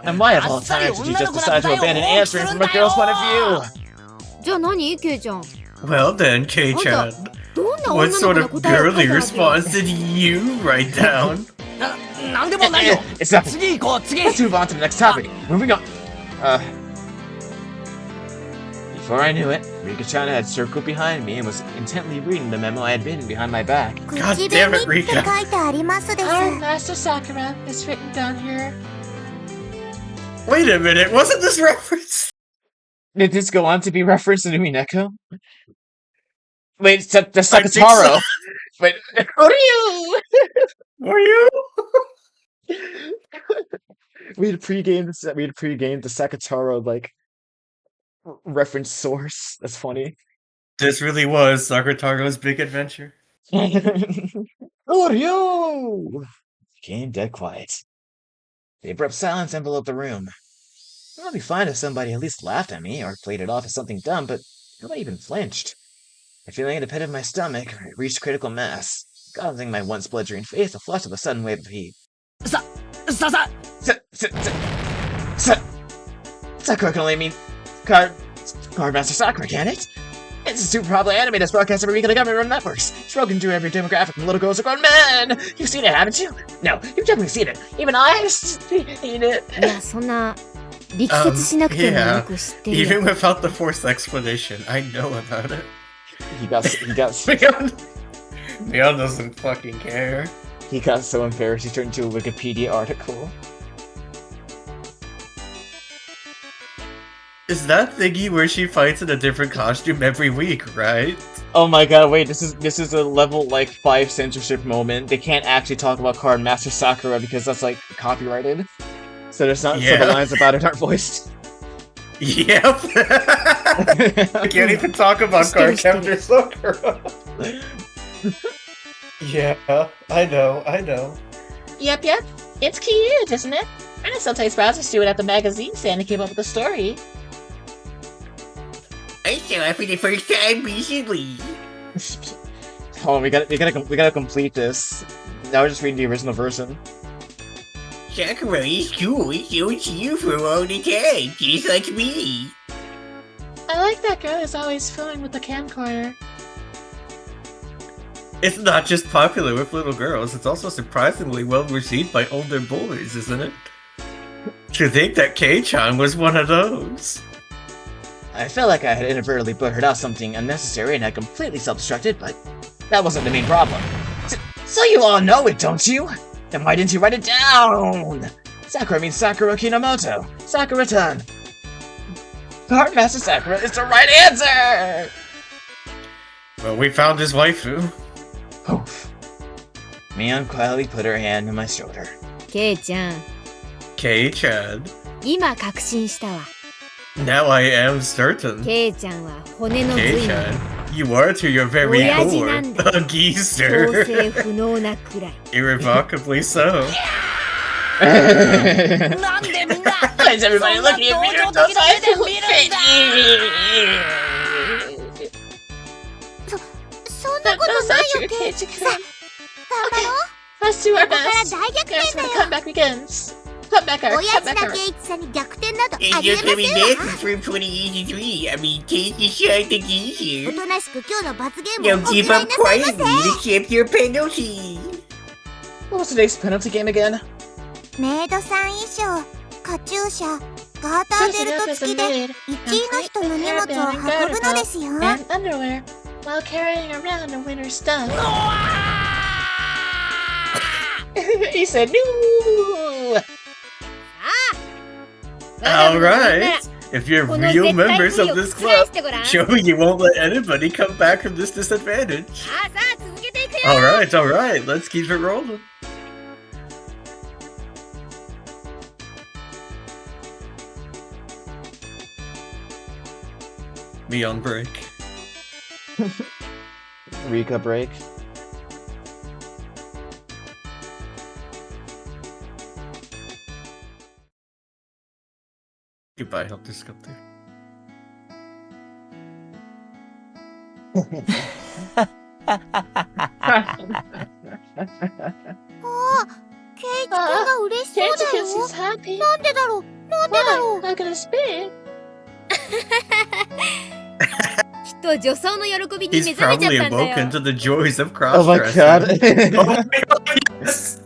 And why of all times did you just decide to abandon answering from a girl's point of view? じゃあ何ケイちゃん Well then, Kei-chan, what sort of girly response did you write down? It's nothing. Let's move on to the next topic. Moving on. Before I knew it, Rika-chan had circled behind me and was intently reading the memo I had written behind my back. God damn it, Rika. Our Master Sakura is written down here. Wait a minute, wasn't this reference? Did this go on to be referenced in Umineko? Wait, the Sakataro. So. Wait, who are you? Were you? We had pre-gamed the Sakataro, like, reference source. That's funny. This really was Sakataro's big adventure. Who are you? Became dead quiet. The abrupt silence enveloped the room. It would be fine if somebody at least laughed at me or played it off as something dumb, but nobody even flinched. A feeling at the pit of my stomach reached critical mass, causing my once bludgeoning face to flush with a sudden wave of heat. Sakura can only mean Card Master Sakura, can it? It's a super popular anime that's broadcast every week on the government-run networks. Spoken to every demographic from little girls to grown men. You've seen it, haven't you? No, you've definitely seen it. Even I've seen it. Yeah, even without the forced explanation, I know about it. He got Mion doesn't fucking care. He got so embarrassed he turned into a Wikipedia article. Is that thingy where she fights in a different costume every week, right? Oh my god, wait, this is a level, like, 5 censorship moment. They can't actually talk about Card Master Sakura because that's, like, copyrighted. So there's not so the lines about it aren't voiced. Yep. I can't even talk about Card Captor Sakura. Yeah, I know. Yep, it's cute, isn't it? And sometimes browsers do it at the magazine stand to keep up with the story. I saw it for the first time recently. Hold on, we gotta complete this. Now we're just reading the original version. Sakura is cool, so it's you for all the time, just like me. I like that girl is always filming with the camcorder. It's not just popular with little girls, it's also surprisingly well received by older boys, isn't it? To think that Kei-chan was one of those. I felt like I had inadvertently blurted out something unnecessary and had completely self-destructed, but that wasn't the main problem. So you all know it, don't you? Then why didn't you write it down? Sakura means Sakura Kinomoto. Sakura-tan. Card Master Sakura is the right answer! Well, we found his waifu. Oof. Mion quietly put her hand on my shoulder. ケイちゃん Kei-chan. 今確信したわ Now I am certain. ケイちゃんは骨の髄の Kei-chan, you are to your very 親父 core なんだ a 強 geezer. 制不能なくらい Irrevocably so. Why is everybody looking at me? Don't I feel pity? そんなことないよケイちゃんさ頑張ろう Let's do our ここから best. 大逆 Here's 転 when だ the よ comeback begins. Comebacker, おやつだ comebacker. ケイチさんに逆転などあ And りえ you're ませ coming ん back わ from 2083. I mean, take a shot the お geezer. となしく今日の罰ゲー Now ムをお give 嫌い up なさいま quietly and accept your penalty. What was today's penalty game again? せメイドさん衣装カチューシャガーターベルト付きで1位の人の荷物を運ぶのですよ And underwear while carrying around a winter's stuff. He said no! Alright. If you're この real 絶対 members 不利 of を this 覆し club, てごらん show you won't let anybody come back from this disadvantage. さあ続けていくよ Alright, let's keep it rolling. Me on break. Rika break. Goodbye, Helter Skelter. ケイチくんが嬉しそうだよ。 Keiichi-kun's happy. なんでだろう。 Why? How can it be? きっと女装の喜びに He's 目覚めちゃ probably ったんだ awoken よ。 to the joys of Oh my cross-dressing. god. Oh my god, yes!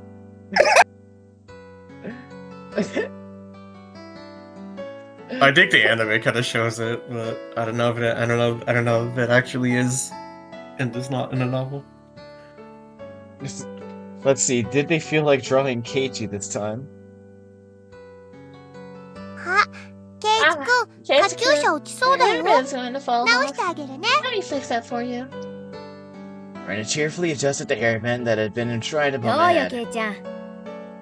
I think the anime kind of shows it, but I don't know if it actually is, and is not in a novel. Let's see, did they feel like drawing Keiichi this time? あ、ケイチくん、カチューシャ落ちそうだよ。 Hairban's going to fall 直 off. してあげるね。 Let me fix that for you. Rena cheerfully adjusted the hairband that had been enshrined ど above う my よ、 head. ケイちゃん。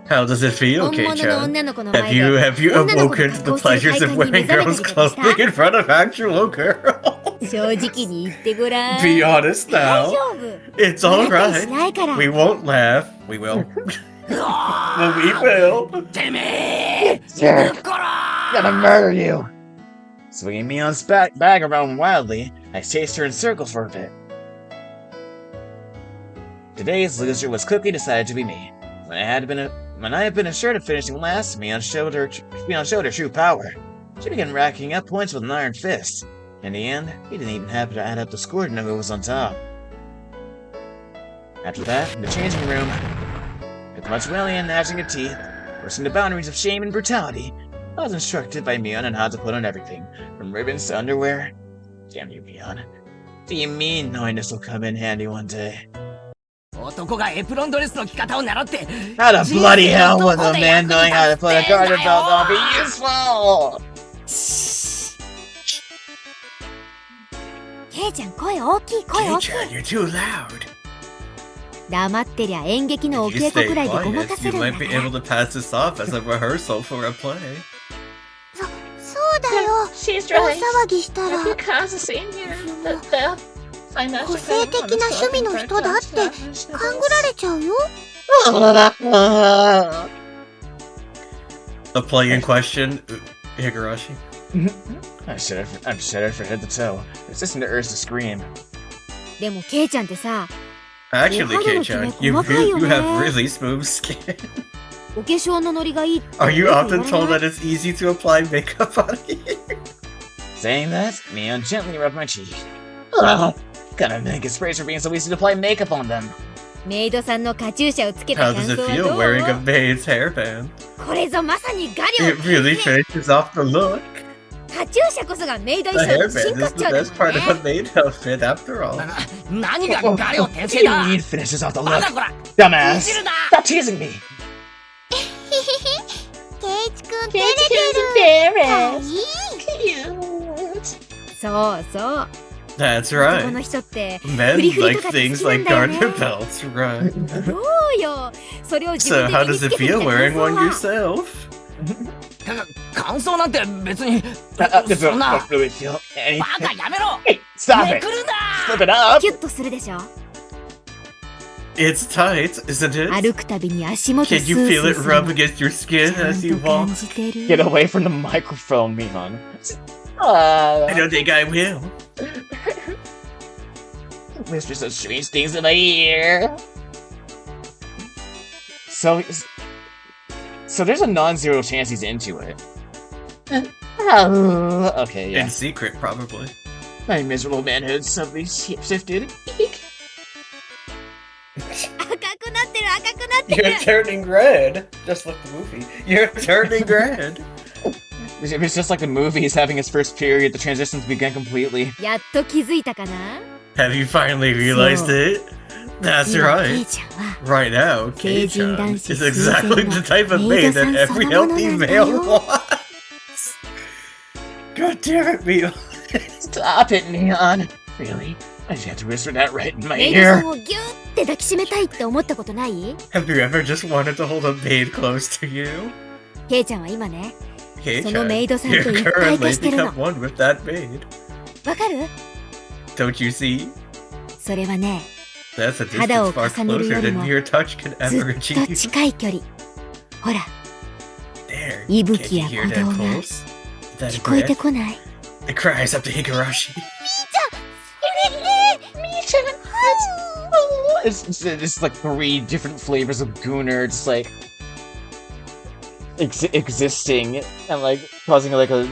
How does it feel, 本物の Kei-chan? 女の子の前 Have で you awoken to the pleasures of wearing girls' clothing in front of actual girls? 正直に言ってごらん。 Be honest 大 now. 丈夫。 It's 笑ったりし alright. ないから。 We won't laugh. We will. Well, we will. てめえ Jerk. こら Gonna murder you! Swinging Mion's bag around wildly, I chased her in circles for a bit. Today's loser was quickly decided to be me. When I had been assured of finishing last, Mion showed her true power. She began racking up points with an iron fist. In the end, he didn't even happen to add up the score to know who was on top. After that, in the changing room, with much wailing and gnashing of teeth, pushing the boundaries of shame and brutality, I was instructed by Mion on how to put on everything, from ribbons to underwear. Damn you, Mion. Do you mean knowing this will come in handy one day? 男がエプロンドレスの着方を習って How the bloody hell would a man knowing how to put a garter belt on be useful? ケイちゃん、声大きい、声大きい。 Kei-chan, you're too loud. 黙ってりゃ演劇のお If you 稽古 stay くらいでごま quiet, かせ you るんだ might be から。 able to pass this off as a rehearsal for a play. そうだよ。 She's 大 right. 騒ぎしたら、 Because the senior, the financial 個性的な趣味の人だって勘ぐられちゃうよ。 The play in question, Higurashi. I'm shuddered from head to toe, resisting the urge to scream. でもケイちゃんってさ、 Actually, Kei-chan, you have really smooth skin. お化粧のノリがいいって Are you よく言 often われ told ない that it's easy to apply makeup on you? Saying that, Mion gently rubbed my cheek. Ugh, gotta make it sprays for being so easy to apply makeup on them. メイドさんのカチューシャをつけた How 感 does 想 it は feel ど wearing a う？ maid's hairband? これぞまさに画量 It really finishes off the look. カチューシャこそがメイド The 衣装の真 hairband 骨 is the 頂だ best part も of んね。 a maid outfit, after all. 何がガレオ転 What 生 do you だ mean finishes off the バ look? カこら Dumbass! いじるな Stop teasing me! ケイチくん、照れ Keiichi's てる。かわ embarrassed. いい。 Cute. そうそう。 That's 男 right. の人って Men フリフリ like とかって things 好きなん like だよね。 garter belts, right? どうよ。それを自 So 分で how 身に does つ it けてみ feel た wearing 感 one 想は yourself? 感想なんて別に そんな Don't really feel バ anything. カやめろ Hey, stop め it! くるんだ Flip it up! キュッとするでしょ。 It's tight, isn't it? 歩くたびに足元ス Can ー you スー feel it する rub の against your ち skin ゃ as ん you と感 walk? じてる。 Get away from the microphone, Mion. I don't think I will. Whisper such strange things in my ear. So there's a non-zero chance he's into it. Okay, yeah. In secret, probably. My miserable manhood suddenly shifted. 赤くなってる赤くなって You're る。 turning red. Just like the movie. You're turning red. It was just like the movie. He's having his first period. The transitions began completely. やっと気づいたかな。 Have you finally realized it? That's 今ケイ right. ちゃんは Right now, Seijin Kei-chan danshi is exactly the type of maid maid that every healthy male wants. God damn it, Mion. Stop it, Mion. Really? I just had to whisper that right in my メイドさ ear. んをギューって抱きしめたいって思ったことない？ Have you ever just wanted to hold a maid close to you? ケイちゃんは今ね、 Kei-chan, そのメイドさんと you're 一体化 currently してるの。 become one with that maid. わかる？ Don't you see? それはね、 That's a 肌 distance を far 重ねる closer より than も mere touch can ず ever っと achieve. 近い距離。ほら、 There, 息 can't 吹 you や hear 鼓 that 動が pulse? That 聞こえて breath? こない？ It cries up to Higurashi. それって、Misha, It's like 3 different flavors of Gooner, just like existing and like causing like an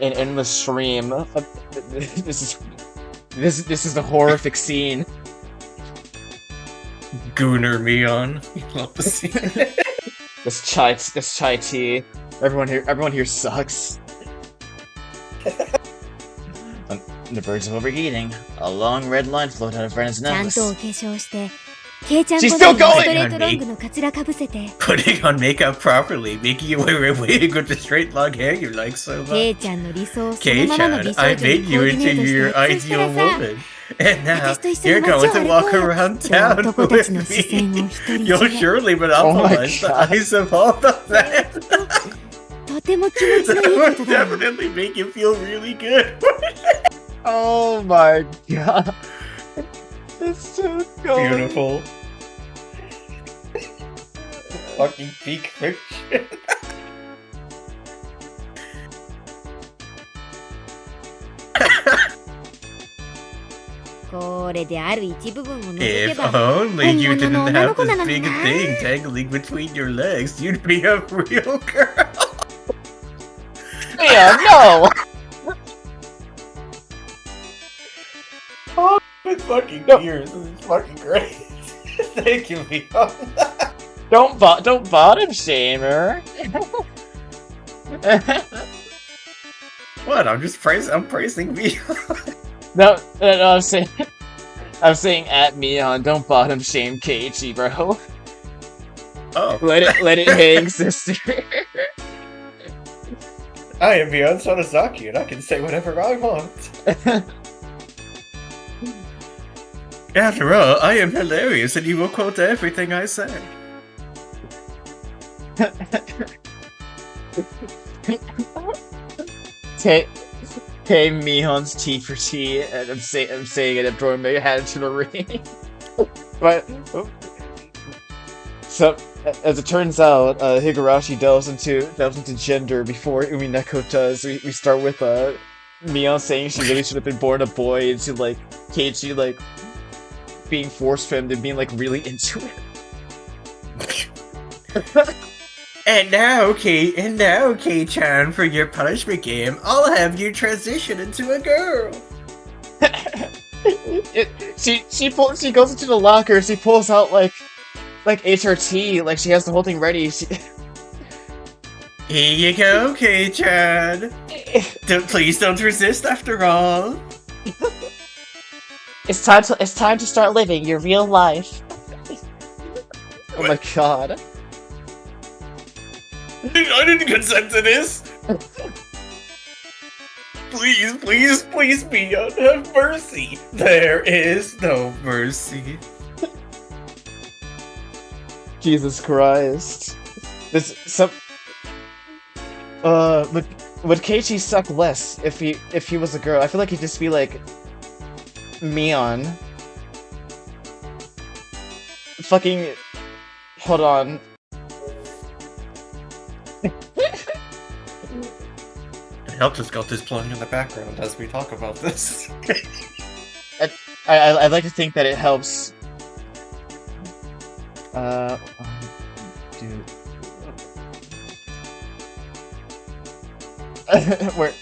endless stream. This is the horrific scene. Gooner Mion. Love to see it. This chai tea. Everyone here sucks. The birds of overeating. A long red line flowed out of Brenna's ちゃん nose. とお化粧してケイちゃん She's 好 still みの going! ストレートロングのカツラかぶせて Putting on makeup properly, making you wear a wig with the straight long hair you like so ケイ much. ちゃんの理想をそのままの美 Kei-chan, 少 I 女に made コ you ーディネ into ートして your そした ideal らさ woman. And now 私と一緒 you're に going 街を to 歩 walk こうよ around 今日は town 男たち with の視線を me. 独り You'll 占め surely Oh my monopolize the God. eyes of all the men. とても気持ちの That いいこ would とだよ definitely make you feel really good. Oh my god. It's so cool. Beautiful. Fucking peak fiction. これである一部分を除け If ば only you 本物 didn't の女の have 子なの this に big な thing dangling between your legs, you'd be a real girl. Yeah, no! Oh, it's fucking years. This is fucking great. Thank you, Mio. Don't bottom shame her. What? I'm praising Mio. No, I'm saying at Mion, don't bottom shame Keiichi, bro. Oh. Let it hang, sister. I am Mion Sonozaki, and I can say whatever I want. After all, I am hilarious, and you will quote everything I say. Hey, Mihon's T for T, and I'm saying it. I'm throwing my hat into the ring. But so, as it turns out, Higurashi delves into gender before Umineko does. We start with Mion saying she really should have been born a boy, and to like Keiichi like being force femmed and being like really into it. And now, Kei-chan, for your punishment game, I'll have you transition into a girl. She goes into the locker. She pulls out like HRT, like she has the whole thing ready. Here you go, Kei-chan. Please don't resist after all. It's time to start living your real life. Oh my god. I didn't consent to this. Please, Mion, have mercy. There is no mercy. Jesus Christ. Would Keiichi suck less if he was a girl? I feel like he'd just be like Mion. Fucking hold on. I'll just got this playing in the background as we talk about this. I'd like to think that it helps. Dude. Where?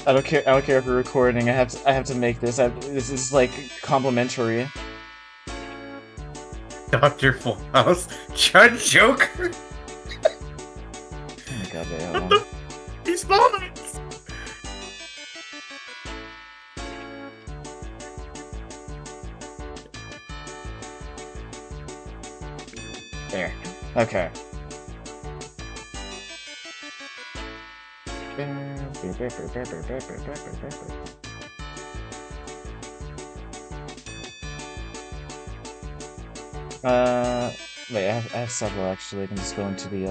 I don't care if we're recording. I have to make this. This is like complimentary. Dr. Fullhouse, Judge Joker. Oh my god, wait, hold on. What the? He's moments. There. Okay. Wait, I have several actually. I can just go into the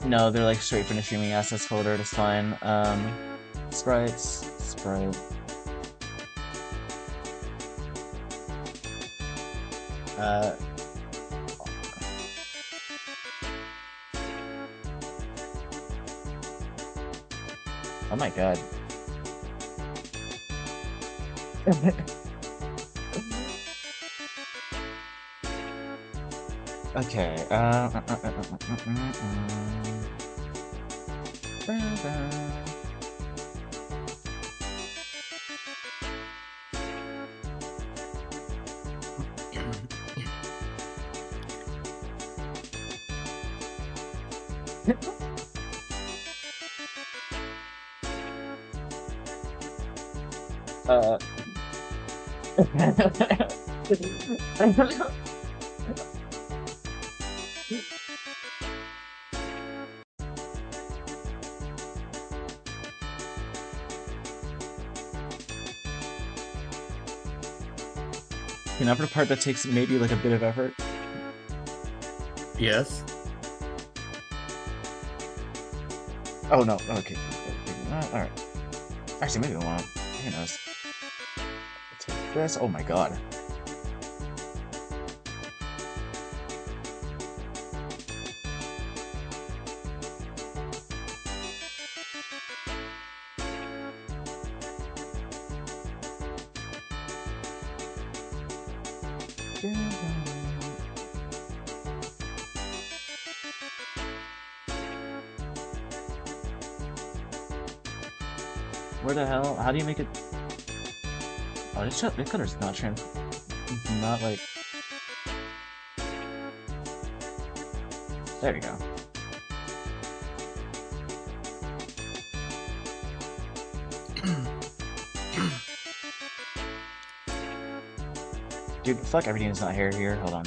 No, they're like straight from the streaming assets folder, it's fine. Sprite. Oh my god. Okay, Can I put a part that takes maybe like a bit of effort? Yes. Oh no, okay. Alright. Actually, maybe I won't. Who knows? Take this. Oh my god. Where the hell? How do you make it? Oh, this color's not not like. There you go. Dude, fuck, everything's not here. Hold on.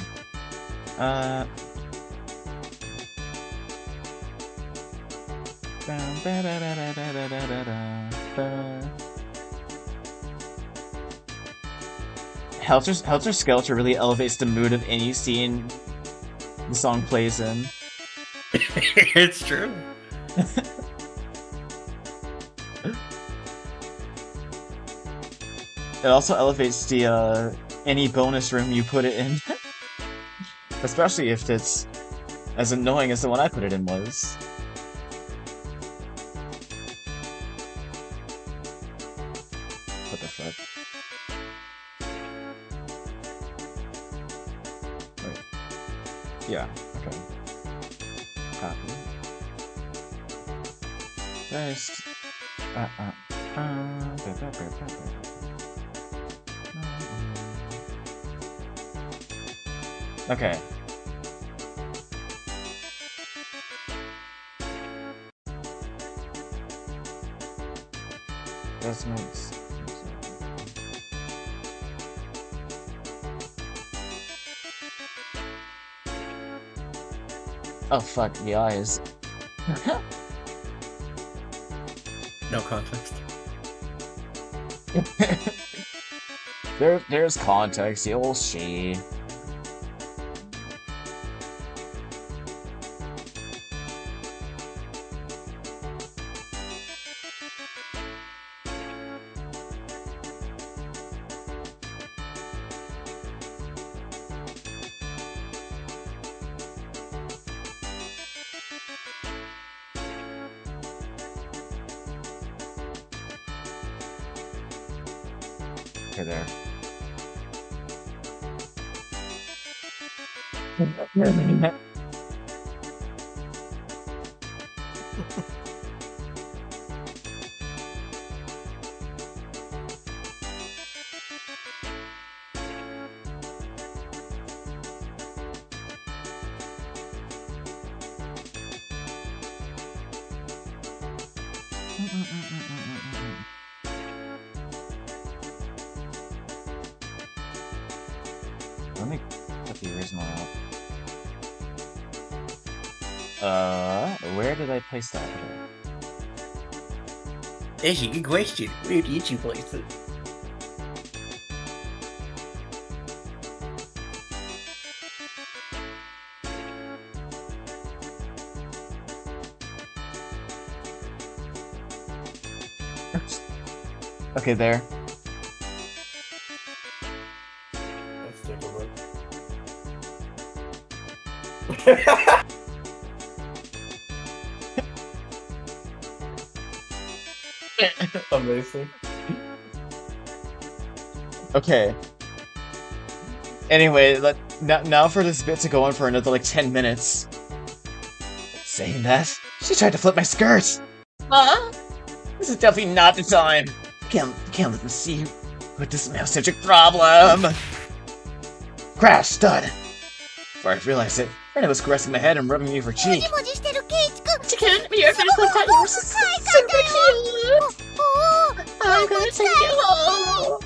Helter Skelter really elevates the mood of any scene the song plays in. It's true. It also elevates the any bonus room you put it in. Especially if it's as annoying as the one I put it in was. What the fuck? Wait. Yeah, okay. Copy. Paste. Okay. This makes... Oh fuck, the eyes. No context. There's context, you'll see. Okay, there. Let me put the original out. Where did I place that? That's a good question. Where did you place it? Okay, there. Let's take a look. Amazing. Okay. Anyway, now for this bit to go on for another like 10 minutes. Saying that, she tried to flip my skirt. Huh? This is definitely not the time. Can't let them see you with this male-centric problem. Crash, stud. Before I realized it, Rena was caressing my head and rubbing me with her cheek. Chicken, you're gonna put that you're super cute. I'm gonna take you home.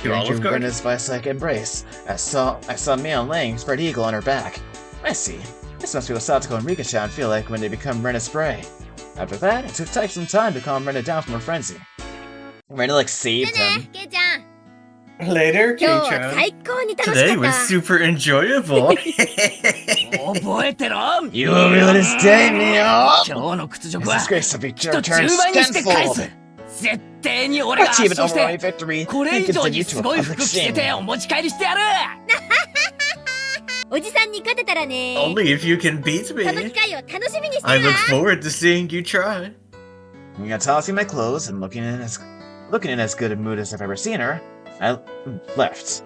During Rena's vice-like embrace, I saw Mion laying spread eagle on her back. I see. This must be what Satoko and Rika-chan feel like when they become Rena's prey. After that, it took some time to calm Rena down from her frenzy. Rena like saved him. Later, Kei-chan. Today was super enjoyable. You will rue this day, Mion! This disgrace will be returned tenfold! Achieve an overwhelming victory and continue to a public shame. Only if you can beat me. I look forward to seeing you try. I'm gonna tossing my clothes and looking in as good a mood as I've ever seen her, I left.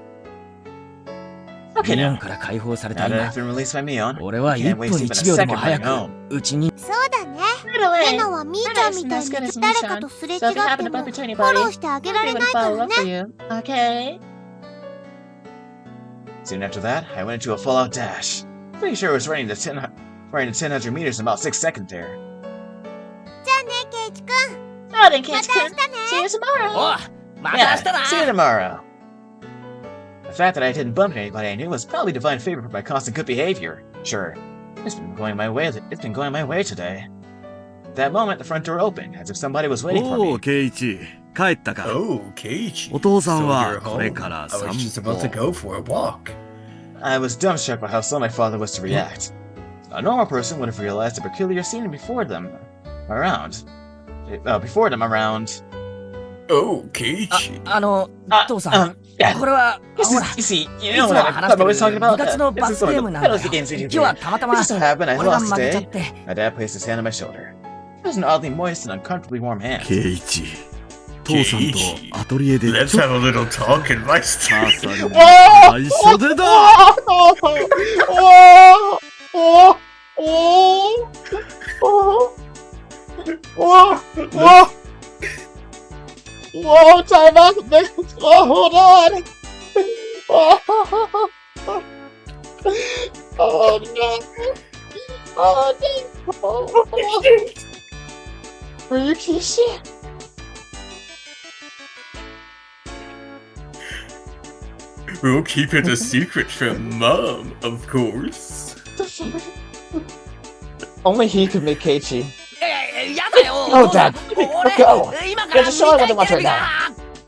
Okay, now that I've been released by Mion, I can't waste even a second going home. そうだね。 Right レナ away. はみーちゃんみたいに誰かとすれ違ってもフォローしてあげられないからね。 Okay. Soon after that, I went into a full-out dash. Pretty sure I was running to 1000 meters in about 6 seconds there. じゃあね、ケイチくん。 Oh, then ま Kate た明日ね。 See you tomorrow. Yeah, see you tomorrow. The fact that I didn't bump anybody I knew was probably divine favor for my constant good behavior. Sure, it's been going my way today. At that moment, the front door opened, as if somebody was waiting for me. Oh, Keiichi. So you're home. I was just about to go for a walk. I was dumbstruck by how slow my father was to react. A normal person would have realized the peculiar scene before them around. Oh, Keiichi. Yeah. You see, you know what I'm always talking about? This is one of the penalty games we do here. It just so happened I lost today. My dad placed his hand on my shoulder. It was an oddly moist and uncomfortably warm hand. Keiichi. Let's have a little talk in my studio. Whoa, time out! Oh, hold on! Oh no! Oh no! Are you Keiichi? We'll keep it a secret from Mom, of course. Only he could make Keiichi. Oh, Dad! Go! There's a show I want to watch right now!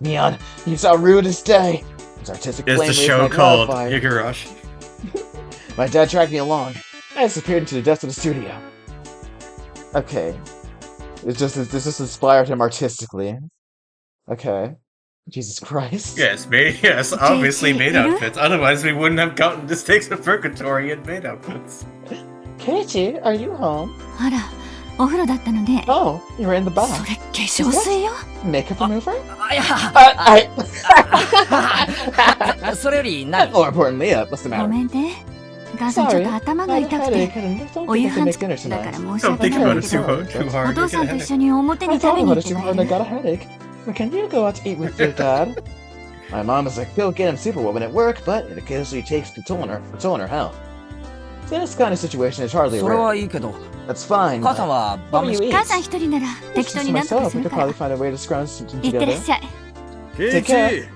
Mion, you saw rude as day. His artistic It's flame the raised show my called wildfire. Higurashi. My dad dragged me along. I disappeared into the depths of the studio. Okay. This just inspired him artistically. Okay. Jesus Christ. Yes, obviously maid outfits. Otherwise, we wouldn't have gotten this takes of purgatory in maid outfits. Keiichi, are you home? あら、お風呂だったのね。 Oh, you're in the bath. それ化粧水よ。 Makeup remover? それより何 More importantly, what's the ご matter? めんね。母さんちょっと頭が痛くて、お夕飯作ってだから申し Don't 訳 think ないん about だ it け too ど、 hard. お父さんと一 Get 緒に表に I 食 thought べに about 行 it け too ばい hard い and I ね。 got a headache. But can you go out to eat with your dad? My mom is a go-get him superwoman at work, but it occasionally takes a toll on her health. This kind of situation is hardly それ rare. はいいけど、 That's fine. 母さん but は what 晩 do 飯 you eat? 母さん一人なら適当 Just になんとか myself, す we る could から。 probably find a way to scrounge something いってらっ together. しゃい。 Take care.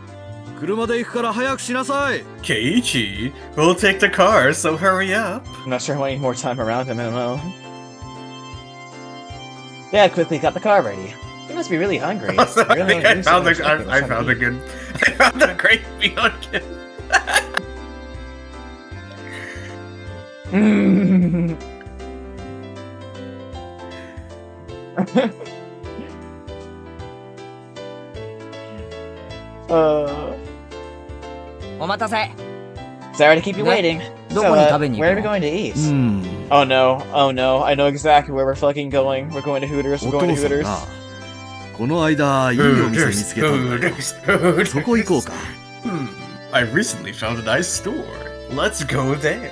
Keiichi, we'll take the car, so hurry up. I'm not sure I want any more time around him, I don't know. Yeah, quickly got the car ready. He must be really hungry. I think I found the I found a great Mion kid.お待たせ。 Sorry to keep you waiting. So, どこに食べに行くの？ where are we going to eat? Oh no, I know exactly where we're fucking going. We're going to Hooters, we're going to Hooters. この間いいお店見つけたんだよ。そこ行こうか。I recently found a nice store. Let's go there.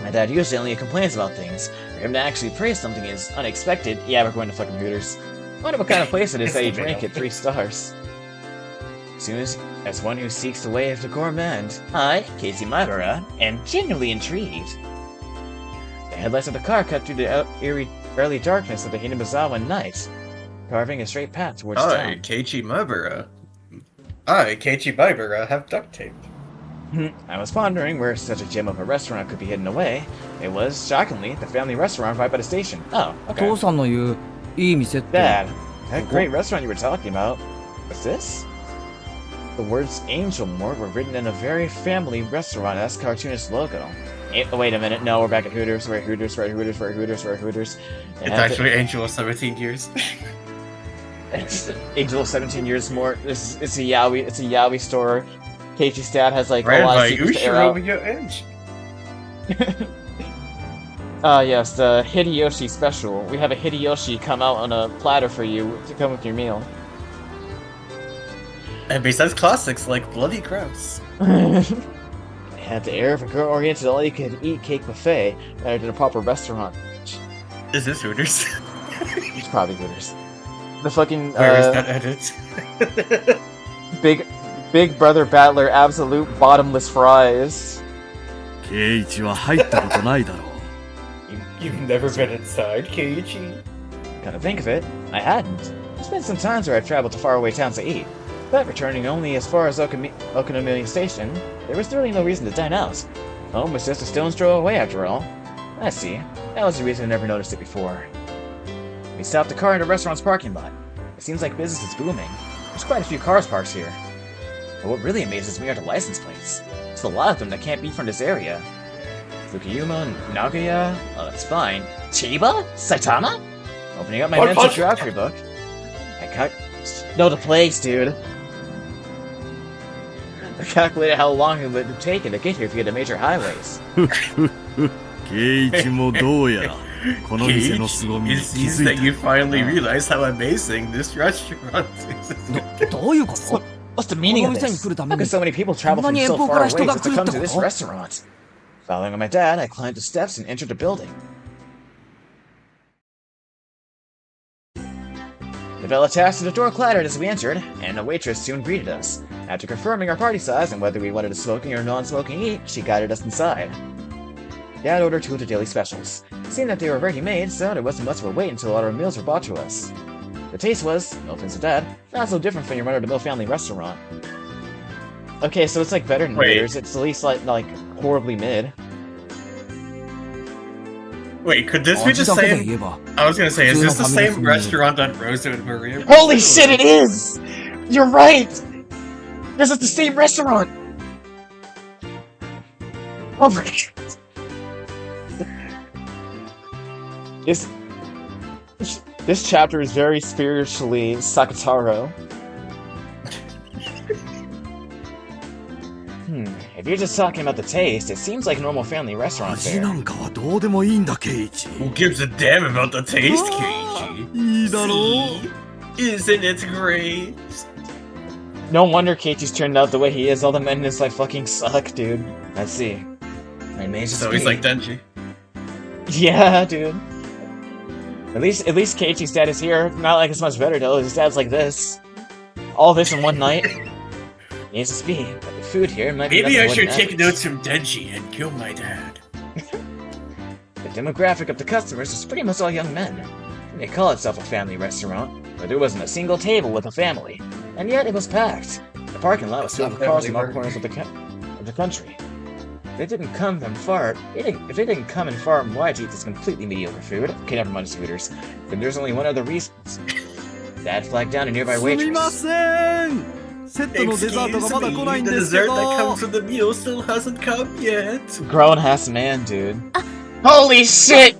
My dad usually only complains about things. For him to actually praise something is unexpected. Yeah, we're going to fucking Hooters. I wonder what kind of place it is that you drink at 3 stars. Soon as one who seeks the way of the gourmand, I, Casey Maibara, am genuinely intrigued. The headlights of the car cut through the eerie early darkness of the Hinamizawa night, carving a straight path towards town. Keiichi Maibara. Keiichi Maibara, have duct tape. I was pondering where such a gem of a restaurant could be hidden away. It was, shockingly, the family restaurant right by the station. Oh, okay. Dad, that great restaurant you were talking about, what's this? The words Angel Mort were written in a very family restaurant-esque cartoonist logo. Wait a minute, no, we're back at Hooters, we're at Hooters, we're at Hooters, we're at Hooters, we're at Hooters. It's actually Angel of 17 years. Angel of 17 years more. It's a yaoi store. Keiichi's dad has like a lot of secrets to air out. Yes, the Hideyoshi special. We have a Hideyoshi come out on a platter for you to come with your meal. And besides classics like Bloody Grouse. It had the air of a girl-oriented all-you-can-eat cake buffet rather than a proper restaurant. Is this Hooters? It's probably Hooters. The fucking Where is that edit? Big Brother Battler absolute bottomless fries. Keiichi wa haitta koto nai daro. You've never been inside, Keiichi? Come to think of it, I hadn't. There's been some times where I've traveled to faraway towns to eat, but returning only as far as Okonomiya Station, there was really no reason to dine out. Home was just a stone's throw away after all. I see. That was the reason I never noticed it before. We stopped the car in a restaurant's parking lot. It seems like business is booming. There's quite a few cars parked here. But what really amazes me are the license plates. There's a lot of them that can't be from this area. Fukuyama, Nagoya, it's fine. Chiba? Saitama? Opening up my mental geography book. I can't know the place, dude. I calculated how long it would have taken to get here via the major highways. Keiichi mo dou yara kono mise no sugomi it seems that you finally realize how amazing this restaurant is. What's the meaning of this? How could so many people travel from so far away just to come to this restaurant? Following my dad, I climbed the steps and entered the building. The bell attached to the door clattered as we entered, and a waitress soon greeted us. After confirming our party size and whether we wanted a smoking or non-smoking eat, she guided us inside. Dad ordered 2 of the daily specials. Seeing that they were already made, so there wasn't much of a wait until all our meals were brought to us. The taste was, no offense to Dad, not so different from your run-of-the-mill family restaurant. Okay, so it's like better than Hooters. It's at least like horribly mid. Wait, could this be the same? I was gonna say, is this the same restaurant on Rosa and Maria? Holy shit, it is! You're right! This is the same restaurant! Oh my god. This chapter is very spiritually Sakataro. If you're just talking about the taste, it seems like normal family restaurant fare. Who gives a damn about the taste, Keiichi? See? Isn't it great? No wonder Keiichi's turned out the way he is. All the men in his life fucking suck, dude. I see. So he's like Denji. Yeah, dude. At least Keiichi's dad is here. Not like it's much better though. His dad's like this. All this in one night. Needs to speak. But the food here might be. Maybe I should take notes from Denji and kill my dad. The demographic of the customers is pretty much all young men. They call itself a family restaurant, but there wasn't a single table with a family, and yet it was packed. The parking lot was filled with cars from all corners of the country. If they didn't come from far and wide to eat this completely mediocre food, okay, never mind, Hooters, then there's only one other reason. Dad flagged down a nearby waitress. Excuse me, the dessert that comes with the meal still hasn't come yet. Grown-ass man, dude. Holy shit!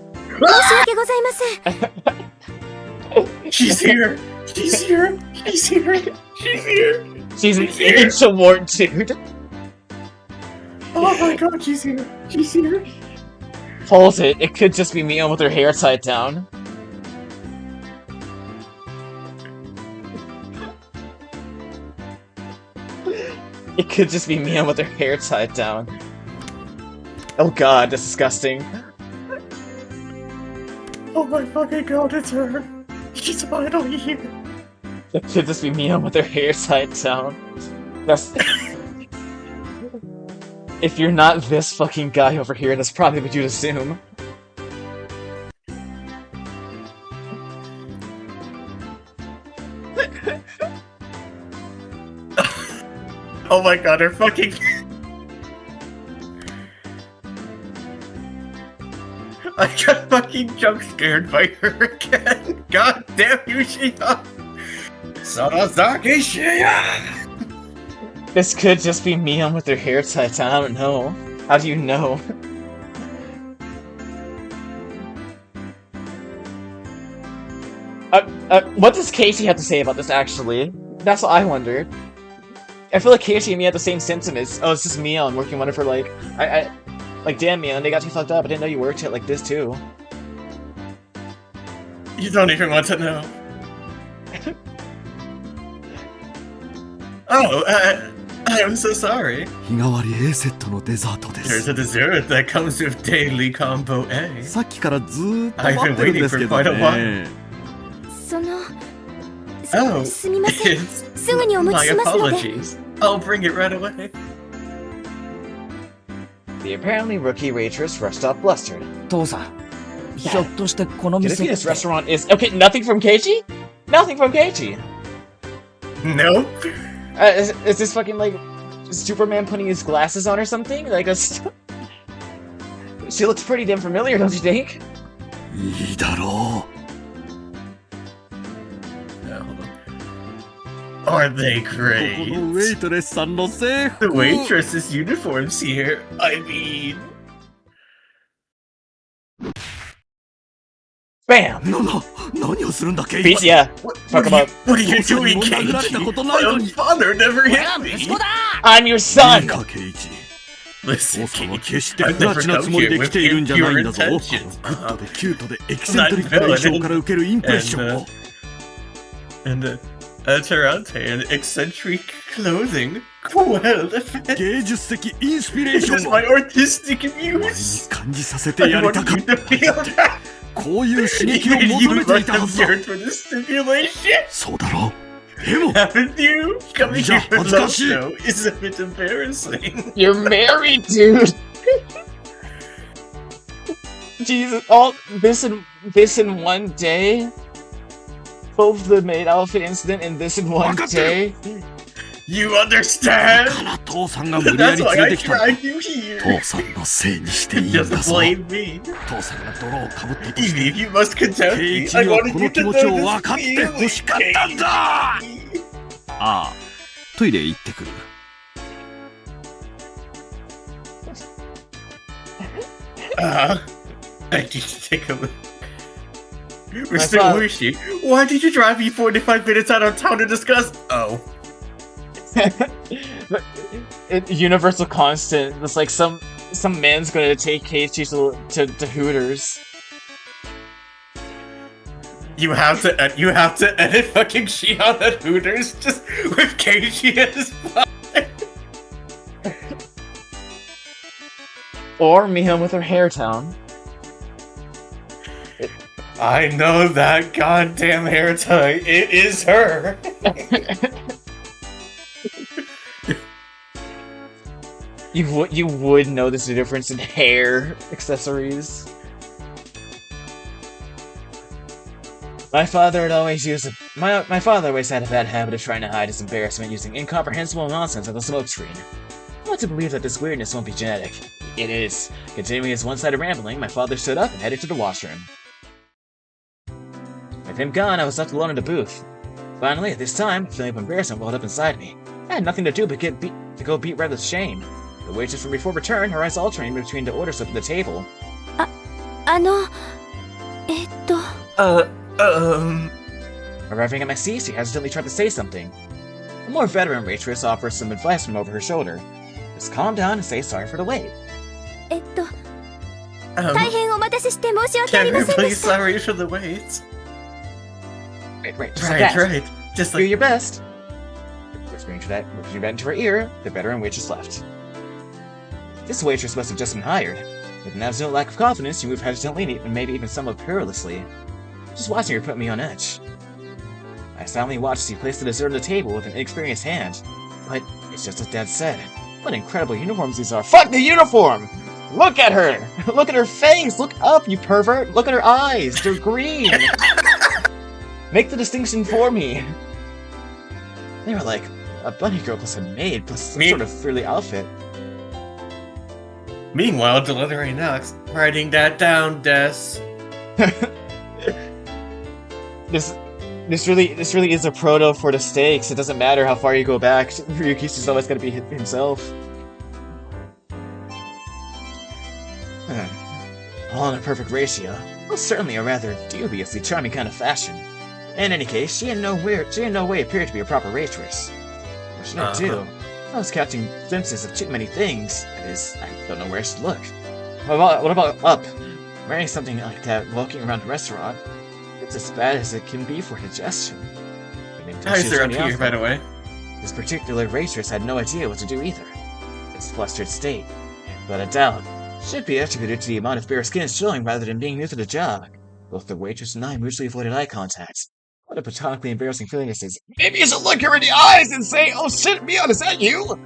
She's here! She's here! She's here! She's here! She's an angel wart, dude. Oh my god, she's here! She's here! Hold it, it could just be Mion with her hair tied down. It could just be Mion with her hair tied down. Oh god, that's disgusting. Oh my fucking god, it's her. She's finally here. It could just be Mion with her hair tied down. That's... If you're not this fucking guy over here, that's probably what you'd assume. Oh my god, her fucking... I got fucking jump scared by her again. God damn you, Shia! Sonozaki Shia! This could just be Mion with her hair tied down. I don't know. How do you know? What does Keiichi have to say about this, actually? That's what I wondered. I feel like Keiichi and me had the same sentiments. Oh, it's just Mion working one of her, like... Like, damn, Mion, they got you fucked up. I didn't know you worked it like this, too. You don't even want to know. Oh, I am so sorry. There's a dessert that comes with daily combo A. I've been waiting for quite a while. Oh, it's... My apologies. I'll bring it right away. The apparently rookie waitress rushed off blustered. 父さん、ひょっとしてこの Could it 店 be っ this て restaurant is... Okay, nothing from Keiichi? Nothing from Keiichi! Nope. Is this fucking, like, Superman putting his glasses on or something? Like, a she looks pretty damn familiar, don't you think? Are they great? The waitress's uniforms here. I mean... Bam! Beats, yeah. Fuck him up. What are you doing, Keiichi? My own father never hit me! I'm your son! Listen, Keiichi, I've never come here with pure intentions. And Atarante and eccentric clothing. Well, this is my artistic muse. I want you to feel that. Even you must have yearned for this stimulation. Haven't you? Coming here for love show is a bit embarrassing. You're married, dude! Jesus, all this in one day? Both the maid outfit incident and this in one day? You understand? That's why I dragged you here. Just blame me. Even if you must condemn me, I wanted you to know this feeling, I need to take a look. Mr. Uishi, why did you drive me 45 minutes out of town to discuss? Oh. Universal constant. It's like some man's gonna take Keiichi to Hooters. You have to edit fucking Shion at Hooters just with Keiichi as father. Or Mion with her hair down. I know that goddamn hair tie. It is her. You would notice the difference in hair accessories. My father had always used my father always had a bad habit of trying to hide his embarrassment using incomprehensible nonsense like a smokescreen. I want to believe that this weirdness won't be genetic. It is. Continuing his one-sided rambling, my father stood up and headed to the washroom. With him gone, I was left alone in the booth. Finally, at this time, a feeling of embarrassment welled up inside me. I had nothing to do but go beat Red with shame. The waitress from before returned, her eyes alternating between the order slip and the table. Arriving at my seat, she hesitantly tried to say something. A more veteran waitress offers some advice from over her shoulder. Just calm down and say sorry for the wait. Can we please sorry for the wait? Right, just like that. Just like... Do your best. Whispering that into her ear, the veteran waitress left. This waitress must have just been hired. With an absolute lack of confidence, she moved hesitantly and maybe even somewhat perilously. Just watching her put me on edge. I silently watched as he placed the dessert on the table with an inexperienced hand. But it's just as Dad said. What incredible uniforms these are. Fuck the uniform! Look at her! Look at her face! Look up, you pervert! Look at her eyes! They're green! Make the distinction for me! They were like a bunny girl plus a maid plus some sort of frilly outfit. Meanwhile, delivery next. Writing that down, Des. This really is a proto for the stakes. It doesn't matter how far you go back. Ryukishi's always gonna be himself. All in a perfect ratio. Well, certainly a rather dubiously charming kind of fashion. In any case, she in no way appeared to be a proper waitress. What should I do? I was catching glimpses of too many things. That is, I don't know where I should look. What about up? Wearing something like that walking around a restaurant. It's as bad as it can be for digestion. How is there up here, by the way? This particular waitress had no idea what to do either. Its flustered state, without a doubt, should be attributed to the amount of bare skin showing rather than being new to the job. Both the waitress and I mutually avoided eye contact. What a platonically embarrassing feeling this is. Maybe you should look her in the eyes and say, "Oh shit, Mion, is that you?"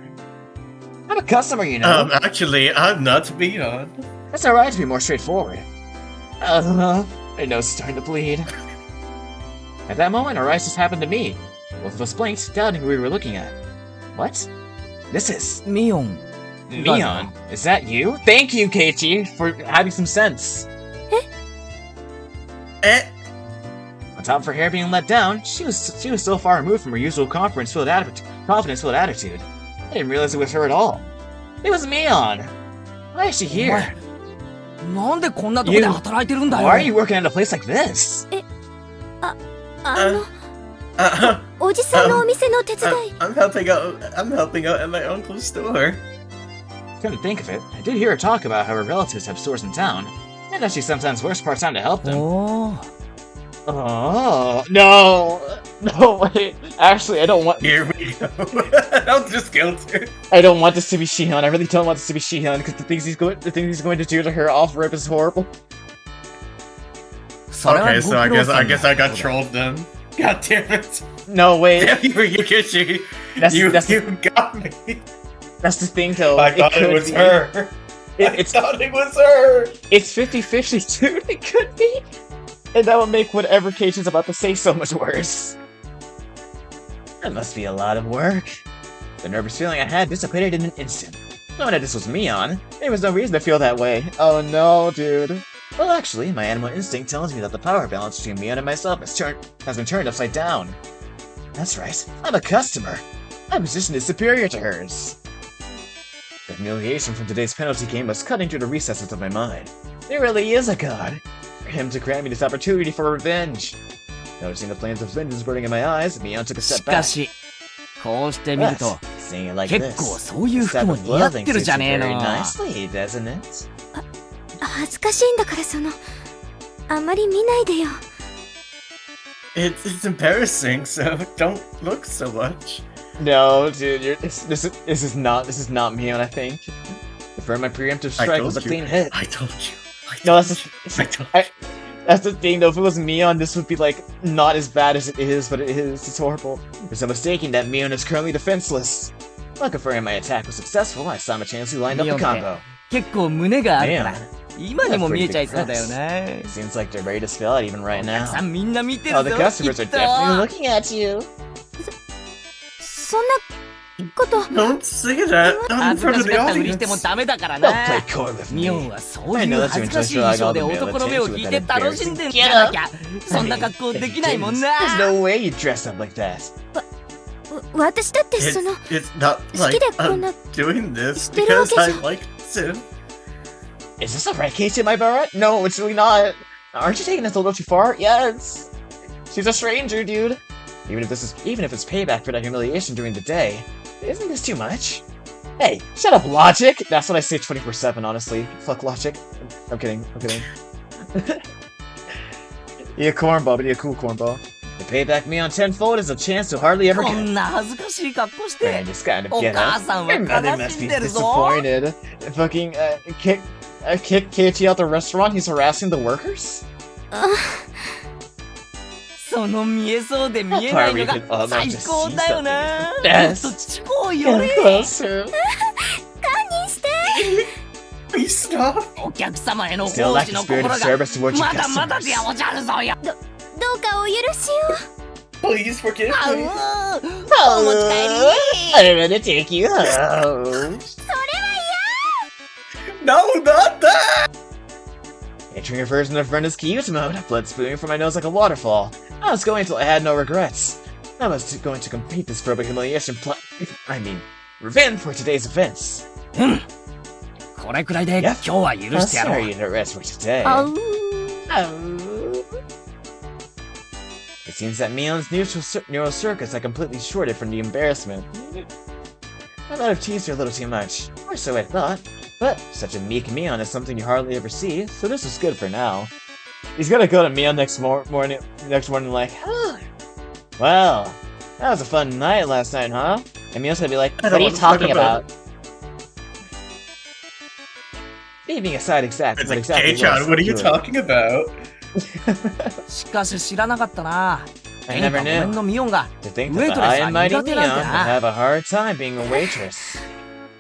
I'm a customer, you know. Actually, I'm not Mion. That's alright to be more straightforward. My nose is starting to bleed. At that moment, our eyes just happened to meet. Both of us blinked, doubting who we were looking at. What? This is... Mion. Mion? Is that you? Thank you, Keiichi, for having some sense. On top of her hair being let down, she was so far removed from her usual confidence-filled attitude. I didn't realize it was her at all. It was Mion. Why is she here? Why are you working at a place like this? I'm helping out at my uncle's store. Come to think of it, I did hear her talk about how her relatives have stores in town, and that she sometimes works part-time to help them. Oh, no, wait. Actually, I don't want... Here we go. I'll just guilt her. I don't want this to be Shihan. I really don't want this to be Shihan, because the things he's going to do to her off-rip is horrible. Okay, so I guess I got trolled then. God damn it. No, wait. Damn you, Yukichi. You got me. That's the thing, though. I thought it was her. I thought it was her. It's 50-50, dude. It could be. And that would make whatever Keiichi's about to say so much worse. That must be a lot of work. The nervous feeling I had dissipated in an instant. Knowing that this was Mion, there was no reason to feel that way. Oh no, dude. Well, actually, my animal instinct tells me that the power balance between Mion and myself has been turned upside down. That's right, I'm a customer. My position is superior to hers. The humiliation from today's penalty game was cutting through the recesses of my mind. There really is a god. For him to grant me this opportunity for revenge. Noticing the flames of vengeance burning in my eyes, Mion took a step back. Seeing it like this, the step of loving suits you very nicely, doesn't it? It's embarrassing, so don't look so much. No, dude, this is not Mion, I think. For my preemptive strike was a clean hit. I told you. That's the thing, though. If it was Mion, this would be, like, not as bad as it is, but it is. It's horrible. There's no mistaking that Mion is currently defenseless. While confirming my attack was successful, I simultaneously lined up the combo. It seems like they're ready to spill out even right now. Oh, the customers are definitely looking at you. Don't say that in front of the audience. Don't play coy with me. I know that you enjoy showing all the male attention with that embarrassing get-up. There's no way you dress up like that. It's not like I'm doing this because I like Sim. Is this a right case, am I right? No, it's really not. Aren't you taking this a little too far? Yes. She's a stranger, dude. Even if it's payback for that humiliation during the day, isn't this too much? Hey, shut up, Logic! That's what I say 24/7, honestly. Fuck Logic. I'm kidding. You're a cornball, but you're a cool cornball. To pay back Mion tenfold is a chance to hardly ever こ get. んな恥ずかしい格好し I て just gotta お get 母 up. さんは Your mother 悲 must しん be でるぞ。 disappointed. Fucking, kick Keiichi out the restaurant? He's harassing the workers? その見えそうで見えないのが最高だよな。もっと Yes. 近いよ Get ね。 closer. Please stop. お客様への Still 奉 lack 仕 the の spirit 心 of が service towards your まだまだ customers. でおじゃるぞよ。どうかお許しを。 Please forgive あう me. お持ち帰り。 I'm gonna take you home. No, not that. Entering your version of Brenda's Keiichi mode, blood spewing from my nose like a waterfall. I was going until I had no regrets. I was going to complete this verbal humiliation revenge for today's events. これくらいで Yeah. 今日は許 I'm してやろう。 sorry to rest for today. あう It seems that Mion's neural circuits had completely shorted from the embarrassment. I might have teased her a little too much, or so I thought. But such a meek Mion is something you hardly ever see, so this is good for now. He's gonna go to Mion next morning like, well, that was a fun night last night, huh? And Mion's gonna be like, what are you talking about? Leaving aside exactly It's what like, exactly Kei-chan, what are you doing. talking about? しかし知らなかったな。 I 天 never 下ごめん knew. のミオンが To think ウ that ェイ the トレス high は and mighty 苦手なん Mion て would な。 have a hard time being a waitress.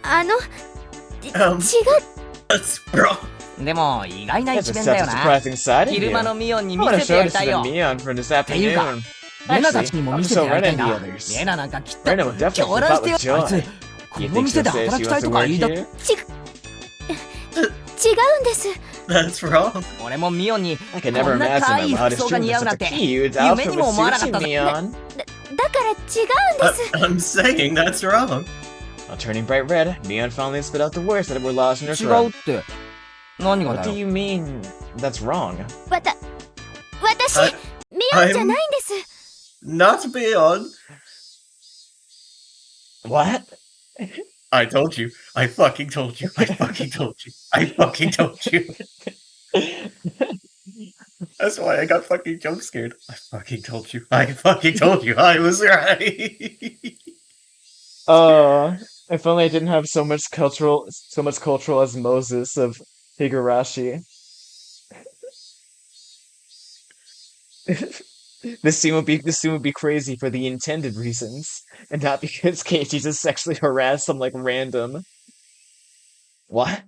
あの、Um, 違う。 that's wrong. でも意外な That's 一 a 面だ such よ a な。 surprising side of 昼 you. 間のミオンに I 見 want to せて show やり this た to い the よ。 Mion from this っていうか afternoon. レナたち Actually, にも I'll 見 just せて show やりた Rena い and the な。 others. レナなんかきっと Rena would 今 definitely 日らしてよ。 with joy. あいつこ You の think 店 she'll で say 働 she きた wants い to とか work 言いだ here? 違うんです。 That's wrong. 俺もミオンに I can こ never んな imagine 可愛い that how 服 to 装が shoot 似合う such な a んて cute 夢 outfit にも with 思わなか sushi ったぜ。 Mion. だから違うんです。 I'm saying that's wrong. While turning bright red, Mion finally spit out the words that were lodged in her 違う throat. って何が What だ do よ。 you mean that's wrong? 私、 I- ミオンじゃないんです。 Not beyond. What? I told you. I fucking told you. I fucking told you. I fucking told you. That's why I got fucking jump scared. I fucking told you. I fucking told you. I was right. If only I didn't have so much cultural osmosis of Higurashi. This scene would be crazy for the intended reasons, and not because Keiichi just sexually harassed some like random. What?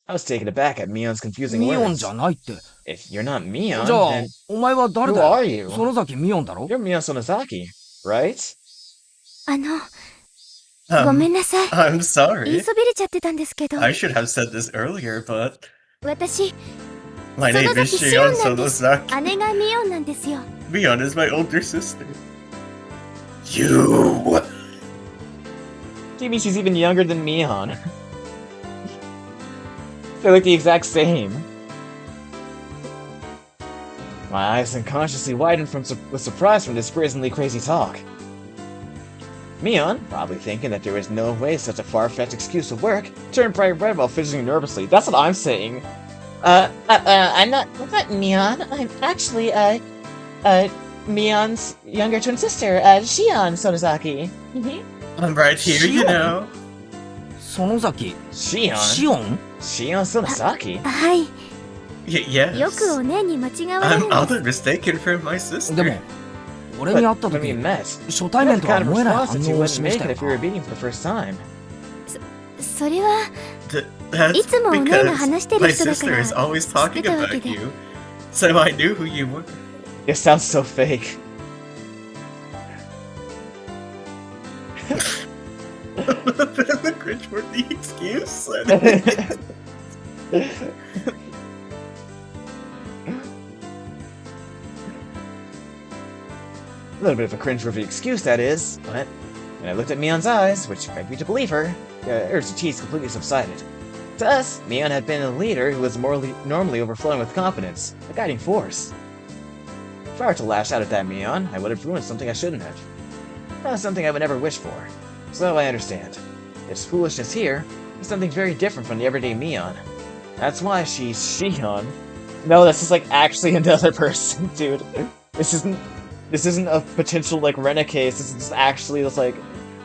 I was taken aback at Mion's confusing ミオン words. じゃないって。 If you're not Mion, じゃあ then お前は誰 who だ are よ。 you? 園崎ミオンだろ。 You're Mion Sonozaki, right? ごめ Um, んなさい。 I'm 言い sorry. そびれちゃってたんですけど、 I should have said this earlier, but 私、 my name is Shion Sonozaki. 姉がミオンなんですよ。 Mion is my older sister. You! Do you mean she's even younger than Mion? They look the exact same. My eyes unconsciously widened with surprise from this brazenly crazy talk. Mion, probably thinking that there was no way such a far-fetched excuse would work, turned bright red while fidgeting nervously. That's what I'm saying. I'm not Mion. I'm actually, Mion's younger twin sister, Shion Sonozaki. I'm right here, you know. 園崎 Shion? シオン Shion Sonozaki? はい。 Yes. よくお姉に間違われ I'm るんです often mistaken for my で sister. も俺に会った When 時 we met, 初対面 what とは kind of 思えない response 反 that you 応を wouldn't 示し make た it よ if we were な。 meeting for the first time? それは、 That's いつもお姉が because 話してる my 人だか sister ら is always talking 知ってたわけ about で。 you. So I knew who you were. It sounds so fake. The cringeworthy excuse. A little bit of a cringe-worthy excuse, that is, but when I looked at Mion's eyes, which begged me to believe her, the urge to tease completely subsided. To us, Mion had been a leader who was normally overflowing with confidence, a guiding force. If I were to lash out at that Mion, I would have ruined something I shouldn't have. That was something I would never wish for. So I understand. Its foolishness here is something very different from the everyday Mion. That's why she's Shion. No, this is like actually another person, dude. This This isn't a potential, like, Rena case. This is just actually just, like,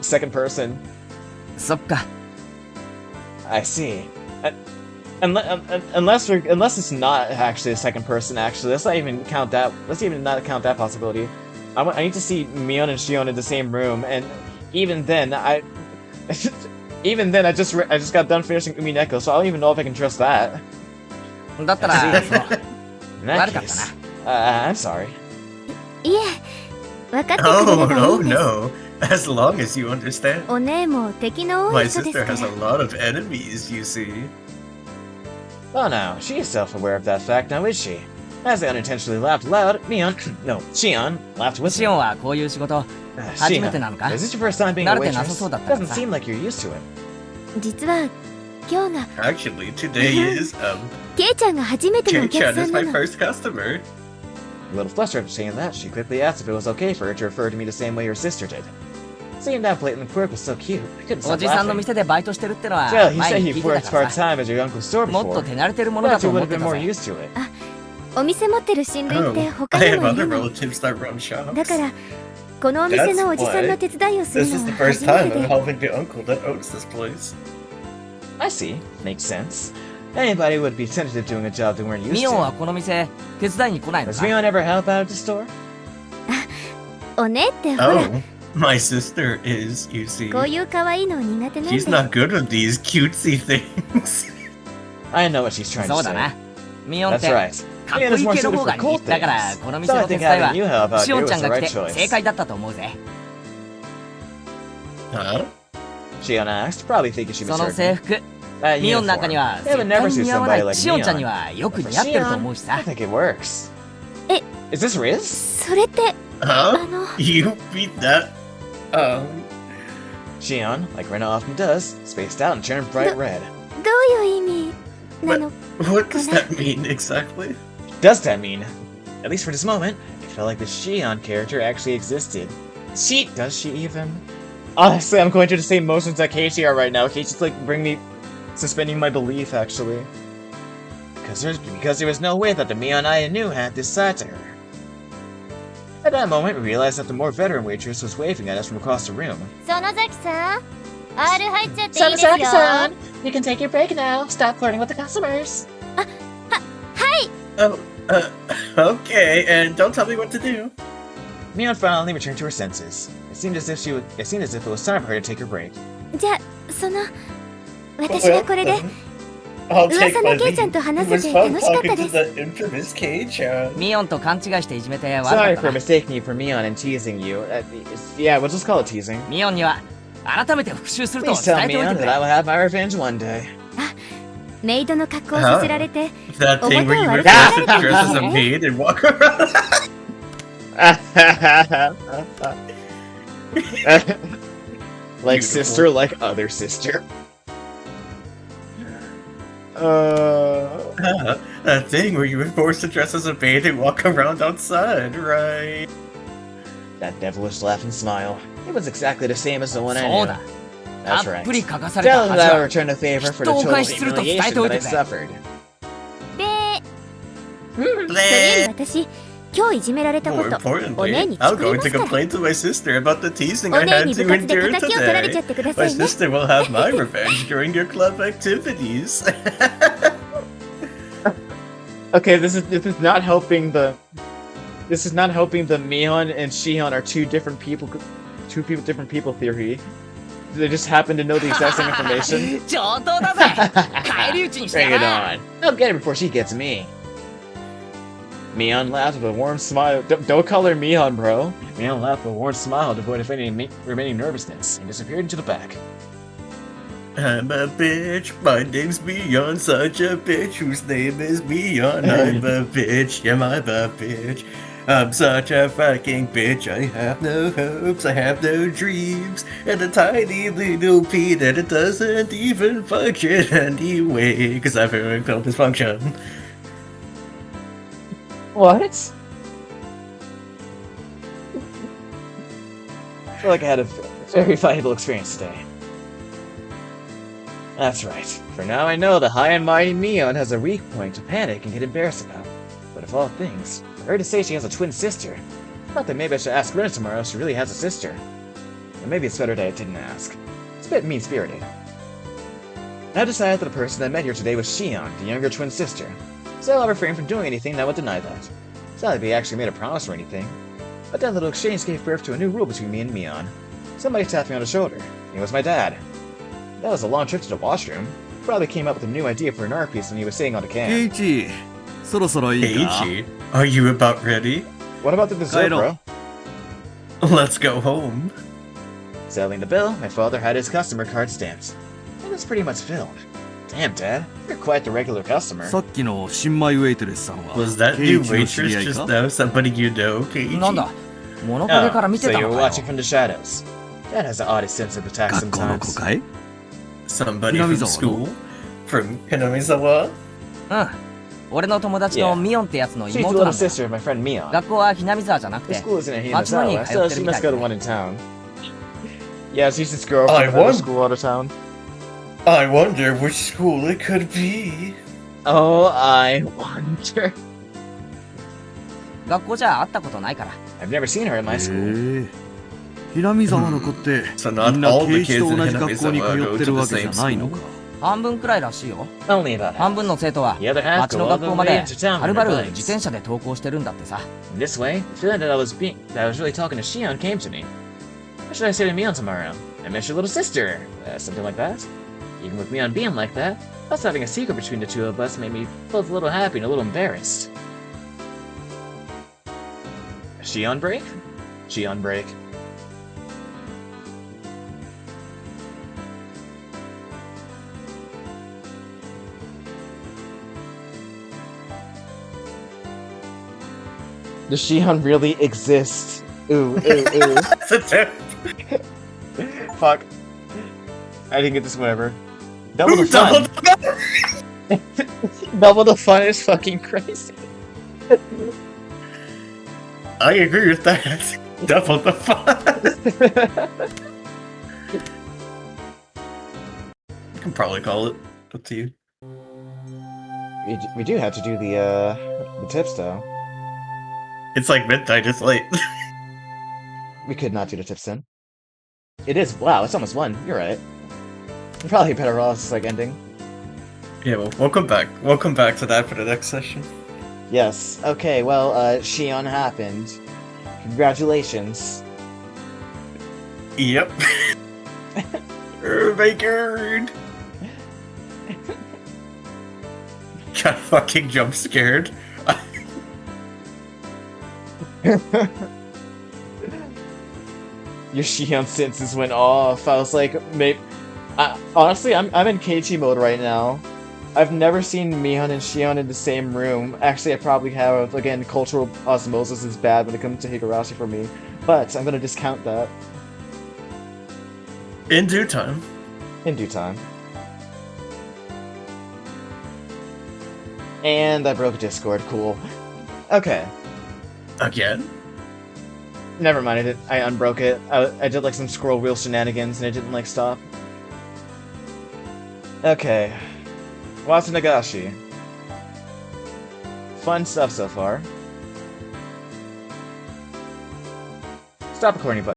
second person. そっか。 I see. Unless it's not actually a second person, actually. Let's not even count that. Let's even not count that possibility. I need to see Mion and Shion in the same room, and even then, I just got done finishing Umineko, so I don't even know if I can trust that. だったら、 In that 悪かった case, な。 I'm sorry. いえ、分かってくれればいい Oh, ん no, です。 no. As long as you understand. お姉も敵の多 My い人です sister か has a ら。 lot of enemies, you see. Oh no, she is self-aware of that fact, now is she? As they unintentionally laughed loud, Shion laughed with シオンはこういう仕事、初めてなのか is this your first time being a 慣れてなさ waitress? そうだったから Doesn't さ。 seem like you're used to it. 実は今日が Actually, today is, ケイちゃんが初めてのお客 Kei-chan さ is んな my の。 first customer. A little flustered after saying that, she quickly asked if it was okay for her to refer to me the same way her sister did. Seeing that blatant quirk was so cute, I couldn't お stop じさんの laughing. 店でバイトしてるってのは Still, he 前 said に he 聞いて worked たから part-time さ。 at your uncle's store もっと before. 手慣れてるものだ Thought と you 思 would っ have て been た more ぜ。 used to it. お店持ってる親類って Oh, 他 I に have もい other るの。 relatives that run shops. だからこのお店のおじさんの手伝いをする This の is the は first 初め time て I'm で。 helping the uncle that owns this place. I see. Makes sense. Anybody would be tempted doing a job they weren't ミ used オンは to. この店、手伝いに来ないの Does か Mion ever help out at the store? お姉ってほら、 Oh, my sister is, you see. こういう可愛いの苦手なん She's で。 not good with these cutesy things. I know what she's trying そ to うだ say. な。ミオンっ That's て、 right. かっこ Mion い is い more 系の suited 方 for がいい。 cool だから、 things. この店 So I の手 think 伝い having you help は、 out シオン here ちゃ was ん the が right 来て choice. 正解だったと思うぜ。 Huh? Shion asked, probably thinking she その misheard 制 me. 服、 That ミオンの中 uniform. には They 絶 would 対 never に see 似合わな somebody い like シオンちゃんに Mion. はよく For 似合ってると Shion, 思うし I さ。 think it works. え、 Is this Riz? それってあ Huh? の You beat that? Shion, like Rena often does, spaced out and turned bright red. どういう意味なの What does that mean exactly? Does that mean? At least for this moment, it felt like the Shion character actually existed. Does she even? Honestly, I'm going through the same motions that Keiichi are right now. Keiichi's like suspending my belief actually. Because there was no way that the Mion I knew had this side to her. At that moment, we realized that the more veteran waitress was waving at us from across the room. 園崎さん R 入っちゃっていいですよ Sonozaki-san, you can take your break now. Stop flirting with the customers. Oh, okay, and don't tell me what to do. Mion finally returned to her senses. It seemed as if it was time for her to take her break. じゃあ私はこれで I'll 噂のケイちゃんと話せて楽しかったです the infamous Kei-chan. ミオンと勘違いしていじめて悪 Sorry かった for な。 mistaking you for Mion and teasing you. Yeah, we'll just call it teasing. ミオンには、改めて復讐すると Please 伝 tell えておいて Mion く that れ。 I will have my revenge one day. メイドの格好をさせられて That thing where you Oh my refuse God. to dress as a maid and walk around. Like Beautiful. sister, like other sister. That thing where you were forced to dress as a maid and walk around outside, right? That devilish laugh and smile. It was exactly the same as the one I そう knew. だ。 That's たっ right. ぷり書かされた Tell him 恥 that I は will return the favor for the 人をお total 返しすると伝え humiliation ておい that I てくれ。 suffered. それより私今日いじめられたこ More とお姉 importantly, に I'm 作り going ま to すから complain to my sister about the teasing お I 姉 had に to 部活で endure 敵を取られちゃ today. ってくださ My いね sister will have my revenge during your club activities. Okay, this is not helping the Mion and Shion are two different people theory. They just happen to know the exact same information. 上等だぜ。返り討ちにして Bring や it な。 on. I'll get her before she gets me. Mion laughed with a warm smile. Don't call her Mion, bro. Mion laughed with a warm smile, devoid of any remaining nervousness, and disappeared into the back. I'm a bitch. My name's Mion, such a bitch whose name is Mion. I'm a bitch. Yeah, I'm a bitch. I'm such a fucking bitch. I have no hopes. I have no dreams. And a tiny little pea that it doesn't even function anyway. Because I've heard called dysfunction. What? I feel like I had a very valuable experience today. That's right. For now I know the high and mighty Mion has a weak point to panic and get embarrassed about. But of all things, for her to say she has a twin sister, Thought that maybe I should ask Ren tomorrow if she really has a sister. Or maybe it's better that I didn't ask. It's a bit mean-spirited. I decided that the person I met here today was Shion, the younger twin sister. So I'll refrain from doing anything that would deny that. It's not like we actually made a promise or anything. But that little exchange gave birth to a new rule between me and Mion. Somebody tapped me on the shoulder. It was my dad. That was a long trip to the washroom. Probably came up with a new idea for an art piece when he was sitting on the can. Keiichi, そろそろいいか? Keiichi, are you about ready? What about the dessert, bro? Let's go home. Settling the bill, my father had his customer card stamped. It was pretty much filled. Damn, Dad, you're quite the regular customer. さっきの新米ウェイトレスさんは Was that new ケイイチの知り合 waitress い just か? now somebody you know, Keiichi? なんだ物陰から Oh, 見て so た you の were かよ watching from the shadows. Dad has the oddest sense of attack 学校の子 sometimes. かい? Somebody from Hinamizawa. school? From Hinamizawa? うん俺の友達のミオンってやつの She's the 妹 little なんだよ sister of my friend Mion. 学校は南沢じゃなく The て school isn't in 町のに Hinamizawa, 通っ so てる she みた must い go だ to one in town. Yeah, she's this girl I from another won. school out of town. I wonder which school it could be. Oh, I wonder. 学校じゃ会ったことないから I've never seen her in my school. へえ南沢の子って So not みんな all ケ the イイチ kids と in 同じ学校に Hinamizawa 通 go って to る the わけじ same ゃないの school. か半分くらいらしいよ Only about 半 half. 分の生徒は The other half 町 go の all 学 the 校ま way で into town はる on ば their る bikes. 自転車で登校してるんだってさ In this way, the feeling that I was really talking to Shion came to me. What should I say to Mion tomorrow? I miss your little sister. Something like that. Even with Mion being like that, us having a secret between the two of us made me both a little happy and a little embarrassed. Shion break? Shion break. Does Shion really exist? Ooh, ooh, ooh. That's a tip. Fuck. I didn't get this, whatever. Double the fun. Double the fun is fucking crazy. I agree with that. Double the fun. You can probably call it. Up to you. We do have to do the tips, though. It's like midnight, it's late. We could not do the tips then. It is. Wow, it's almost 1. You're right. We're probably better off just, like, ending. Yeah, well, we'll come back. We'll come back to that for the next session. Yes. Okay, well, Shion happened. Congratulations. Yep. My god. Got fucking jump scared. Your Shion senses went off. I was like, maybe. Honestly, I'm in Keiichi mode right now. I've never seen Mion and Shion in the same room. Actually, I probably have. Again, cultural osmosis is bad when it comes to Higurashi for me. But I'm gonna discount that. In due time. In due time. And I broke Discord. Cool. Okay. Again? Never mind. I unbroke it. I did like some scroll wheel shenanigans and it didn't like stop. Okay. Watanagashi. Fun stuff so far. Stop recording button.